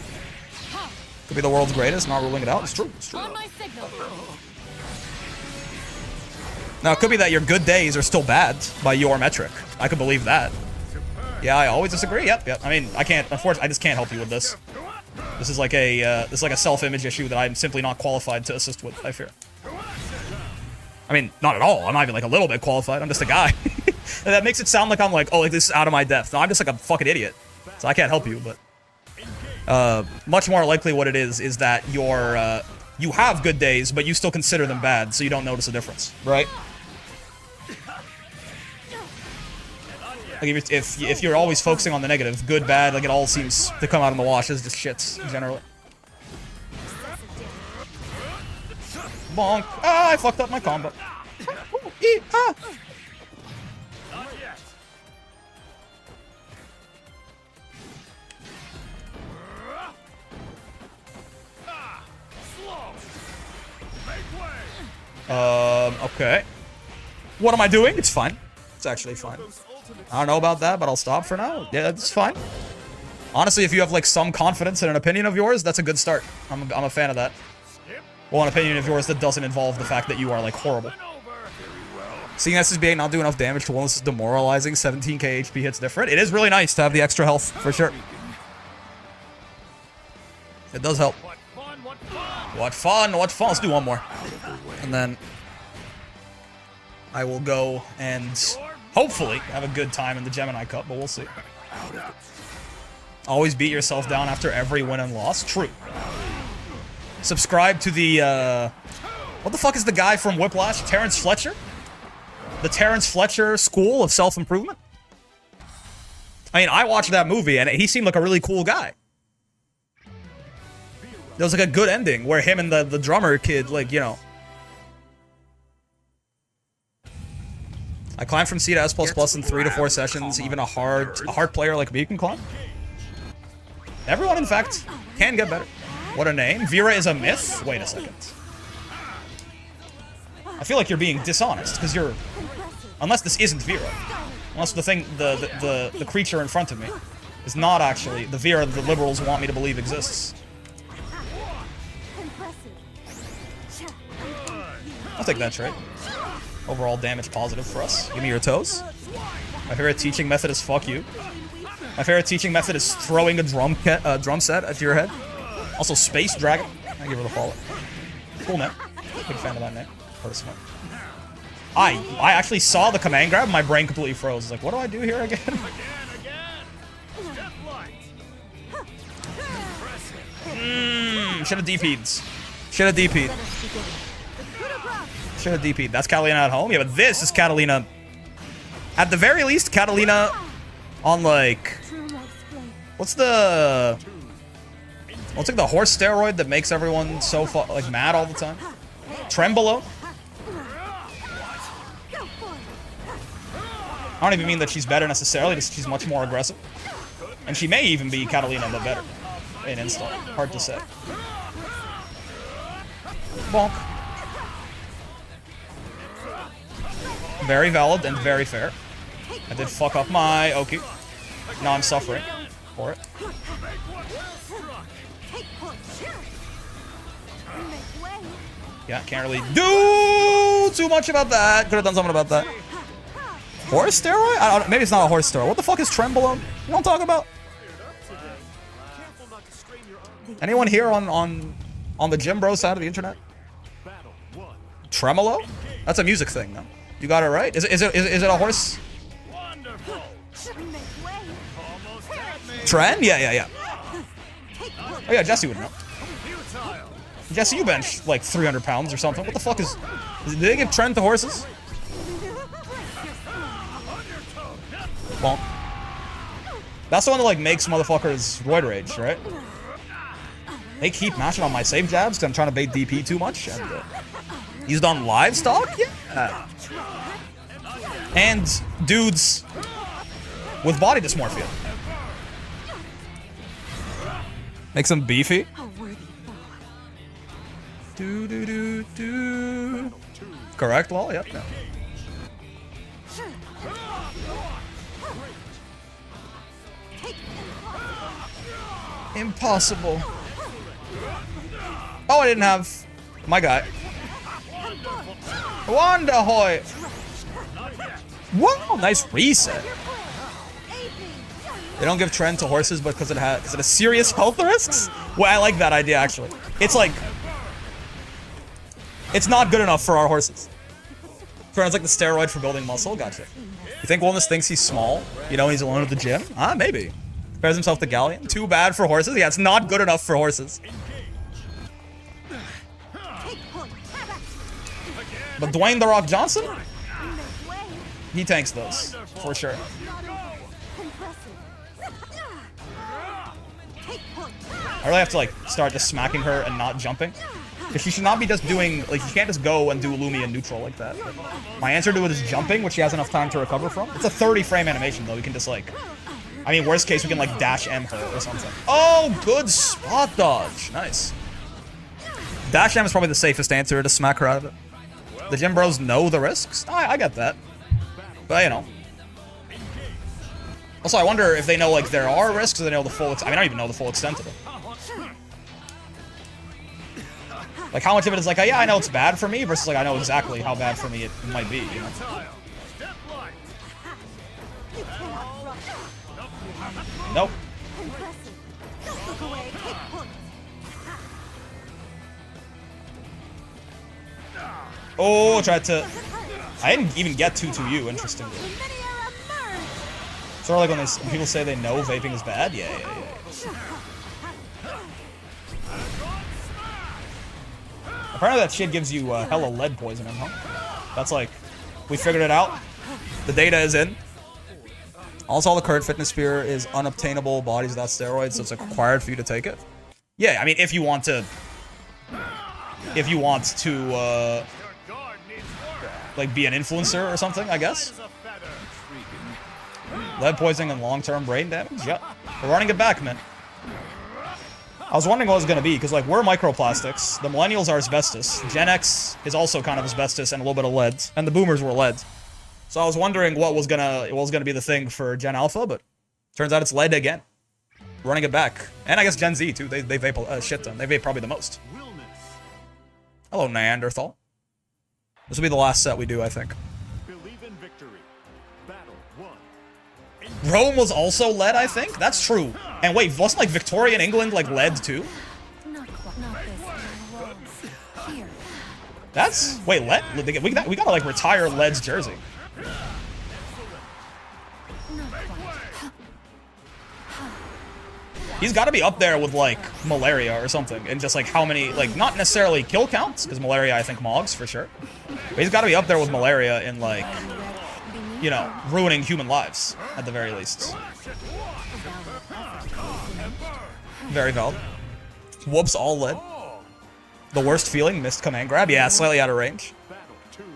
Could be the world's greatest, not ruling it out. It's true. It's true. Now, it could be that your good days are still bad by your metric. I could believe that. Yeah, I always disagree. Yep. I mean, I can't. Unfortunately, I just can't help you with this. This is like a self-image issue that I'm simply not qualified to assist with, I fear. I mean, not at all. I'm not even like a little bit qualified. I'm just a guy. And that makes it sound like I'm like, oh, like this is out of my depth. No, I'm just like a fucking idiot. So I can't help you, but much more likely what it is that you have good days, but you still consider them bad, so you don't notice a difference, right? Like if you're always focusing on the negative, good, bad, like it all seems to come out in the wash as just shits generally. Bonk. Ah, I fucked up my combo. Okay. What am I doing? It's fine. It's actually fine. I don't know about that, but I'll stop for now. Yeah, it's fine. Honestly, if you have like some confidence in an opinion of yours, that's a good start. I'm a fan of that. Well, an opinion of yours that doesn't involve the fact that you are, like, horrible. Seeing SSBA not do enough damage to Wilnas is demoralizing. 17k HP hits different. It is really nice to have the extra health, for sure. It does help. What fun, what fun. Let's do one more. And then I will go and hopefully have a good time in the Gemini Cup, but we'll see. Always beat yourself down after every win and loss. True. Subscribe to the, what the fuck is the guy from Whiplash? Terrence Fletcher? The Terrence Fletcher School of Self-Improvement? I mean, I watched that movie, and he seemed like a really cool guy. There was like a good ending, where him and the drummer kid, like, you know. I climbed from C to S++ in 3 to 4 sessions. Even a hard player like me can climb. Everyone, in fact, can get better. What a name. Vera is a myth? Wait a second. feel like you're being dishonest, because you're... Unless this isn't Vera. Unless the thing, the creature in front of me is not actually the Vera that the liberals want me to believe exists. I'll take that trade. Overall damage positive for us. Give me your toes. My favorite teaching method is fuck you. My favorite teaching method is throwing a drum set at your head. Also, Space Dragon. I give her the follow. Cool name. Big fan of that name. Personally. I actually saw the command grab. My brain completely froze. I was like, what do I do here again? Should have DP'd. Should have DP'd. Should have DP'd. That's Catalina at home? Yeah, but this is Catalina. At the very least, Catalina on like... What's like the horse steroid that makes everyone so like mad all the time? Trembolo? I don't even mean that she's better necessarily, just she's much more aggressive. And she may even be Catalina, but better. In install. Hard to say. Bonk. Very valid and very fair. I did fuck up my Oki. Now I'm suffering for it. Yeah, can't really do too much about that. Could have done something about that. Horse steroid? I don't, maybe it's not a horse steroid. What the fuck is Trembolone? You know what I'm talking about? Anyone here on the gym bro side of the internet? Tremolo? That's a music thing, though. You got it right? Is it a horse? Tren? Yeah. Oh yeah, Jesse would know. Jesse, you bench like 300 pounds or something. What the fuck is... Did they give Tren to horses? Bonk. That's the one that like makes motherfuckers roid rage, right? They keep mashing on my save jabs because I'm trying to bait DP too much. And, used on livestock? Yeah. And dudes with body dysmorphia. Makes them beefy. Do. Correct, lol? Yep. No. Impossible. Oh, I didn't have my guy. Wandahoy. Wow, nice reset. They don't give Tren to horses because it has a serious health risks? Well, I like that idea actually. It's like it's not good enough for our horses. Tren's like the steroid for building muscle. Gotcha. You think Wilnas thinks he's small? You know, he's alone at the gym? Ah, maybe. Compares himself to Galleon. Too bad for horses? Yeah, it's not good enough for horses. But Dwayne The Rock Johnson? He tanks those, for sure. I really have to like start just smacking her and not jumping. Because she should not be just doing, like, you can't just go and do Lumi and neutral like that. My answer to it is jumping, which she has enough time to recover from. It's a 30 frame animation though, we can just like, I mean, worst case we can like dash M her or something. Oh, good spot dodge, nice. Dash M is probably the safest answer to smack her out of it. The gym bros know the risks? I get that. But, you know. Also, I wonder if they know, like, there are risks or they know the full... I mean, I don't even know the full extent of it. Like, how much of it is like, oh, yeah, I know it's bad for me, versus, like, I know exactly how bad for me it might be, you know? Nope. Oh, tried to... I didn't even get 2-2-U, interestingly. Sort of like when people say they know vaping is bad? Yeah. Apparently that shit gives you hella lead poisoning, huh? That's like... We figured it out. The data is in. Also, all the current fitness sphere is unobtainable bodies without steroids, so it's like required for you to take it. Yeah, I mean, if you want to... like, be an influencer or something, I guess. Lead poisoning and long-term brain damage? Yep. We're running it back, man. I was wondering what it was going to be, because, like, we're microplastics. The millennials are asbestos. Gen X is also kind of asbestos and a little bit of lead. And the boomers were lead. So I was wondering what was gonna be the thing for Gen Alpha, but turns out it's lead again. Running it back. And I guess Gen Z, too. They vape a shit ton. They vape probably the most. Hello, Neanderthal. This will be the last set we do, I think. Believe in victory. Battle 1. Rome was also lead, I think? That's true. And wait, wasn't, like, Victorian England, like, lead, too? Not quite. Not this time, Rose. Here. That's... Wait, lead? We gotta, like, retire lead's jersey. Not quite. He's got to be up there with, like, malaria or something. And just, like, how many... Like, not necessarily kill counts, because malaria, I think, mogs, for sure. But he's got to be up there with malaria in, like... You know, ruining human lives, at the very least. Very valid. Whoops, all lead. The worst feeling, missed command grab. Yeah, slightly out of range.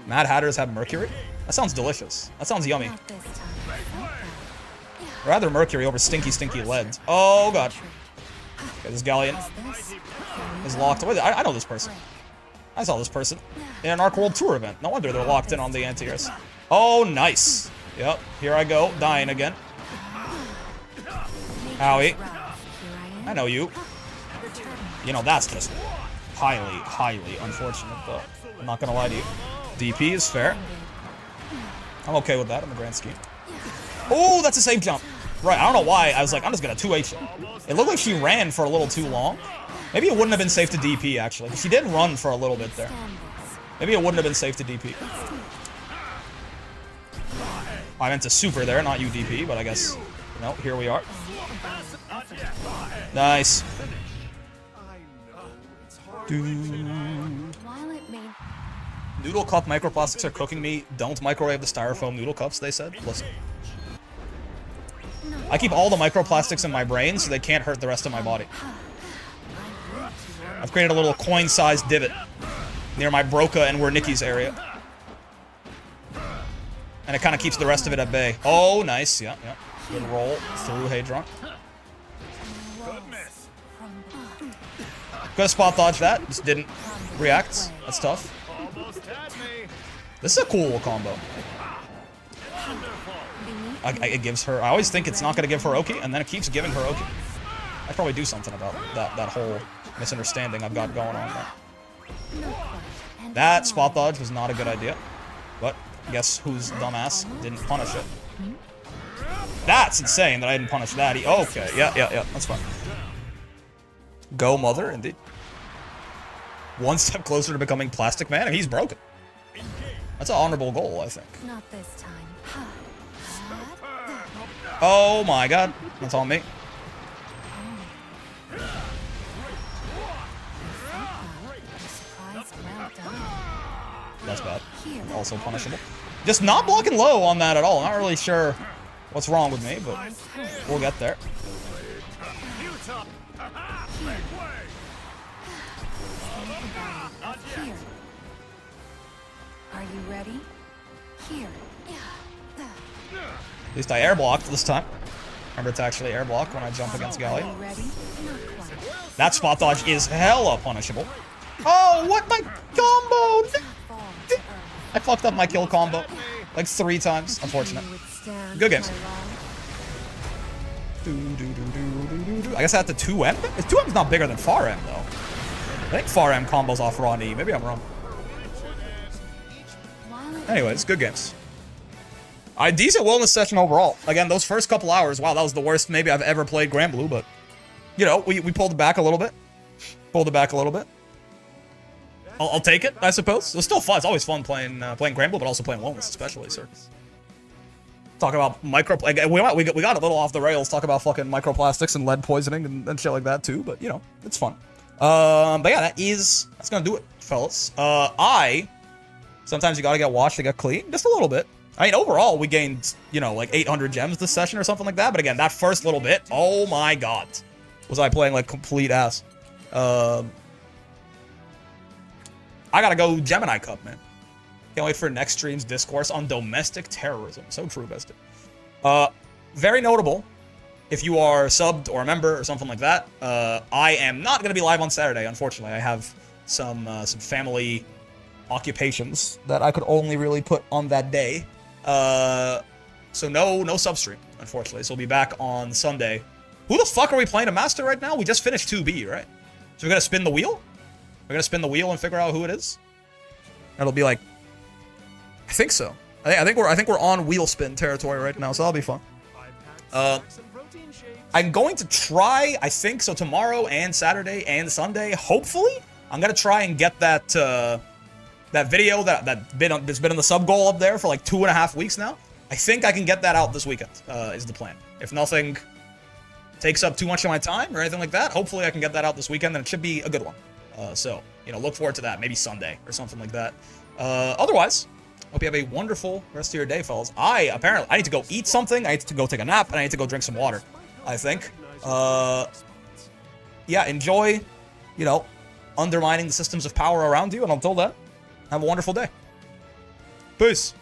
Mad Hatters have Mercury? That sounds delicious. That sounds yummy. Not this time. Rather Mercury over stinky, stinky lead. Oh, God. Okay, this Galleon This. is locked. Wait, I know this person. I saw this person in an Arc World Tour event. No wonder they're locked in on the anti-airs. Oh, nice. Yep, here I go, dying again. Howie. I know you. You know, that's just highly, highly unfortunate, though. I'm not gonna lie to you. DP is fair. I'm okay with that in the grand scheme. Oh, that's a safe jump. Right, I don't know why. I was like, I'm just gonna 2H it. It looked like she ran for a little too long. Maybe it wouldn't have been safe to DP, actually. She did run for a little bit there. Maybe it wouldn't have been safe to DP. I meant to super there, not UDP, but I guess, you know, here we are. Nice. Noodle cup microplastics are cooking me. Don't microwave the styrofoam noodle cups, they said. Listen. I keep all the microplastics in my brain so they can't hurt the rest of my body. I've created a little coin-sized divot near my Broca and Wernicke's area. And it kind of keeps the rest of it at bay. Oh, nice. Yeah, yeah. Good roll through Hadron. Could have spot dodged that. Just didn't react. That's tough. This is a cool combo. It gives her... I always think it's not going to give Hiroki, and then it keeps giving Hiroki. I'd probably do something about that whole misunderstanding I've got going on there. That spot dodge was not a good idea. But guess whose dumbass didn't punish it. That's insane that I didn't punish that. Okay, yeah. That's fine. Go, mother, indeed. One step closer to becoming Plastic Man, and he's broken. That's an honorable goal, I think. Not this time. Oh my god. That's on me. That's bad. Also punishable. Just not blocking low on that at all. Not really sure what's wrong with me, but we'll get there. Here. Are you ready? Here. At least I air blocked this time. Remember to actually air block when I jump against Galley. Are you ready? Not quite. That spot dodge is hella punishable. Oh, what? My combo! I fucked up my kill combo like 3 times. Unfortunate. Good games. I guess I have to 2M? 2M's not bigger than far M, though. I think far M combos off raw knee. Maybe I'm wrong. Anyways, good games. A decent Wilnas session overall. Again, those first couple hours, wow, that was the worst maybe I've ever played Grand Blue, but, you know, we pulled it back a little bit. I'll take it, I suppose. It was still fun. It's always fun playing Grand Blue, but also playing Wilnas, especially, sir. Talk about we got a little off the rails. Talk about fucking microplastics and lead poisoning and shit like that too. But you know, it's fun. But yeah, that's gonna do it, fellas. Sometimes you gotta get washed to get clean, just a little bit. I mean, overall, we gained, you know, like 800 gems this session or something like that. But again, that first little bit, oh my god, was I playing like complete ass. I gotta go Gemini Cup, man. Can't wait for next stream's discourse on domestic terrorism. So true, bestie. Very notable. if you are subbed or a member or something like that. I am not going to be live on Saturday, unfortunately. I have some family occupations that I could only really put on that day. So no sub stream, unfortunately. So we'll be back on Sunday. Who the fuck are we playing a master right now? We just finished 2B, right? So we're gonna spin the wheel? We're gonna spin the wheel and figure out who it is? That'll be like, I think so. I think we're on wheel spin territory right now, so that'll be fun. I'm going to try, I think, so tomorrow and Saturday and Sunday, hopefully, I'm gonna try and get that that video that's been in the sub goal up there for like 2.5 weeks now. I think I can get that out this weekend, is the plan. If nothing takes up too much of my time or anything like that, hopefully I can get that out this weekend, and it should be a good one. So, you know, look forward to that. Maybe Sunday or something like that. Otherwise, hope you have a wonderful rest of your day, fellas. I need to go eat something, I need to go take a nap, and I need to go drink some water, I think. Yeah, enjoy, you know, undermining the systems of power around you, and until then, have a wonderful day. Peace.